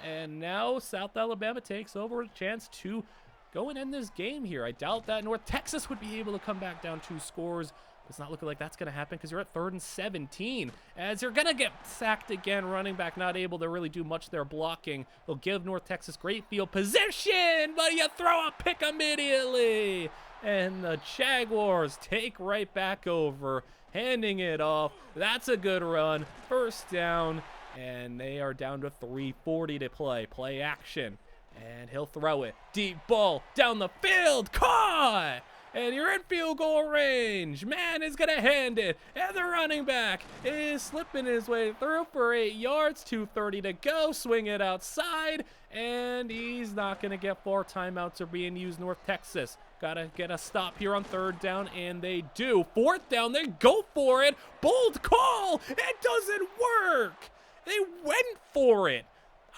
And now South Alabama takes over a chance to go and end this game here. I doubt that North Texas would be able to come back down 2 scores. It's not looking like that's going to happen because you're at 3rd and 17. As you're going to get sacked again, running back not able to really do much there blocking. They'll give North Texas great field position, but you throw a pick immediately. And the Jaguars take right back over, handing it off. That's a good run. First down, and they are down to 3:40 to play. Play action, and he'll throw it. Deep ball down the field. Caught! And you're in field goal range. Man is going to hand it. And the running back is slipping his way through for 8 yards. 2:30 to go. Swing it outside. And he's not going to get far. Timeouts are being used. North Texas got to get a stop here on 3rd down. And they do. 4th down. They go for it. Bold call. It doesn't work. They went for it.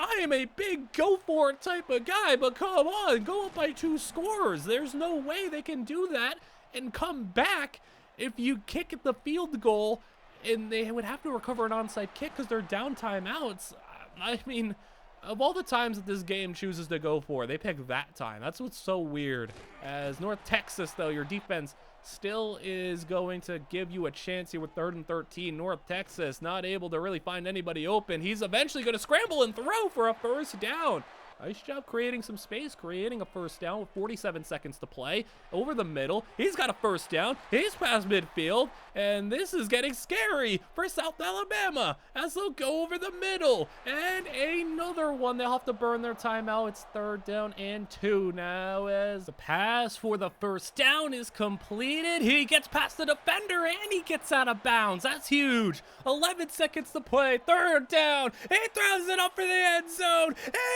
I am a big go-for-it type of guy, but come on, go up by 2 scores. There's no way they can do that and come back if you kick at the field goal and they would have to recover an onside kick because they're down timeouts. I mean, of all the times that this game chooses to go for, they pick that time. That's what's so weird. As North Texas, though, your defense still is going to give you a chance here with 3rd and 13. North Texas not able to really find anybody open. He's eventually going to scramble and throw for a first down. Nice job creating some space, creating a first down with 47 seconds to play. Over the middle, he's got a first down. He's past midfield, and this is getting scary for South Alabama as they'll go over the middle. And another one, they'll have to burn their timeout. It's 3rd down and 2 now as the pass for the first down is completed. He gets past the defender, and he gets out of bounds. That's huge. 11 seconds to play, 3rd down. He throws it up for the end zone.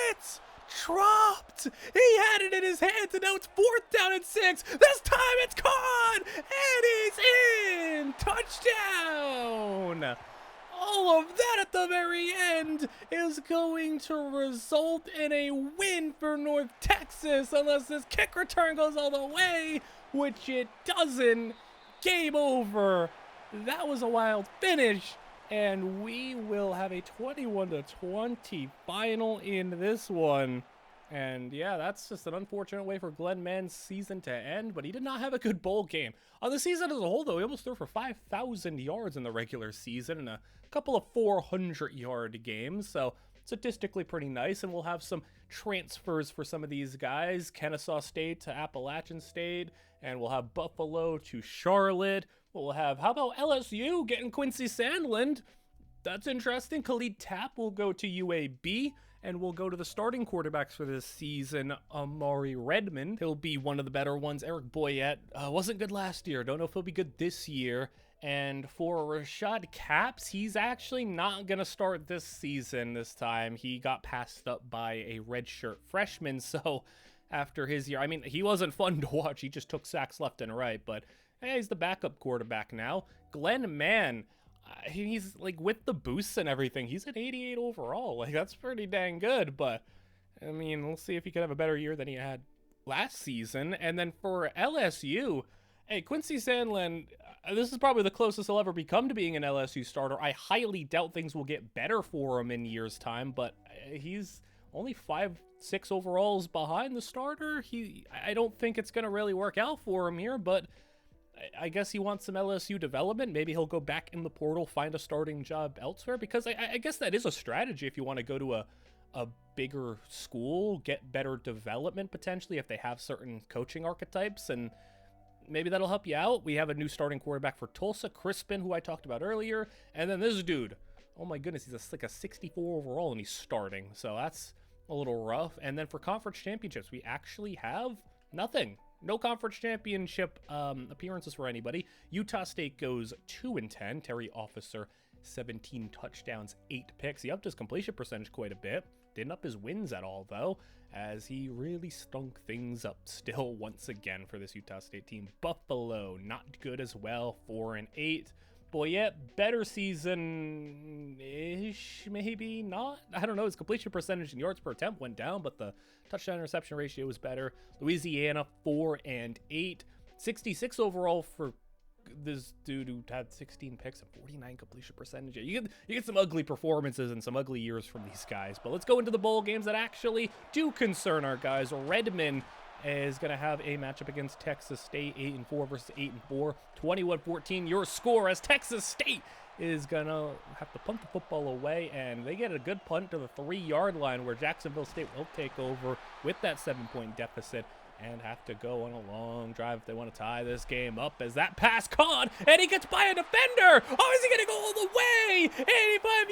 It's dropped. He had it in his hands, and now it's 4th down and 6. This time it's caught, and he's in. Touchdown. All of that at the very end is going to result in a win for North Texas unless this kick return goes all the way, which it doesn't. Game over. That was a wild finish. And we will have a 21-20 final in this one. And yeah, that's just an unfortunate way for Glenn Mann's season to end, but he did not have a good bowl game. On the season as a whole, though, he almost threw for 5,000 yards in the regular season and a couple of 400-yard games, so statistically pretty nice. And we'll have some transfers for some of these guys. Kennesaw State to Appalachian State, and we'll have Buffalo to Charlotte. We'll have, how about LSU getting Quincy Sandland? That's interesting. Khalid Tapp will go to UAB, and we'll go to the starting quarterbacks for this season. Amari Redmond, he'll be one of the better ones. Eric Boyette wasn't good last year. Don't know if he'll be good this year. And for Rashad Capps, he's actually not going to start this season this time. He got passed up by a redshirt freshman, so after his year, I mean, he wasn't fun to watch. He just took sacks left and right, but hey, he's the backup quarterback now. Glenn Mann, he's like with the boosts and everything, he's at 88 overall. Like, that's pretty dang good, but I mean, we'll see if he can have a better year than he had last season. And then for LSU, hey, Quincy Sandland, this is probably the closest he'll ever become to being an LSU starter. I highly doubt things will get better for him in years' time, but he's only 5'6" overalls behind the starter. I don't think it's going to really work out for him here, but I guess he wants some LSU development. Maybe he'll go back in the portal, find a starting job elsewhere, because I guess that is a strategy if you want to go to a bigger school, get better development potentially if they have certain coaching archetypes, and maybe that'll help you out. We have a new starting quarterback for Tulsa, Crispin, who I talked about earlier, and then this dude. Oh my goodness, he's like a 64 overall and he's starting, so that's a little rough. And then for conference championships, we actually have nothing. No conference championship appearances for anybody. Utah State goes 2-10. Terry Officer, 17 touchdowns, 8 picks. He upped his completion percentage quite a bit. Didn't up his wins at all, though, as he really stunk things up still once again for this Utah State team. Buffalo, not good as well, 4-8. Boyette, better season-ish, maybe not. I don't know. His completion percentage and yards per attempt went down, but the touchdown interception ratio was better. Louisiana, 4-8. 66 overall for this dude who had 16 picks and 49 completion percentage. You get some ugly performances and some ugly years from these guys. But let's go into the bowl games that actually do concern our guys. Redmond is going to have a matchup against Texas State, 8-4 versus 8-4, 21-14. Your score as Texas State is going to have to punt the football away, and they get a good punt to the 3-yard line where Jacksonville State will take over with that 7-point deficit and have to go on a long drive if they want to tie this game up. As that pass caught, and he gets by a defender. Oh, is he going to go all the way? 85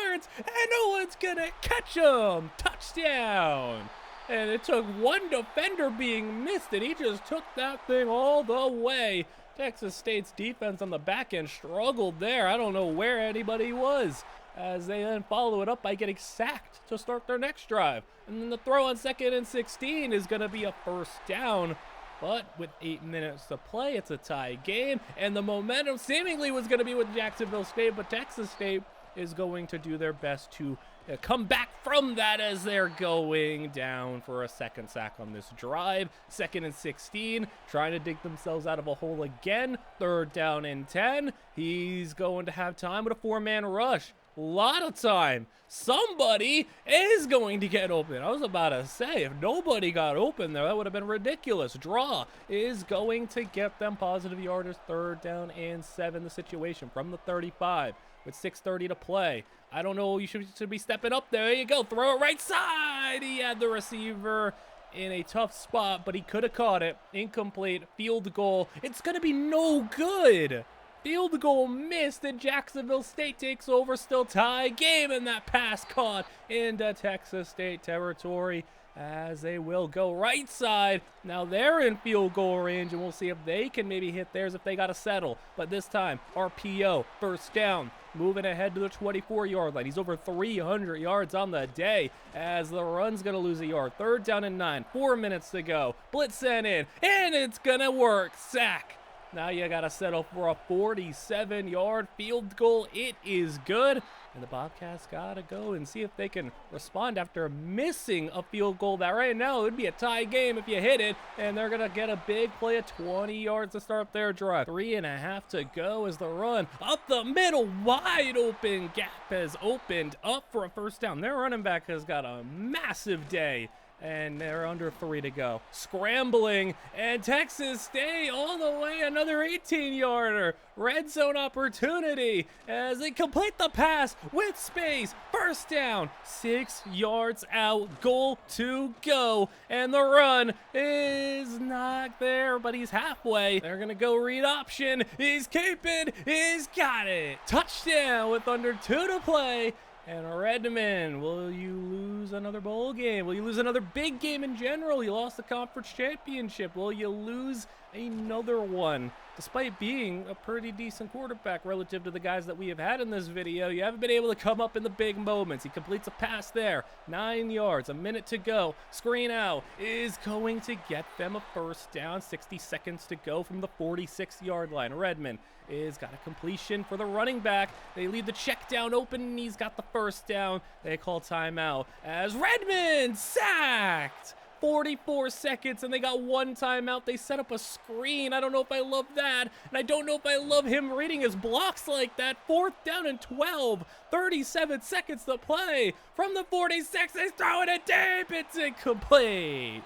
yards, and no one's going to catch him. Touchdown. And it took one defender being missed, and he just took that thing all the way. Texas State's defense on the back end struggled there. I don't know where anybody was, as they then follow it up by getting sacked to start their next drive. And then the throw on 2nd and 16 is going to be a first down. But with 8 minutes to play, it's a tie game. And the momentum seemingly was going to be with Jacksonville State, but Texas State is going to do their best to come back from that as they're going down for a second sack on this drive. 2nd and 16, trying to dig themselves out of a hole again. 3rd down and 10. He's going to have time with a 4-man rush. Lot of time. Somebody is going to get open. I was about to say, if nobody got open there, that would have been ridiculous. Draw is going to get them positive yardage. 3rd down and 7. The situation from the 35 with 6:30 to play. I don't know. You should be stepping up there. There you go. Throw it right side. He had the receiver in a tough spot, but he could have caught it. Incomplete. Field goal. It's going to be no good. Field goal missed, and Jacksonville State takes over. Still tie game, and that pass caught into Texas State territory as they will go right side. Now they're in field goal range, and we'll see if they can maybe hit theirs if they got to settle. But this time, RPO, 1st down, moving ahead to the 24-yard line. He's over 300 yards on the day as the run's going to lose a yard. 3rd down and 9, 4 minutes to go. Blitz sent in, and it's going to work. Sack. Now you got to settle for a 47-yard field goal. It is good. And the Bobcats got to go and see if they can respond after missing a field goal that right now it would be a tie game if you hit it. And they're going to get a big play of 20 yards to start their drive. 3.5 to go as the run up the middle. Wide open gap has opened up for a 1st down. Their running back has got a massive day. And they're under 3 to go. Scrambling, and Texas State all the way, another 18-yarder. Red zone opportunity as they complete the pass with space. 1st down, 6 yards out, goal to go. And the run is not there, but he's halfway. They're going to go read option. He's keeping, he's got it. Touchdown with under 2 to play. And Redmond, will you lose another bowl game? Will you lose another big game in general? You lost the conference championship. Will you lose another one? Despite being a pretty decent quarterback relative to the guys that we have had in this video, you haven't been able to come up in the big moments. He completes a pass there. 9 yards, a minute to go. Screen out is going to get them a 1st down. 60 seconds to go from the 46-yard line. Redmond is got a completion for the running back. They leave the check down open, and he's got the 1st down. They call timeout as Redmond sacked. 44 seconds, and they got 1 timeout. They set up a screen. I don't know if I love that, and I don't know if I love him reading his blocks like that. 4th down and 12. 37 seconds to play. From the 46, he's throwing it deep. It's incomplete.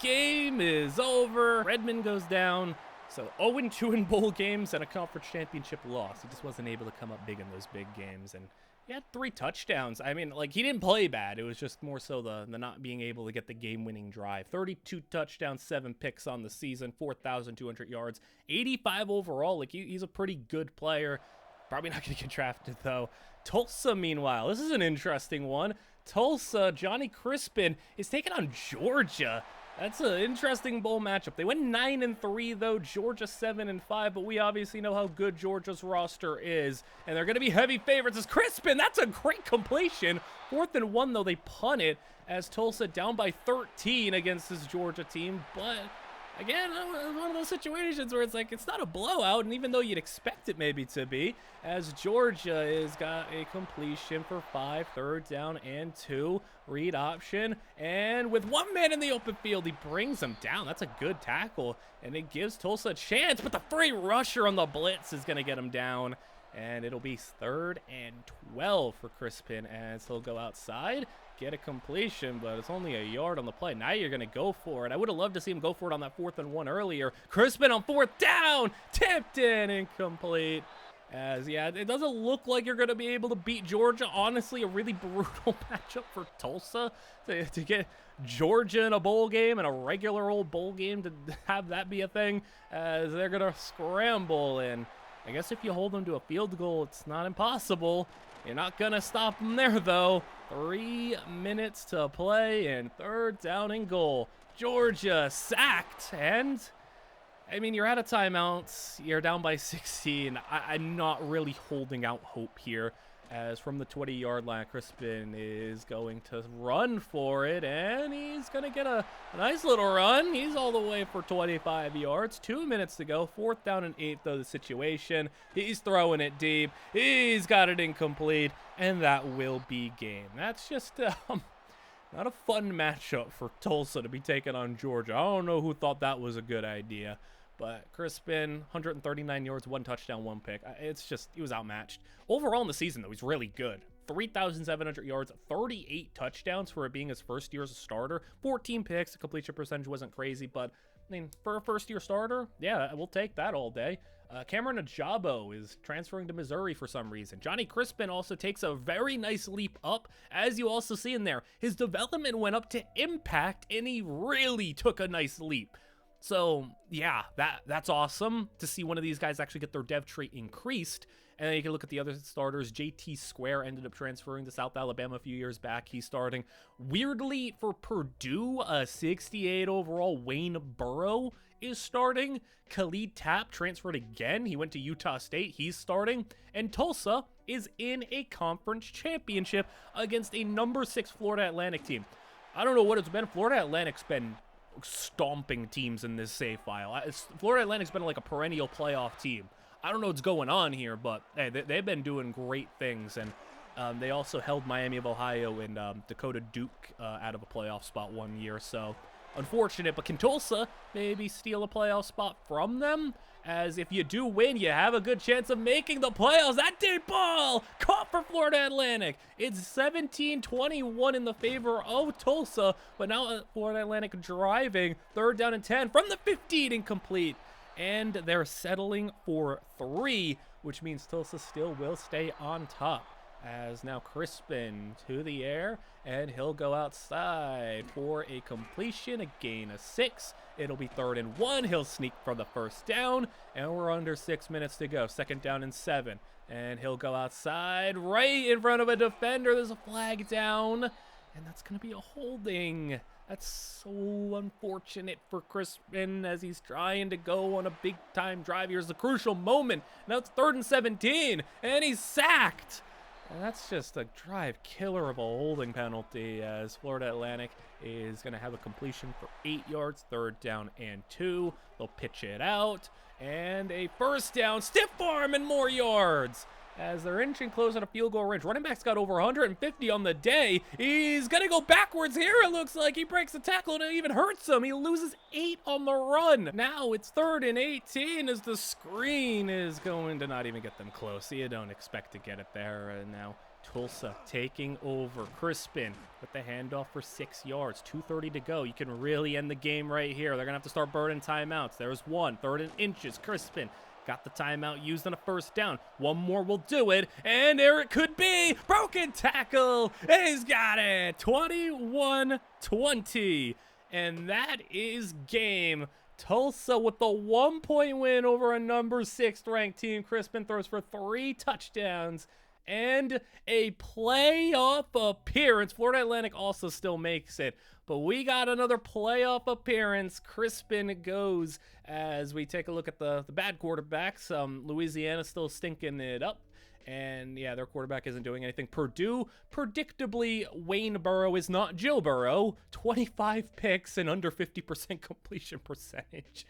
Game is over. Redmond goes down. So 0-2 in bowl games and a conference championship loss. He just wasn't able to come up big in those big games. And he had 3 touchdowns. I mean, like, he didn't play bad. It was just more so the not being able to get the game-winning drive. 32 touchdowns, 7 picks on the season, 4,200 yards, 85 overall. Like, he's a pretty good player. Probably not going to get drafted, though. Tulsa, meanwhile, this is an interesting one. Tulsa, Johnny Crispin is taking on Georgia. That's an interesting bowl matchup. They went 9-3 though. Georgia 7-5, but we obviously know how good Georgia's roster is, and they're going to be heavy favorites as Crispin. That's a great completion. 4th and 1 though. They punt it as Tulsa down by 13 against this Georgia team, but again, one of those situations where it's like it's not a blowout, and even though you'd expect it maybe to be, as Georgia has got a completion for 5, 3rd down and 2, read option, and with 1 man in the open field, he brings him down. That's a good tackle, and it gives Tulsa a chance, but the free rusher on the blitz is going to get him down, and it'll be 3rd and 12 for Crispin as he'll go outside, get a completion, but it's only a yard on the play. Now you're going to go for it. I would have loved to see him go for it on that 4th and 1 earlier. Crispin on 4th down, tipped in, incomplete. As, yeah, it doesn't look like you're going to be able to beat Georgia. Honestly, a really brutal matchup for Tulsa to get Georgia in a bowl game and a regular old bowl game to have that be a thing, as they're going to scramble. And I guess if you hold them to a field goal, it's not impossible. You're not going to stop them there, though. 3 minutes to play and 3rd down and goal. Georgia sacked, and I mean, you're out of timeouts. You're down by 16. I'm not really holding out hope here. as from the 20-yard line, Crispin is going to run for it, and he's going to get a nice little run. He's all the way for 25 yards. 2 minutes to go. 4th down and 8th of the situation. He's throwing it deep. He's got it incomplete, and that will be game. That's just not a fun matchup for Tulsa to be taking on Georgia. I don't know who thought that was a good idea. But Crispin, 139 yards, 1 touchdown, 1 pick. It's just, he was outmatched. Overall in the season, though, he's really good. 3,700 yards, 38 touchdowns for it being his first year as a starter. 14 picks, the completion percentage wasn't crazy, but, I mean, for a first-year starter, yeah, we'll take that all day. Cameron Ajabo is transferring to Missouri for some reason. Johnny Crispin also takes a very nice leap up, as you also see in there. His development went up to impact, and he really took a nice leap. So, yeah, that's awesome to see one of these guys actually get their dev tree increased. And then you can look at the other starters. JT Square ended up transferring to South Alabama a few years back. He's starting. Weirdly, for Purdue, a 68 overall Wayne Burrow is starting. Khalid Tapp transferred again. He went to Utah State. He's starting. And Tulsa is in a conference championship against a number 6 Florida Atlantic team. I don't know what it's been. Florida Atlantic's been stomping teams in this save file. Florida Atlantic's been like a perennial playoff team. I don't know what's going on here, but hey, they've been doing great things, and they also held Miami of Ohio and Dakota Duke out of a playoff spot one year, so unfortunate. But can Tulsa maybe steal a playoff spot from them? As if you do win, you have a good chance of making the playoffs. That deep ball caught for Florida Atlantic. It's 17-21 in the favor of Tulsa, but now Florida Atlantic driving. 3rd down and 10 from the 15, incomplete. And they're settling for 3, which means Tulsa still will stay on top. As now Crispin to the air, and he'll go outside for a completion, a gain of 6. It'll be 3rd and 1. He'll sneak for the 1st down, and we're under 6 minutes to go. 2nd down and 7. And he'll go outside right in front of a defender. There's a flag down, and that's going to be a holding. That's so unfortunate for Crispin as he's trying to go on a big-time drive. Here's the crucial moment. Now it's 3rd and 17, and he's sacked. And that's just a drive killer of a holding penalty, as Florida Atlantic is going to have a completion for 8 yards, 3rd down and 2. They'll pitch it out, and a 1st down, stiff arm, and more yards. As they're inching close on a field goal range. Running back's got over 150 on the day. He's going to go backwards here. It looks like he breaks the tackle and it even hurts him. He loses 8 on the run. Now it's 3rd and 18 as the screen is going to not even get them close. You don't expect to get it there. And now Tulsa taking over. Crispin with the handoff for 6 yards. 2:30 to go. You can really end the game right here. They're going to have to start burning timeouts. There's 1. 3rd and inches. Crispin got the timeout used on a 1st down. 1 more will do it. And there it could be. Broken tackle. He's got it. 21-20. And that is game. Tulsa with the 1-point win over a number 6 ranked team. Crispin throws for 3 touchdowns and a playoff appearance. Florida Atlantic also still makes it. But we got another playoff appearance. Crispin goes as we take a look at the bad quarterbacks. Louisiana still stinking it up. And, yeah, their quarterback isn't doing anything. Purdue, predictably, Wayne Burrow is not Joe Burrow. 25 picks and under 50% completion percentage.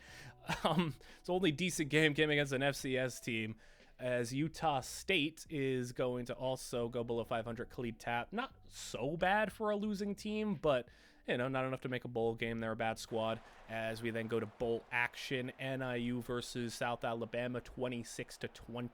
It's only decent game came against an FCS team. As Utah State is going to also go below 500. Khalid Tapp, not so bad for a losing team, but not enough to make a bowl game. They're a bad squad. As we then go to bowl action, NIU versus South Alabama, 26-20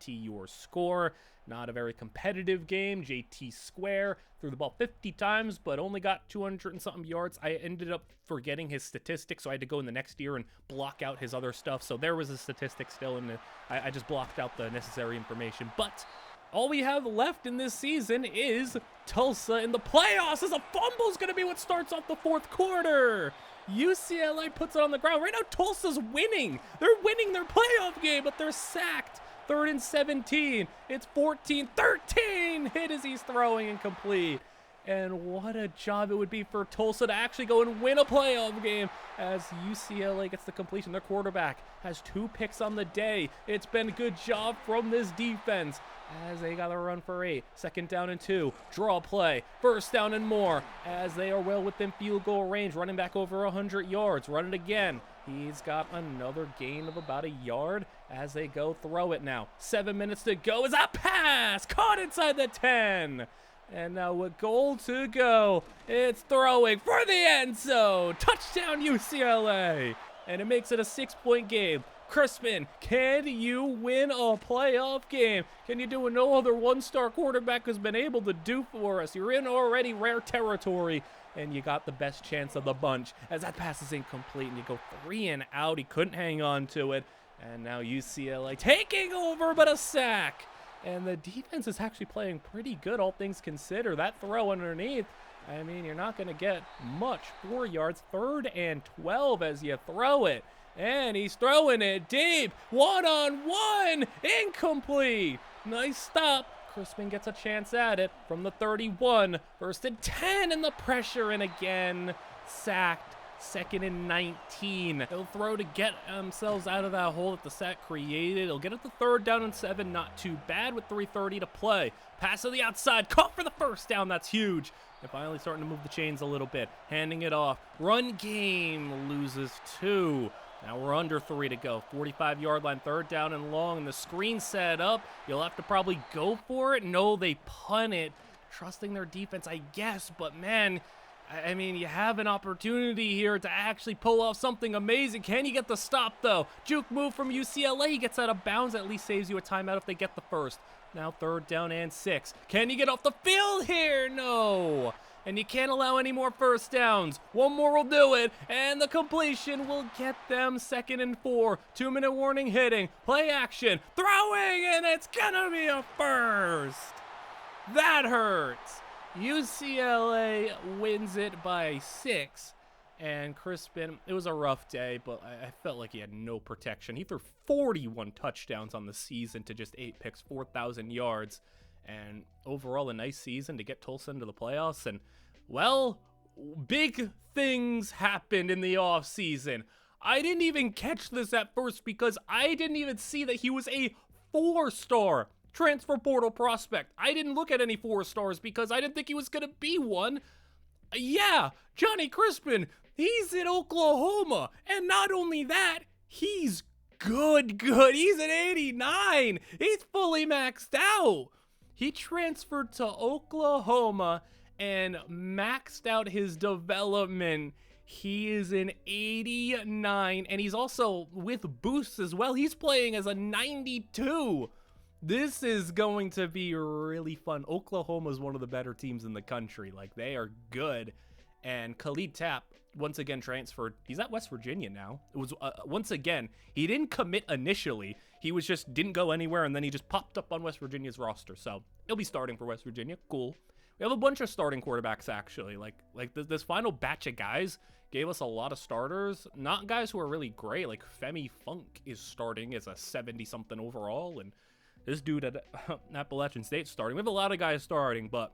your score. Not a very competitive game. JT Square threw the ball 50 times, but only got 200 and something yards. I ended up forgetting his statistics, so I had to go in the next year and block out his other stuff. So there was a statistic still, and I just blocked out the necessary information. But all we have left in this season is Tulsa in the playoffs, as a fumble is going to be what starts off the 4th quarter. UCLA puts it on the ground. Right now, Tulsa's winning. They're winning their playoff game, but they're sacked. 3rd and 17. It's 14-13. Hit as he's throwing incomplete. And what a job it would be for Tulsa to actually go and win a playoff game as UCLA gets the completion. Their quarterback has 2 picks on the day. It's been a good job from this defense as they got a run for 8. 2nd down and 2. Draw play. 1st down and more as they are well within field goal range. Running back over 100 yards. Run it again. He's got another gain of about a yard as they go throw it now. 7 minutes to go. Is a pass caught inside the 10. And now with goal to go, it's throwing for the end zone. Touchdown UCLA. And it makes it a 6-point game. Crispin, can you win a playoff game? Can you do what no other 1-star quarterback has been able to do for us? You're in already rare territory, and you got the best chance of the bunch as that pass is incomplete, and you go 3 and out. He couldn't hang on to it. And now UCLA taking over, but a sack. And the defense is actually playing pretty good, all things considered. That throw underneath, I mean, you're not going to get much. 4 yards, 3rd and 12 as you throw it. And he's throwing it deep. 1-on-1, incomplete. Nice stop. Crispin gets a chance at it from the 31. 1st and 10, and the pressure, and again, sacked. 2nd and 19. They'll throw to get themselves out of that hole that the sack created. They'll get it to 3rd down and 7. Not too bad with 3:30 to play. Pass to the outside. Caught for the 1st down. That's huge. They're finally starting to move the chains a little bit. Handing it off. Run game loses 2. Now we're under 3 to go. 45-yard line, 3rd down and long. And the screen set up. You'll have to probably go for it. No, they punt it. Trusting their defense, I guess. But, man, I mean, you have an opportunity here to actually pull off something amazing. Can you get the stop, though? Juke move from UCLA. He gets out of bounds. At least saves you a timeout if they get the 1st. Now 3rd down and 6. Can you get off the field here? No. And you can't allow any more 1st downs. 1 more will do it. And the completion will get them 2nd and 4. 2-minute warning hitting. Play action. Throwing, and it's going to be a 1st. That hurts. UCLA wins it by 6, and Crispin, it was a rough day, but I felt like he had no protection. He threw 41 touchdowns on the season to just 8 picks, 4,000 yards, and overall a nice season to get Tulsa into the playoffs. And, well, big things happened in the offseason. I didn't even catch this at first because I didn't even see that he was a 4-star transfer portal prospect. I didn't look at any 4 stars because I didn't think he was going to be one. Yeah, Johnny Crispin, he's in Oklahoma. And not only that, he's good. He's an 89. He's fully maxed out. He transferred to Oklahoma and maxed out his development. He is an 89, and he's also with boosts as well. He's playing as a 92. This is going to be really fun. Oklahoma is one of the better teams in the country. Like, they are good. And Khalid Tapp, once again, transferred. He's at West Virginia now. It was, once again, he didn't commit initially. He was just, didn't go anywhere, and then he just popped up on West Virginia's roster. So, he'll be starting for West Virginia. Cool. We have a bunch of starting quarterbacks, actually. Like this final batch of guys gave us a lot of starters. Not guys who are really great. Like, Femi Funk is starting as a 70-something overall, and this dude at Appalachian State starting. We have a lot of guys starting, but,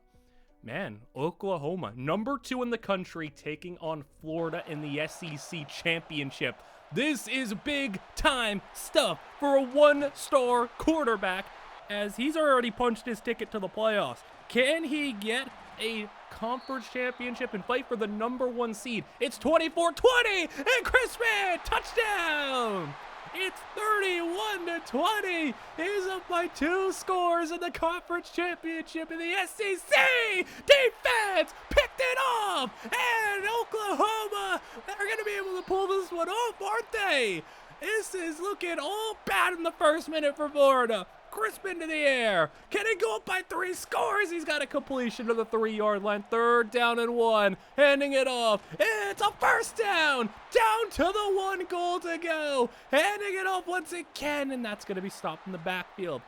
man, Oklahoma, number 2 in the country, taking on Florida in the SEC championship. This is big-time stuff for a 1-star quarterback, as he's already punched his ticket to the playoffs. Can he get a conference championship and fight for the number 1 seed? It's 24-20, and Crispin, touchdown! It's 31-20. He's up by 2 scores in the conference championship in the SEC. Defense picked it off, and Oklahoma, they're going to be able to pull this one off, aren't they? This is looking all bad in the 1st minute for Florida. Crispin to the air. Can he go up by 3 scores? He's got a completion to the 3-yard line. 3rd down and 1. Handing it off. It's a 1st down. Down to the 1 goal to go. Handing it off once again, and that's going to be stopped in the backfield.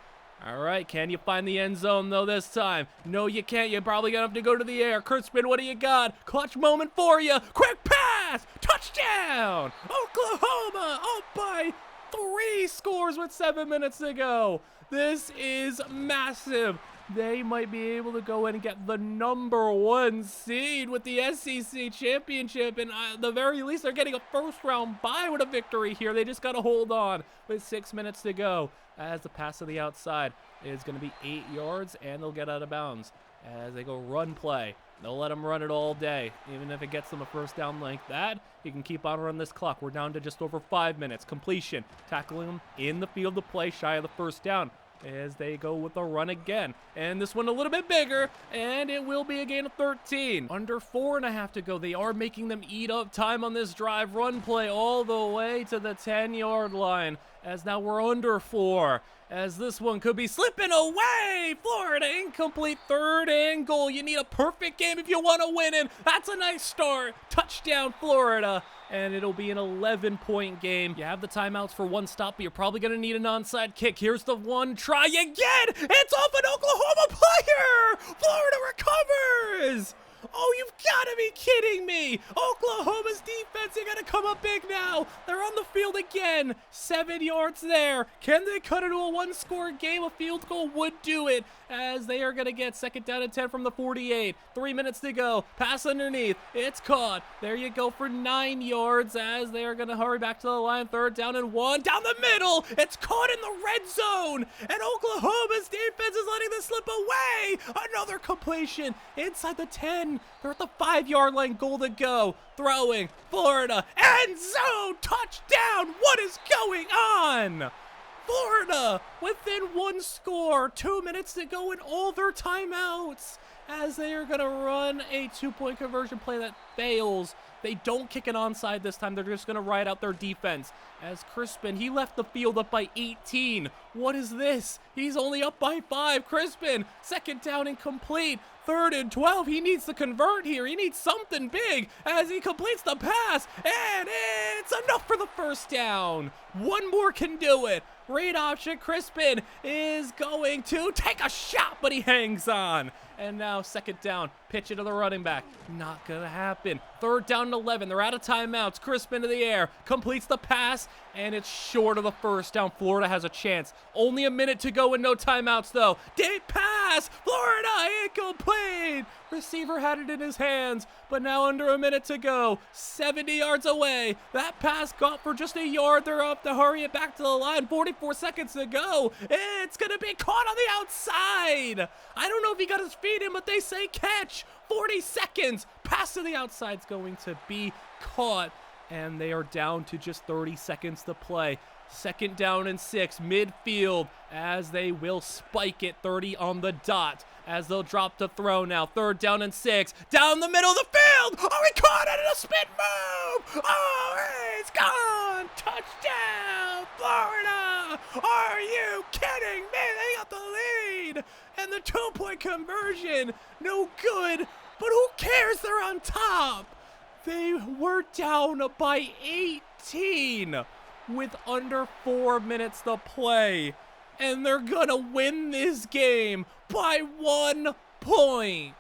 All right, can you find the end zone, though, this time? No, you can't. You're probably going to have to go to the air. Crispin, what do you got? Clutch moment for you. Quick pass. Touchdown. Oklahoma up by 3 scores with 7 minutes to go. This is massive. they might be able to go in and get the #1 seed with the SEC championship. And at the very least, they're getting a first round bye with a victory here. They just got to hold on with 6 minutes to go, as the pass to the outside is going to be 8 yards, and they'll get out of bounds as they go run play. They'll let them run it all day. Even if it gets them a first down like that, you can keep on running this clock. We're down to just over 5 minutes. Completion, tackling them in the field of play, shy of the first down, as they go with a run again. And this one a little bit bigger, and it will be a gain of 13. Under 4.5 to go. They are making them eat up time on this drive. Run play all the way to the 10-yard line, as now we're under 4. As this one could be slipping away. Florida incomplete, 3rd and goal. You need a perfect game if you want to win, and that's a nice start. Touchdown, Florida. And it'll be an 11-point game. You have the timeouts for one stop, but you're probably going to need an onside kick. Here's the one try again. It's off an Oklahoma player. Florida recovers. Oh, you've got to be kidding me. Oklahoma's defense, they got to come up big now. They're on the field again. 7 yards there. Can they cut into a one-score game? A field goal would do it, as they are going to get 2nd down and 10 from the 48. 3 minutes to go. Pass underneath. It's caught. There you go for 9 yards, as they are going to hurry back to the line. 3rd down and 1. Down the middle. It's caught in the red zone, and Oklahoma's defense is letting this slip away. Another completion inside the 10. They're at the 5-yard line. Goal to go. Throwing. Florida. End zone. Touchdown. What is going on? Florida within 1 score. 2 minutes to go in all their timeouts, as they are going to run a 2-point conversion play that fails. They don't kick an onside this time. They're just going to ride out their defense. As Crispin, he left the field up by 18. What is this? He's only up by 5. Crispin, 2nd down and complete. 3rd and 12. He needs to convert here. He needs something big as he completes the pass. And it's enough for the first down. One more can do it. Read option. Crispin is going to take a shot, but he hangs on. And now 2nd down. Pitch it to the running back. Not going to happen. 3rd down and 11. They're out of timeouts. Crispin to the air. Completes the pass, and it's short of the first down. Florida has a chance. Only a minute to go and no timeouts, though. Deep pass. Florida incomplete. Receiver had it in his hands, but now under a minute to go. 70 yards away. That pass got for just a yard. They're up to hurry it back to the line. 44 seconds to go. It's going to be caught on the outside. I don't know if he got his feet in, but they say catch. 40 seconds. Pass to the outside's going to be caught, and they are down to just 30 seconds to play. 2nd down and 6, midfield, as they will spike it 30 on the dot, as they'll drop to throw now. 3rd down and 6, down the middle of the field. Oh, he caught it in a spin move. Oh, it's gone. Touchdown, Florida. Are you kidding me? They got the lead, and the 2-point conversion, no good, but who cares? They're on top. They were down by 18 with under 4 minutes to play, and they're gonna win this game by 1 point.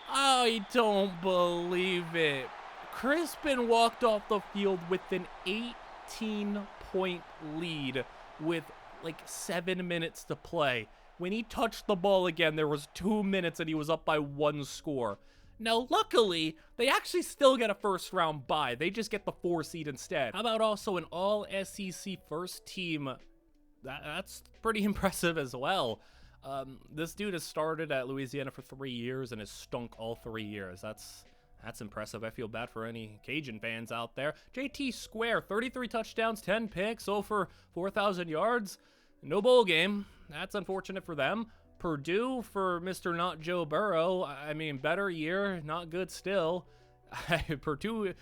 I don't believe it. Crispin walked off the field with an 18-point lead with like 7 minutes to play. When he touched the ball again, there was 2 minutes and he was up by 1 score. Now, luckily, they actually still get a first-round bye. They just get the 4 seed instead. How about also an all-SEC first team? That's pretty impressive as well. This dude has started at Louisiana for 3 years and has stunk all 3 years. That's impressive. I feel bad for any Cajun fans out there. JT Square, 33 touchdowns, 10 picks, over 4,000 yards. No bowl game. That's unfortunate for them. Purdue for Mr. Not Joe Burrow. I mean, better year, not good still. Purdue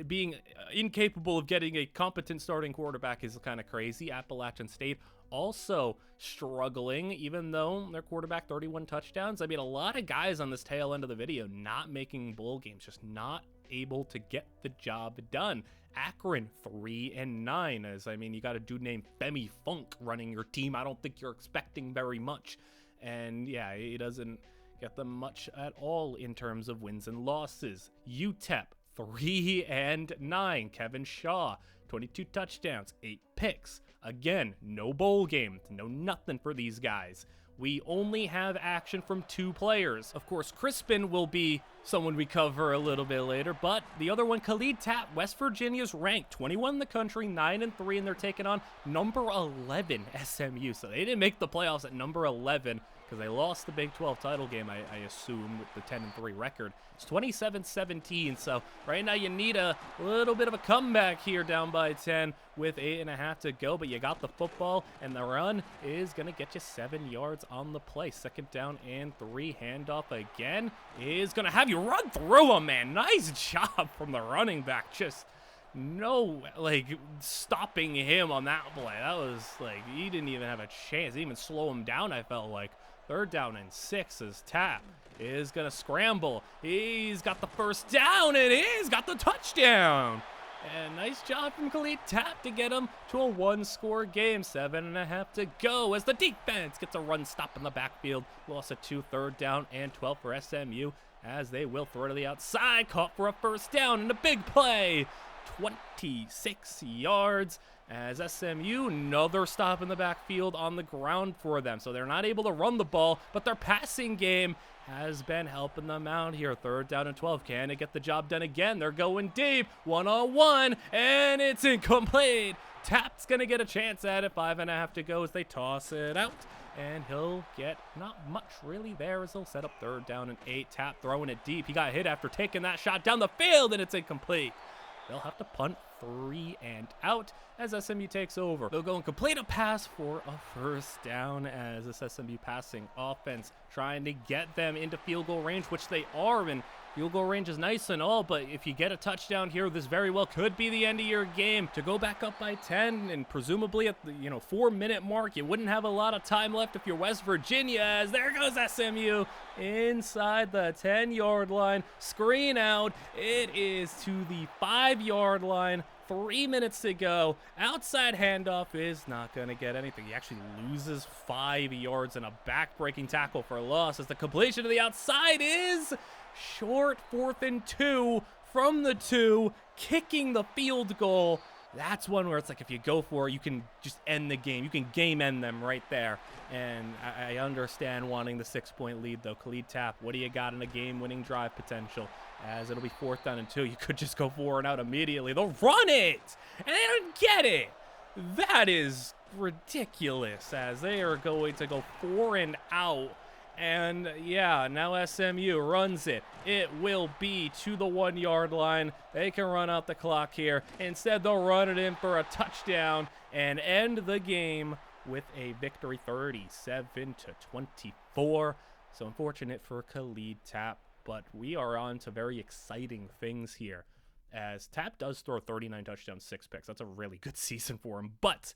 being incapable of getting a competent starting quarterback is kind of crazy. Appalachian State also struggling, even though their quarterback 31 touchdowns. I mean, a lot of guys on this tail end of the video not making bowl games, just not able to get the job done. Akron 3-9, as I mean, you got a dude named Femi Funk running your team. I don't think you're expecting very much. And yeah, he doesn't get them much at all in terms of wins and losses. UTEP 3-9. Kevin Shaw, 22 touchdowns, 8 picks. Again, no bowl game, no nothing for these guys. we only have action from 2 players. Of course, Crispin will be someone we cover a little bit later, but the other one, Khalid Tapp, West Virginia's ranked 21 in the country, 9-3, and they're taking on number 11 SMU. So they didn't make the playoffs at number 11 because they lost the Big 12 title game, I assume, with the 10-3 record. It's 27-17, so right now you need a little bit of a comeback here down by 10 with 8.5 to go, but you got the football, and the run is going to get you 7 yards on the play. 2nd down and 3, handoff again is going to have you run through him, man. Nice job from the running back. Just no, stopping him on that play. That was, he didn't even have a chance. He didn't even slow him down, I felt like. 3rd down and 6 as Tapp is going to scramble. He's got the 1st down, and he's got the touchdown. And nice job from Khalid Tapp to get him to a 1-score game. 7.5 to go as the defense gets a run stop in the backfield. Loss of 2, 3rd down and 12 for SMU as they will throw to the outside. Caught for a 1st down and a big play. 26 yards as SMU, another stop in the backfield on the ground for them. So they're not able to run the ball, but their passing game has been helping them out here. 3rd down and 12. Can they get the job done again? They're going deep, 1-on-1, and it's incomplete. Tapp's going to get a chance at it. 5.5 to go as they toss it out. And he'll get not much really there as they'll set up 3rd down and 8. Tapp throwing it deep. He got hit after taking that shot down the field, and it's incomplete. They'll have to punt 3 and out as SMU takes over. They'll go and complete a pass for a 1st down as this SMU passing offense trying to get them into field goal range, which they are, and field goal range is nice and all, but if you get a touchdown here, this very well could be the end of your game. To go back up by 10 and presumably at the 4-minute mark, you wouldn't have a lot of time left if you're West Virginia, as there goes SMU inside the 10-yard line. Screen out. It is to the 5-yard line. 3 minutes to go. Outside handoff is not going to get anything. He actually loses 5 yards and a back-breaking tackle for a loss as the completion to the outside is short. 4th and 2 from the 2, kicking the field goal. That's one where it's like if you go for it, you can just end the game. You can game end them right there. And I understand wanting the 6-point lead, though. Khalid Tapp, what do you got in a game-winning drive potential? As it'll be 4th down and 2. You could just go 4 and out immediately. They'll run it, and they don't get it. That is ridiculous, as they are going to go 4 and out. And yeah, now SMU runs it. It will be to the 1-yard line. They can run out the clock here. Instead, they'll run it in for a touchdown and end the game with a victory, 37-24. So unfortunate for Khalid Tapp, but we are on to very exciting things here, as Tapp does throw 39 touchdowns, 6 picks. That's a really good season for him. But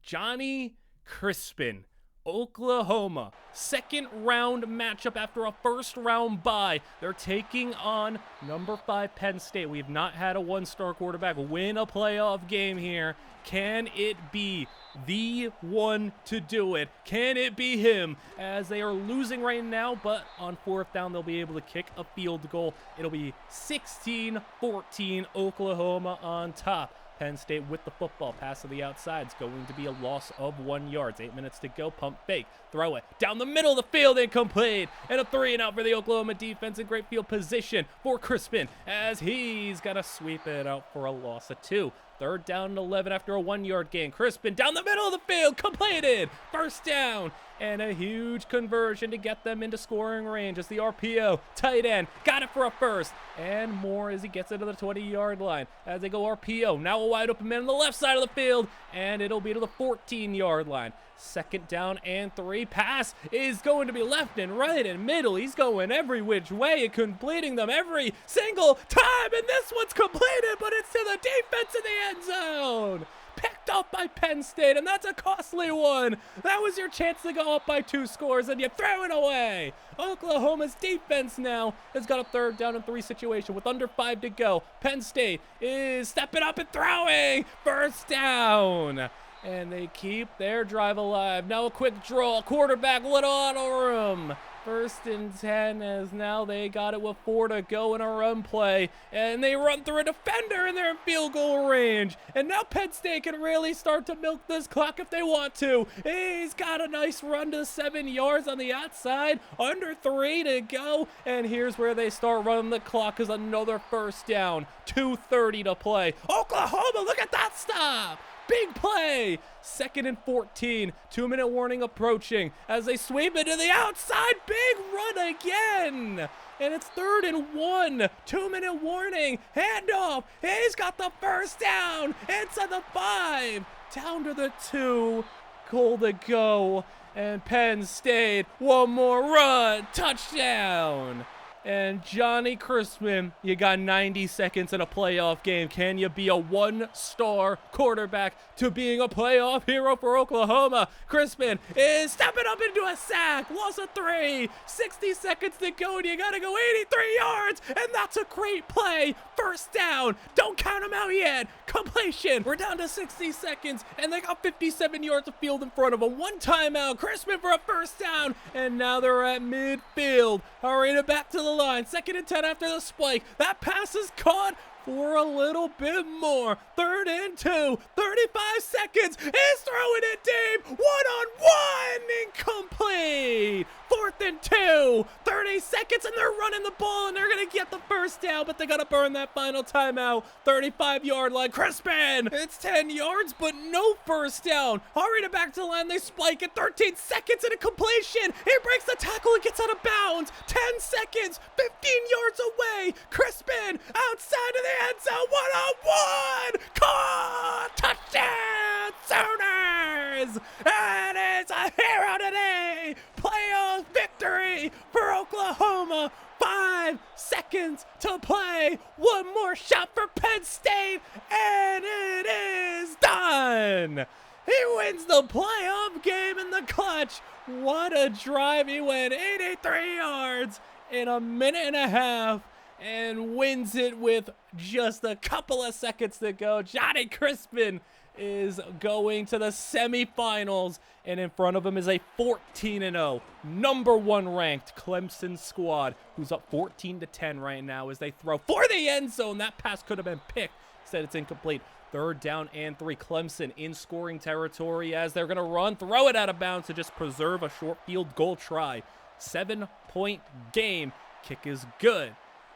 Johnny Crispin, Oklahoma, 2nd round matchup after a 1st round bye. They're taking on number 5 Penn State. We have not had a 1-star quarterback win a playoff game here. Can it be the one to do it? Can it be him? As they are losing right now, but on 4th down, they'll be able to kick a field goal. It'll be 16-14, Oklahoma on top. Penn State with the football. Pass to the outside. It's going to be a loss of 1 yard. 8 minutes to go. Pump fake. Throw it down the middle of the field. Incomplete. And a 3 and out for the Oklahoma defense in great field position for Crispin, as he's got to sweep it out for a loss of 2. 3rd down and 11 after a 1-yard gain. Crispin down the middle of the field. Completed. 1st down. And a huge conversion to get them into scoring range as the RPO tight end got it for a 1st and more as he gets it to the 20-yard line. As they go RPO, now a wide open man on the left side of the field, and it'll be to the 14-yard line. 2nd down and 3. Pass is going to be left and right and middle. He's going every which way and completing them every single time, and this one's completed, but it's to the defense in the end zone. Picked up by Penn State, and that's a costly one. That was your chance to go up by 2 scores, and you throw it away. Oklahoma's defense now has got a 3rd down and 3 situation with under 5 to go. Penn State is stepping up and throwing. 1st down. And they keep their drive alive. Now a quick draw. Quarterback, little auto room. First and 10, as now they got it with 4 to go in a run play, and they run through a defender and they're in field goal range. And now Penn State can really start to milk this clock if they want to. He's got a nice run to 7 yards on the outside, under 3 to go, and here's where they start running the clock as another first down. 2:30 to play. Oklahoma, look at that stop! Big play! 2nd and 14. 2-minute warning approaching as they sweep it to the outside. Big run again. And it's 3rd and 1. 2-minute warning. Handoff. He's got the first down. Inside the 5. Down to the 2. Goal to go. And Penn State. One more run. Touchdown. And Johnny Crispin, you got 90 seconds in a playoff game. Can you be a one-star quarterback to being a playoff hero for Oklahoma? Crispin is stepping up into a sack. Loss of 3. 60 seconds to go, and you got to go 83 yards. And that's a great play. First down. Don't count them out yet. Completion. We're down to 60 seconds, and they got 57 yards of field in front of them. One timeout. Crispin for a first down. And now they're at midfield. Hurrying it back to the line. 2nd and 10 after the spike. That pass is caught for a little bit more. 3rd and 2. 35 seconds. He's throwing it deep. One-on-one. Incomplete. 4th and 2. 30 seconds, and they're running the ball, and they're going to get the first down, but they got to burn that final timeout. 35-yard line. Crispin. It's 10 yards, but no first down. Hurrying it back to the line. They spike it. 13 seconds and a completion. He breaks the tackle and gets out of bounds. 10 seconds. 15 yards away. Crispin outside of the end zone. One-on-one. Caught. Touchdown. Sooners. And it's a hero today. Playoff victory for Oklahoma. 5 seconds to play. One more shot for Penn State, and it is done. He wins the playoff game in the clutch. What a drive. He went 83 yards in a minute and a half and wins it with just a couple of seconds to go. Johnny Crispin is going to the semifinals, and in front of him is a 14-0 number 1 ranked Clemson squad, who's up 14-10 right now as they throw for the end zone. That pass could have been picked. Instead, it's incomplete. 3rd down and 3. Clemson in scoring territory as they're going to throw it out of bounds to just preserve a short field goal try. 7-point game. Kick is good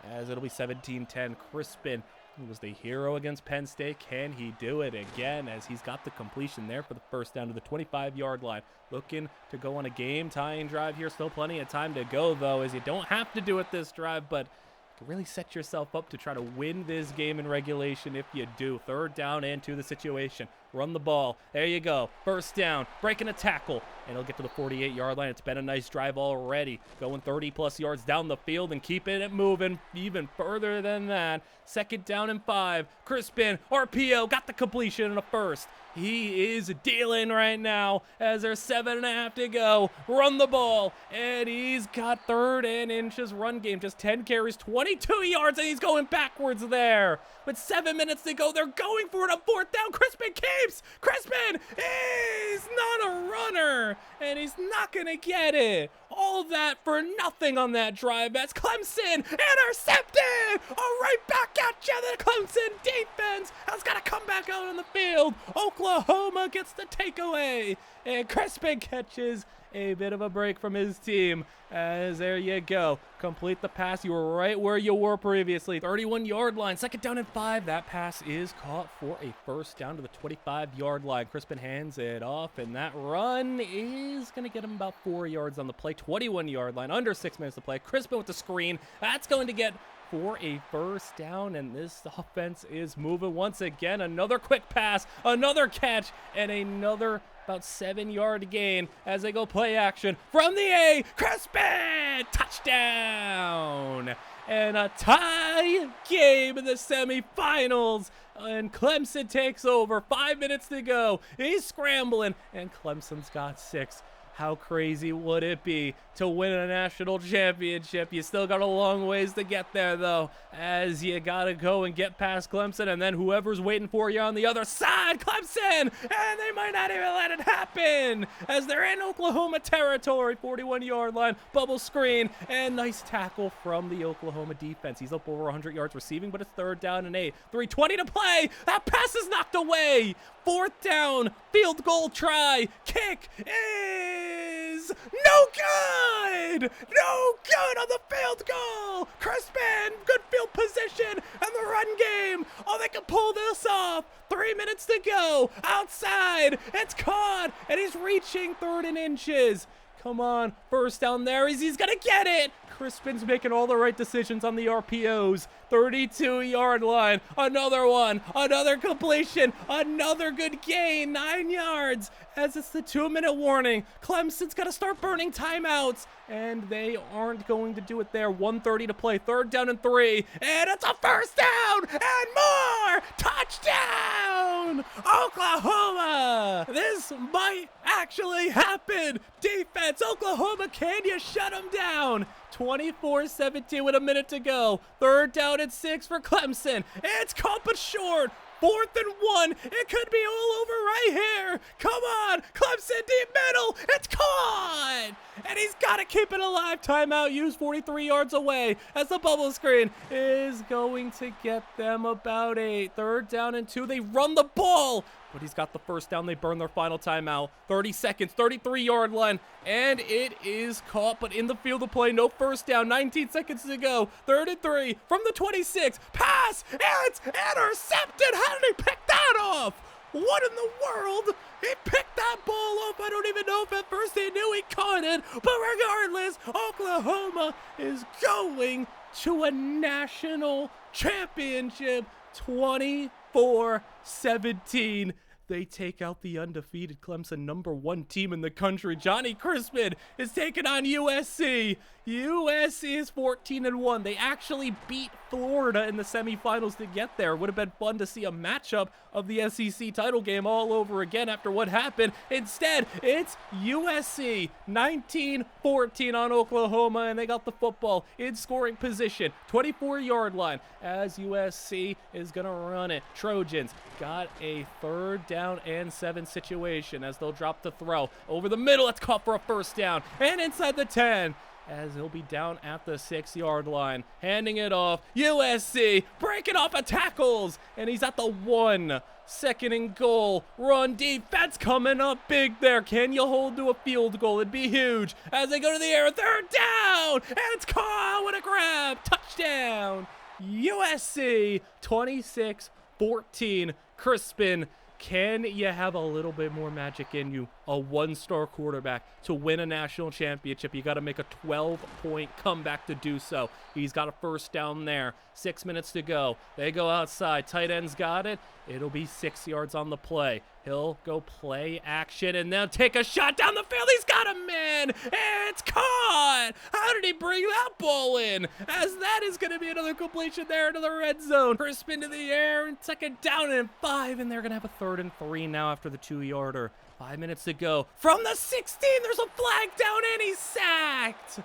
as it'll be 17-10. Crispin, who was the hero against Penn State, can he do it again as he's got the completion there for the first down to the 25-yard line. Looking to go on a game-tying drive here. Still plenty of time to go, though, as you don't have to do it this drive, but you can really set yourself up to try to win this game in regulation if you do. 3rd down and 2 the situation. Run the ball. There you go. First down. Breaking a tackle. And he'll get to the 48-yard line. It's been a nice drive already. Going 30-plus yards down the field and keeping it moving even further than that. 2nd down and 5. Crispin, RPO, got the completion in a first. He is dealing right now as there's 7.5 to go. Run the ball. And he's got 3rd and inches run game. Just 10 carries, 22 yards, and he's going backwards there. With 7 minutes to go, they're going for it on 4th down. Crispin keeps. Crispin is not a runner, and he's not going to get it. All that for nothing on that drive. That's Clemson intercepted. Right back at you. The Clemson defense has got to come back out on the field. Oklahoma gets the takeaway, and Crispin catches a bit of a break from his team as there you go. Complete the pass. You were right where you were previously. 31-yard line. 2nd down and 5. That pass is caught for a first down to the 25-yard line. Crispin hands it off, and that run is going to get him about 4 yards on the play. 21-yard line. Under 6 minutes to play. Crispin with the screen. That's going to get for a first down, and this offense is moving once again. Another quick pass, another catch, and another about 7-yard gain as they go play action from the A. Crispin! Touchdown! And a tie game in the semifinals. And Clemson takes over. 5 minutes to go. He's scrambling, and Clemson's got 6. How crazy would it be to win a national championship? You still got a long ways to get there, though, as you gotta go and get past Clemson, and then whoever's waiting for you on the other side, Clemson, and they might not even let it happen, as they're in Oklahoma territory, 41-yard line, bubble screen, and nice tackle from the Oklahoma defense. He's up over 100 yards receiving, but it's 3rd down and 8. 3:20 to play. That pass is knocked away. 4th down, field goal try. Kick is no good! No good on the field goal! Crispin, good field position, and the run game. Oh, they can pull this off. 3 minutes to go. Outside, it's caught, and he's reaching 3rd and inches. Come on, 1st down there. He's gonna get it. Crispin's making all the right decisions on the RPOs. 32-yard line. Another one. Another completion. Another good gain. 9 yards. As it's the 2-minute warning. Clemson's got to start burning timeouts. And they aren't going to do it there. 1:30 to play. 3rd down and 3. And it's a 1st down and more. Touchdown! Oklahoma! This might actually happen. Defense, Oklahoma, can you shut them down? 24-17 with a minute to go. 3rd down and 6 for Clemson. It's caught but short. 4th and 1. It could be all over right here. Come on. Clemson deep middle. It's caught. And he's got to keep it alive. Timeout used 43 yards away as the bubble screen is going to get them about 8. 3rd down and 2. They run the ball. But he's got the 1st down. They burn their final timeout. 30 seconds, 33-yard line. And it is caught, but in the field of play. No 1st down. 19 seconds to go. 3rd and 3 from the 26. Pass. It's intercepted. How did he pick that off? What in the world? He picked that ball up. I don't even know if at first he knew he caught it. But regardless, Oklahoma is going to a national championship. 24-17. They take out the undefeated Clemson, #1 team in the country. Johnny Crispin is taking on USC. USC is 14-1. They actually beat Florida in the semifinals to get there. Would have been fun to see a matchup of the SEC title game all over again after what happened. Instead, it's USC 19-14 on Oklahoma, and they got the football in scoring position. 24-yard line as USC is going to run it. Trojans got a 3rd down and 7 situation as they'll drop the throw. Over the middle, it's caught for a 1st down. And inside the 10. As he'll be down at the 6-yard line. Handing it off. USC breaking off of tackles. And he's at the 1. 2nd and goal. Run defense coming up big there. Can you hold to a field goal? It'd be huge. As they go to the air. 3rd down. And it's caught with a grab. Touchdown. USC 26-14. Crispin. Can you have a little bit more magic in you? A 1-star quarterback to win a national championship. You got to make a 12-point comeback to do so. He's got a 1st down there. 6 minutes to go. They go outside. Tight end's got it. It'll be 6 yards on the play. He'll go play action and then take a shot down the field. He's got a man. It's caught. How did he bring that ball in? As that is going to be another completion there into the red zone. Crispin to the air and 2nd down and 5. And they're going to have a 3rd and 3 now after the 2-yarder. 5 minutes to go. From the 16, there's a flag down and he's sacked.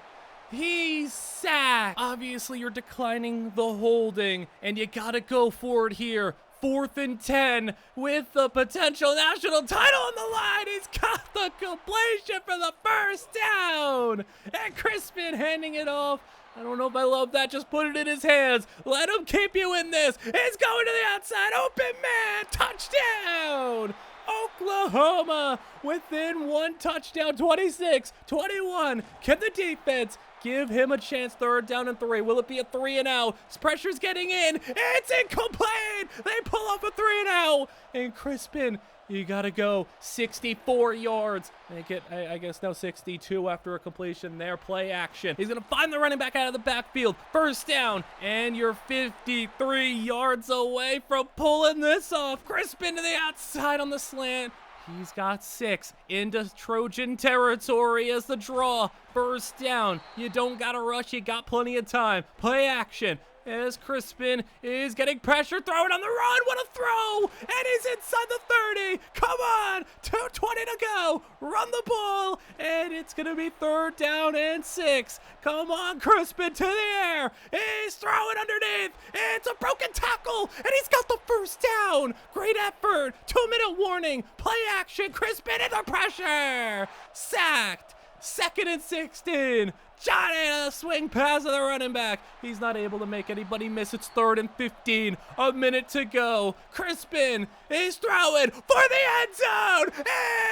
He's sacked. Obviously, you're declining the holding, and you got to go for it here. 4th and 10 with the potential national title on the line. He's got the completion for the 1st down. And Crispin handing it off. I don't know if I love that. Just put it in his hands. Let him keep you in this. He's going to the outside. Open man. Touchdown. Oklahoma within 1 touchdown. 26-21. Can the defense give him a chance? 3rd down and 3. Will it be a 3 and out? Pressure's getting in. It's incomplete. They pull off a 3 and out. And Crispin, you gotta go. 64 yards. Make it, I guess now 62 after a completion there. Play action. He's gonna find the running back out of the backfield. 1st down. And you're 53 yards away from pulling this off. Crispin to the outside on the slant. He's got 6 into Trojan territory as the draw. 1st down. You don't gotta rush. You got plenty of time. Play action. as Crispin is getting pressure, throwing on the run. What a throw! And he's inside the 30. Come on, 2:20 to go. Run the ball, and it's gonna be 3rd down and 6. Come on, Crispin, to the air. He's throwing underneath. It's a broken tackle, and he's got the 1st down. Great effort. 2-minute warning. Play action. Crispin in the pressure. Sacked. 2nd and 16. Johnny to the swing pass of the running back. He's not able to make anybody miss. It's 3rd and 15. A minute to go. Crispin is throwing for the end zone.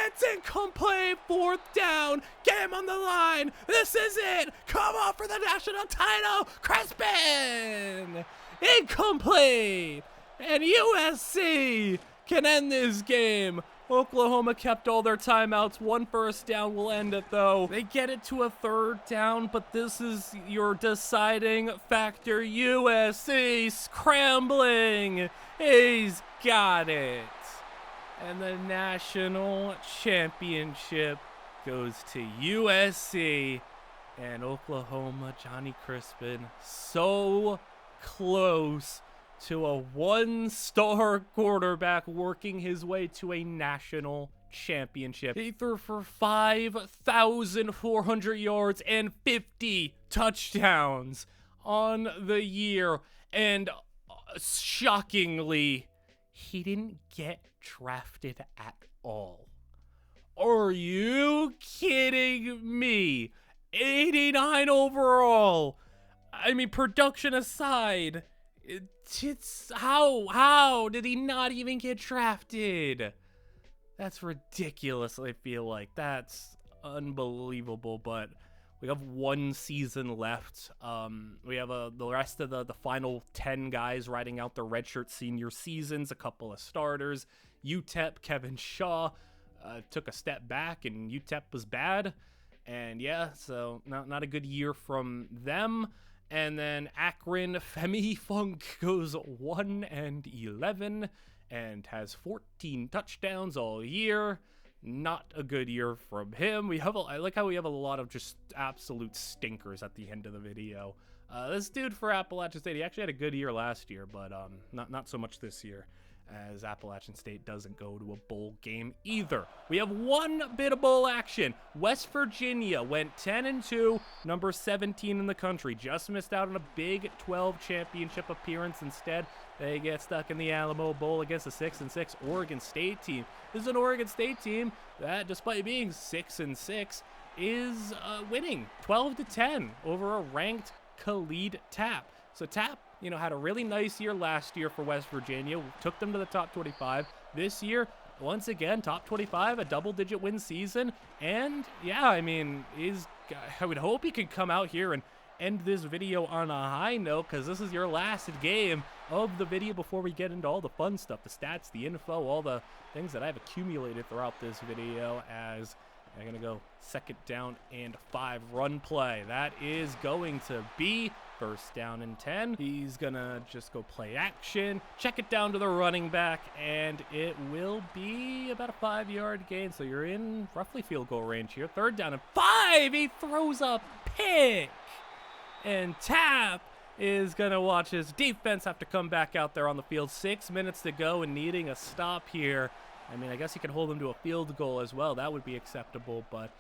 It's incomplete. 4th down. Get him on the line. This is it. Come on for the national title. Crispin. Incomplete. And USC can end this game. Oklahoma kept all their timeouts. 1 first down will end it, though. They get it to a 3rd down, but this is your deciding factor. USC scrambling. He's got it. And the national championship goes to USC and Oklahoma. Johnny Crispin, so close to a 1-star quarterback working his way to a national championship. He threw for 5,400 yards and 50 touchdowns on the year. And shockingly, he didn't get drafted at all. Are you kidding me? 89 overall. I mean, production aside, it's how did he not even get drafted? That's ridiculous. I feel like that's unbelievable. But we have 1 season left. We have the rest of the final 10 guys riding out their redshirt senior seasons. A couple of starters. UTEP Kevin Shaw took a step back, and UTEP was bad. And yeah, so not a good year from them. And then Akron Femi Funk goes 1-11 and has 14 touchdowns all year. Not a good year from him. I like how we have a lot of just absolute stinkers at the end of the video. This dude for Appalachian State, he actually had a good year last year, but not so much this year, as Appalachian State doesn't go to a bowl game either. We have 1 bit of bowl action. West Virginia went 10-2, number 17 in the country. Just missed out on a Big 12 championship appearance. Instead, they get stuck in the Alamo Bowl against a 6-6 Oregon State team. This is an Oregon State team that, despite being 6-6, is winning 12-10 over a ranked Khalid Tapp. So Tapp, had a really nice year last year for West Virginia, took them to the top 25. This year, once again, top 25, a double-digit win season. And yeah, I would hope he can come out here and end this video on a high note, because this is your last game of the video before we get into all the fun stuff, the stats, the info, all the things that I've accumulated throughout this video. As I'm going to go 2nd down and 5 run play. That is going to be 1st down and 10. He's going to just go play action, check it down to the running back, and it will be about a 5-yard gain. So you're in roughly field goal range here. 3rd down and 5. He throws a pick. And Tapp is going to watch his defense have to come back out there on the field. 6 minutes to go and needing a stop here. I guess you can hold them to a field goal as well. That would be acceptable, but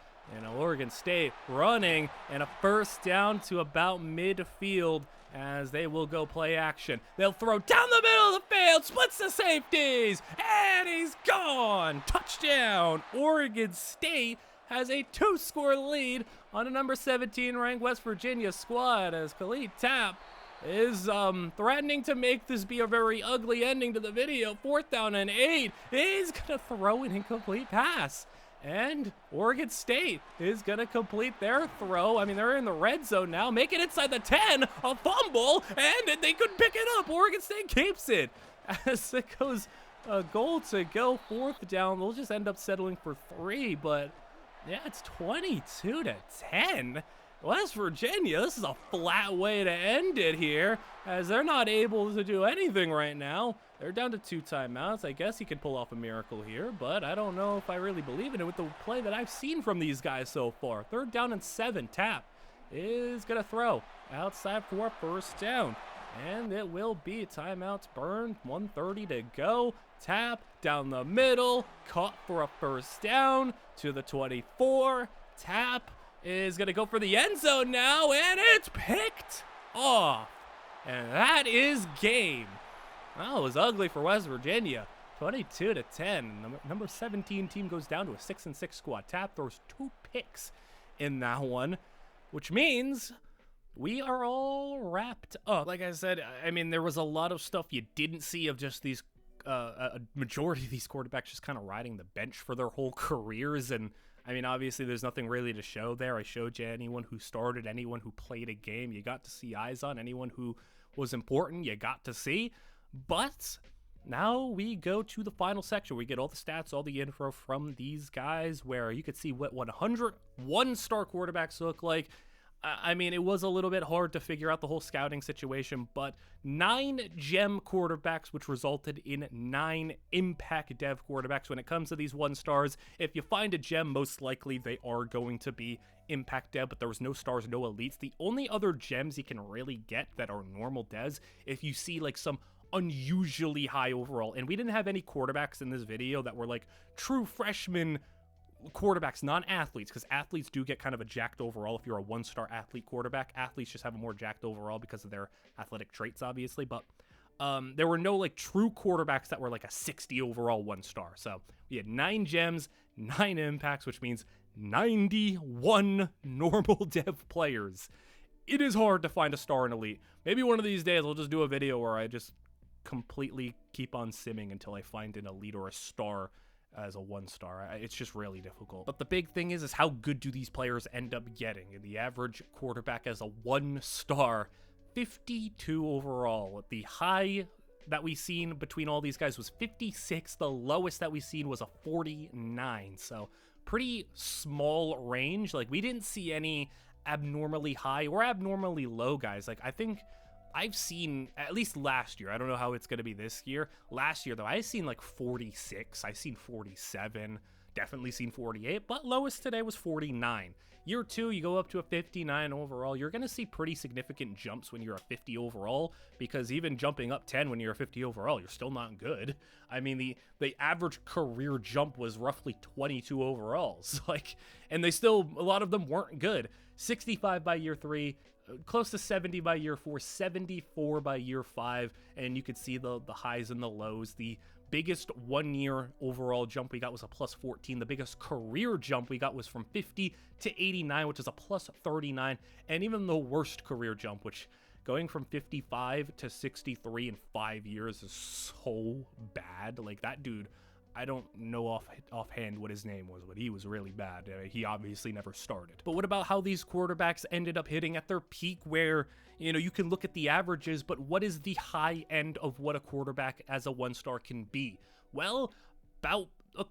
Oregon State running and a 1st down to about midfield as they will go play action. They'll throw down the middle of the field, splits the safeties, and he's gone. Touchdown. Oregon State has a 2-score lead on a number 17 ranked West Virginia squad as Khalid Tapp is threatening to make this be a very ugly ending to the video. 4th down and 8. He's going to throw an incomplete pass. And Oregon State is going to complete their throw. They're in the red zone now. Make it inside the 10. A fumble. And they could pick it up. Oregon State keeps it. As it goes a goal to go. 4th down. They'll just end up settling for 3. But yeah, it's 22-10. West Virginia, this is a flat way to end it here, as they're not able to do anything right now. They're down to 2 timeouts. I guess he can pull off a miracle here, but I don't know if I really believe in it with the play that I've seen from these guys so far. 3rd down and 7. Tapp is going to throw outside for 1st down. And it will be. Timeouts burned. 1:30 to go. Tap down the middle. Caught for a first down to the 24. Tap is going to go for the end zone now. And it's picked off. And that is game. Well, it was ugly for West Virginia. 22-10. Number 17 team goes down to a 6-6 squad. Tap throws 2 picks in that one, which means we are all wrapped up. Like I said, I mean, there was a lot of stuff you didn't see of just these, a majority of these quarterbacks just kind of riding the bench for their whole careers. And I mean, obviously there's nothing really to show there. I showed you anyone who started, anyone who played a game. You got to see eyes on anyone who was important. You got to see, but now we go to the final section. We get all the stats, all the info from these guys, where you could see what 101 star quarterbacks look like. I mean, it was a little bit hard to figure out the whole scouting situation, but 9 gem quarterbacks, which resulted in 9 impact dev quarterbacks. When it comes to these 1 stars, if you find a gem, most likely they are going to be impact dev, but there was no stars, no elites. The only other gems you can really get that are normal devs, if you see like some unusually high overall, and we didn't have any quarterbacks in this video that were like true freshman quarterbacks, non-athletes, because athletes do get kind of a jacked overall if you're a 1-star athlete quarterback. Athletes just have a more jacked overall because of their athletic traits, obviously, but there were no like true quarterbacks that were like a 60 overall 1-star. So we had 9 gems, 9 impacts, which means 91 normal dev players. It is hard to find a star in elite. Maybe one of these days I'll just do a video where I just completely keep on simming until I find an elite or a star as a 1-star. It's just really difficult. But the big thing is how good do these players end up getting? And the average quarterback as a 1-star, 52 overall. The high that we seen between all these guys was 56. The lowest that we seen was a 49. So pretty small range. Like, we didn't see any abnormally high or abnormally low guys. Like, I think I've seen, at least last year, I don't know how it's going to be this year. Last year, though, I've seen like 46. I've seen 47. Definitely seen 48. But lowest today was 49. Year 2, you go up to a 59 overall. You're going to see pretty significant jumps when you're a 50 overall, because even jumping up 10 when you're a 50 overall, you're still not good. I mean, the average career jump was roughly 22 overalls. Like, and they still, a lot of them weren't good. 65 by year 3. Close to 70 by year 4, 74 by year 5, and you could see the highs and the lows. The biggest 1-year overall jump we got was a plus 14. The biggest career jump we got was from 50 to 89, which is a plus 39, and even the worst career jump, which going from 55 to 63 in 5 years is so bad. Like, that dude, I don't know offhand what his name was, but he was really bad. He obviously never started. But what about how these quarterbacks ended up hitting at their peak, where, you know, you can look at the averages, but what is the high end of what a quarterback as a 1-star can be? Well, about a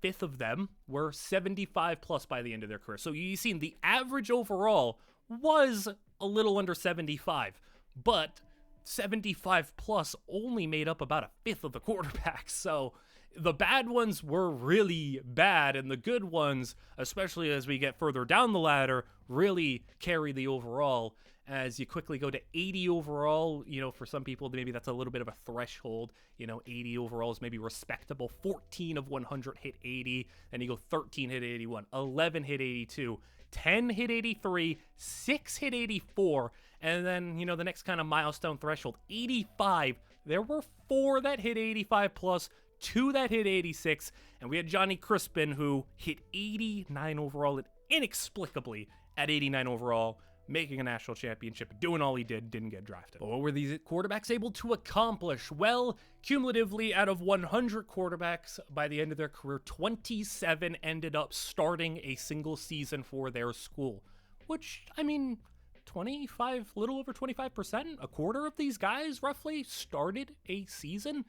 5th of them were 75 plus by the end of their career. So you've seen the average overall was a little under 75, but 75 plus only made up about a 5th of the quarterbacks. So the bad ones were really bad, and the good ones, especially as we get further down the ladder, really carry the overall. As you quickly go to 80 overall, you know, for some people, maybe that's a little bit of a threshold. You know, 80 overall is maybe respectable. 14 of 100 hit 80, then you go 13 hit 81, 11 hit 82, 10 hit 83, 6 hit 84, and then, you know, the next kind of milestone threshold, 85. There were 4 that hit 85 plus, 2 that hit 86, and we had Johnny Crispin, who hit 89 overall, and inexplicably at 89 overall, making a national championship, doing all he did, didn't get drafted. But what were these quarterbacks able to accomplish? Well, cumulatively, out of 100 quarterbacks by the end of their career, 27 ended up starting a single season for their school, which, I mean, 25, little over 25%, a quarter of these guys roughly started a season.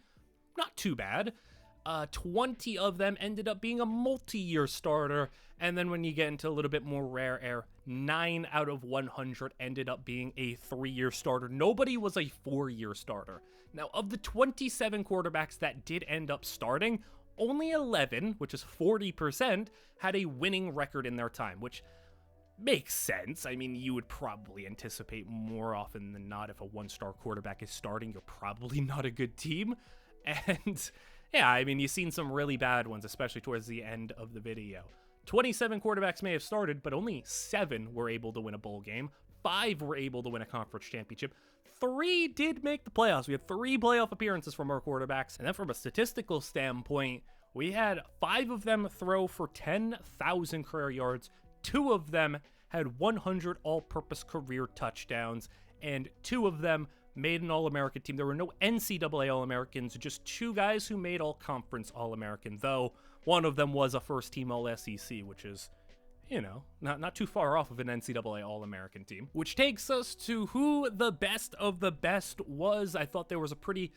Not too bad. 20 of them ended up being a multi-year starter, and then when you get into a little bit more rare air, 9 out of 100 ended up being a 3-year starter. Nobody was a 4-year starter. Now, of the 27 quarterbacks that did end up starting, only 11, which is 40%, had a winning record in their time, which makes sense. I mean, you would probably anticipate more often than not if a one-star quarterback is starting, you're probably not a good team. And yeah, I mean, you've seen some really bad ones, especially towards the end of the video. 27 quarterbacks may have started, but only 7 were able to win a bowl game. 5 were able to win a conference championship. 3 did make the playoffs. We had 3 playoff appearances from our quarterbacks. And then from a statistical standpoint, we had 5 of them throw for 10,000 career yards. 2 of them had 100 all-purpose career touchdowns, and 2 of them made an All-American team. There were no NCAA All-Americans, just 2 guys who made All-Conference All-American, though one of them was a first-team All-SEC, which is, you know, not too far off of an NCAA All-American team. Which takes us to who the best of the best was. I thought there was a pretty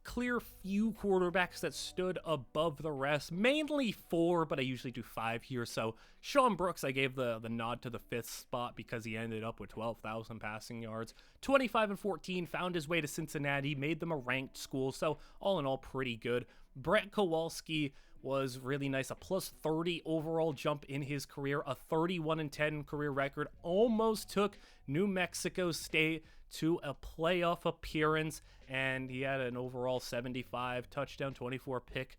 clear few quarterbacks that stood above the rest, mainly 4, but I usually do 5 here. So Sean Brooks, I gave the nod to the 5th spot because he ended up with 12,000 passing yards. 25-14, found his way to Cincinnati, made them a ranked school, so all in all pretty good. Brett Kowalski was really nice, a plus 30 overall jump in his career, a 31-10 career record, almost took New Mexico State to a playoff appearance, and he had an overall 75 touchdown, 24 pick,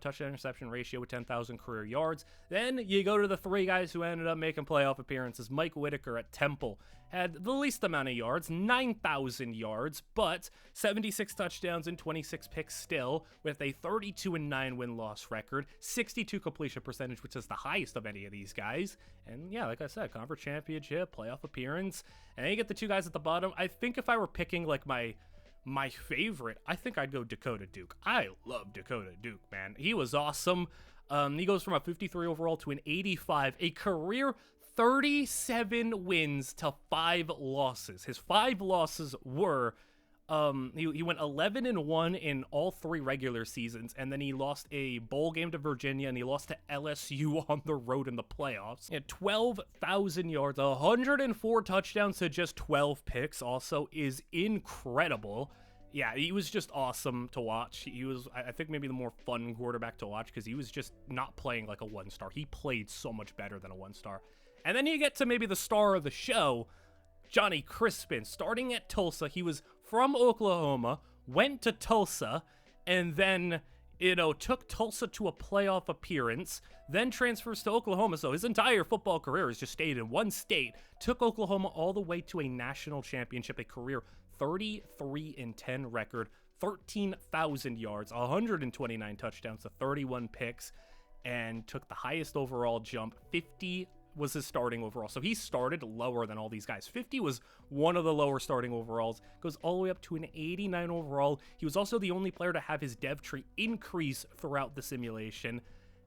touchdown interception ratio with 10,000 career yards. Then you go to the 3 guys who ended up making playoff appearances. Mike Whitaker at Temple had the least amount of yards, 9,000 yards, but 76 touchdowns and 26 picks still, with a 32-9 win-loss record, 62 completion percentage, which is the highest of any of these guys. And yeah, like I said, conference championship, playoff appearance. And then you get the 2 guys at the bottom. I think if I were picking like my favorite, I think I'd go Dakota Duke. I love Dakota Duke, man. He was awesome. He goes from a 53 overall to an 85, a career 37 wins to 5 losses. His 5 losses were, he went 11-1 in all 3 regular seasons, and then he lost a bowl game to Virginia, and he lost to LSU on the road in the playoffs. He had 12,000 yards, 104 touchdowns to just 12 picks also is incredible. Yeah, he was just awesome to watch. He was, I think, maybe the more fun quarterback to watch because he was just not playing like a 1-star. He played so much better than a 1-star. And then you get to maybe the star of the show, Johnny Crispin, starting at Tulsa. He was from Oklahoma, went to Tulsa, and then, took Tulsa to a playoff appearance, then transfers to Oklahoma. So his entire football career has just stayed in one state, took Oklahoma all the way to a national championship, a career 33-10 record, 13,000 yards, 129 touchdowns to 31 picks, and took the highest overall jump. 50 was his starting overall. So he started lower than all these guys. 50 was one of the lower starting overalls. Goes all the way up to an 89 overall. He was also the only player to have his dev tree increase throughout the simulation.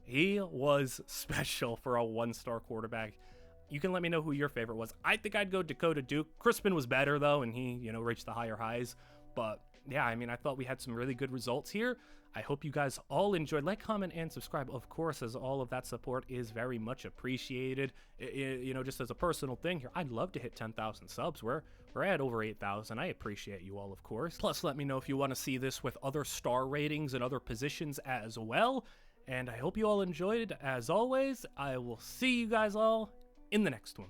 He was special for a 1-star quarterback. You can let me know who your favorite was. I think I'd go Dakota Duke. Crispin was better, though, and he, reached the higher highs. But yeah, I mean, I thought we had some really good results here. I hope you guys all enjoyed. Like, comment, and subscribe, of course, as all of that support is very much appreciated. Just as a personal thing here, I'd love to hit 10,000 subs. We're at over 8,000. I appreciate you all, of course. Plus, let me know if you want to see this with other star ratings and other positions as well. And I hope you all enjoyed. As always, I will see you guys all in the next one.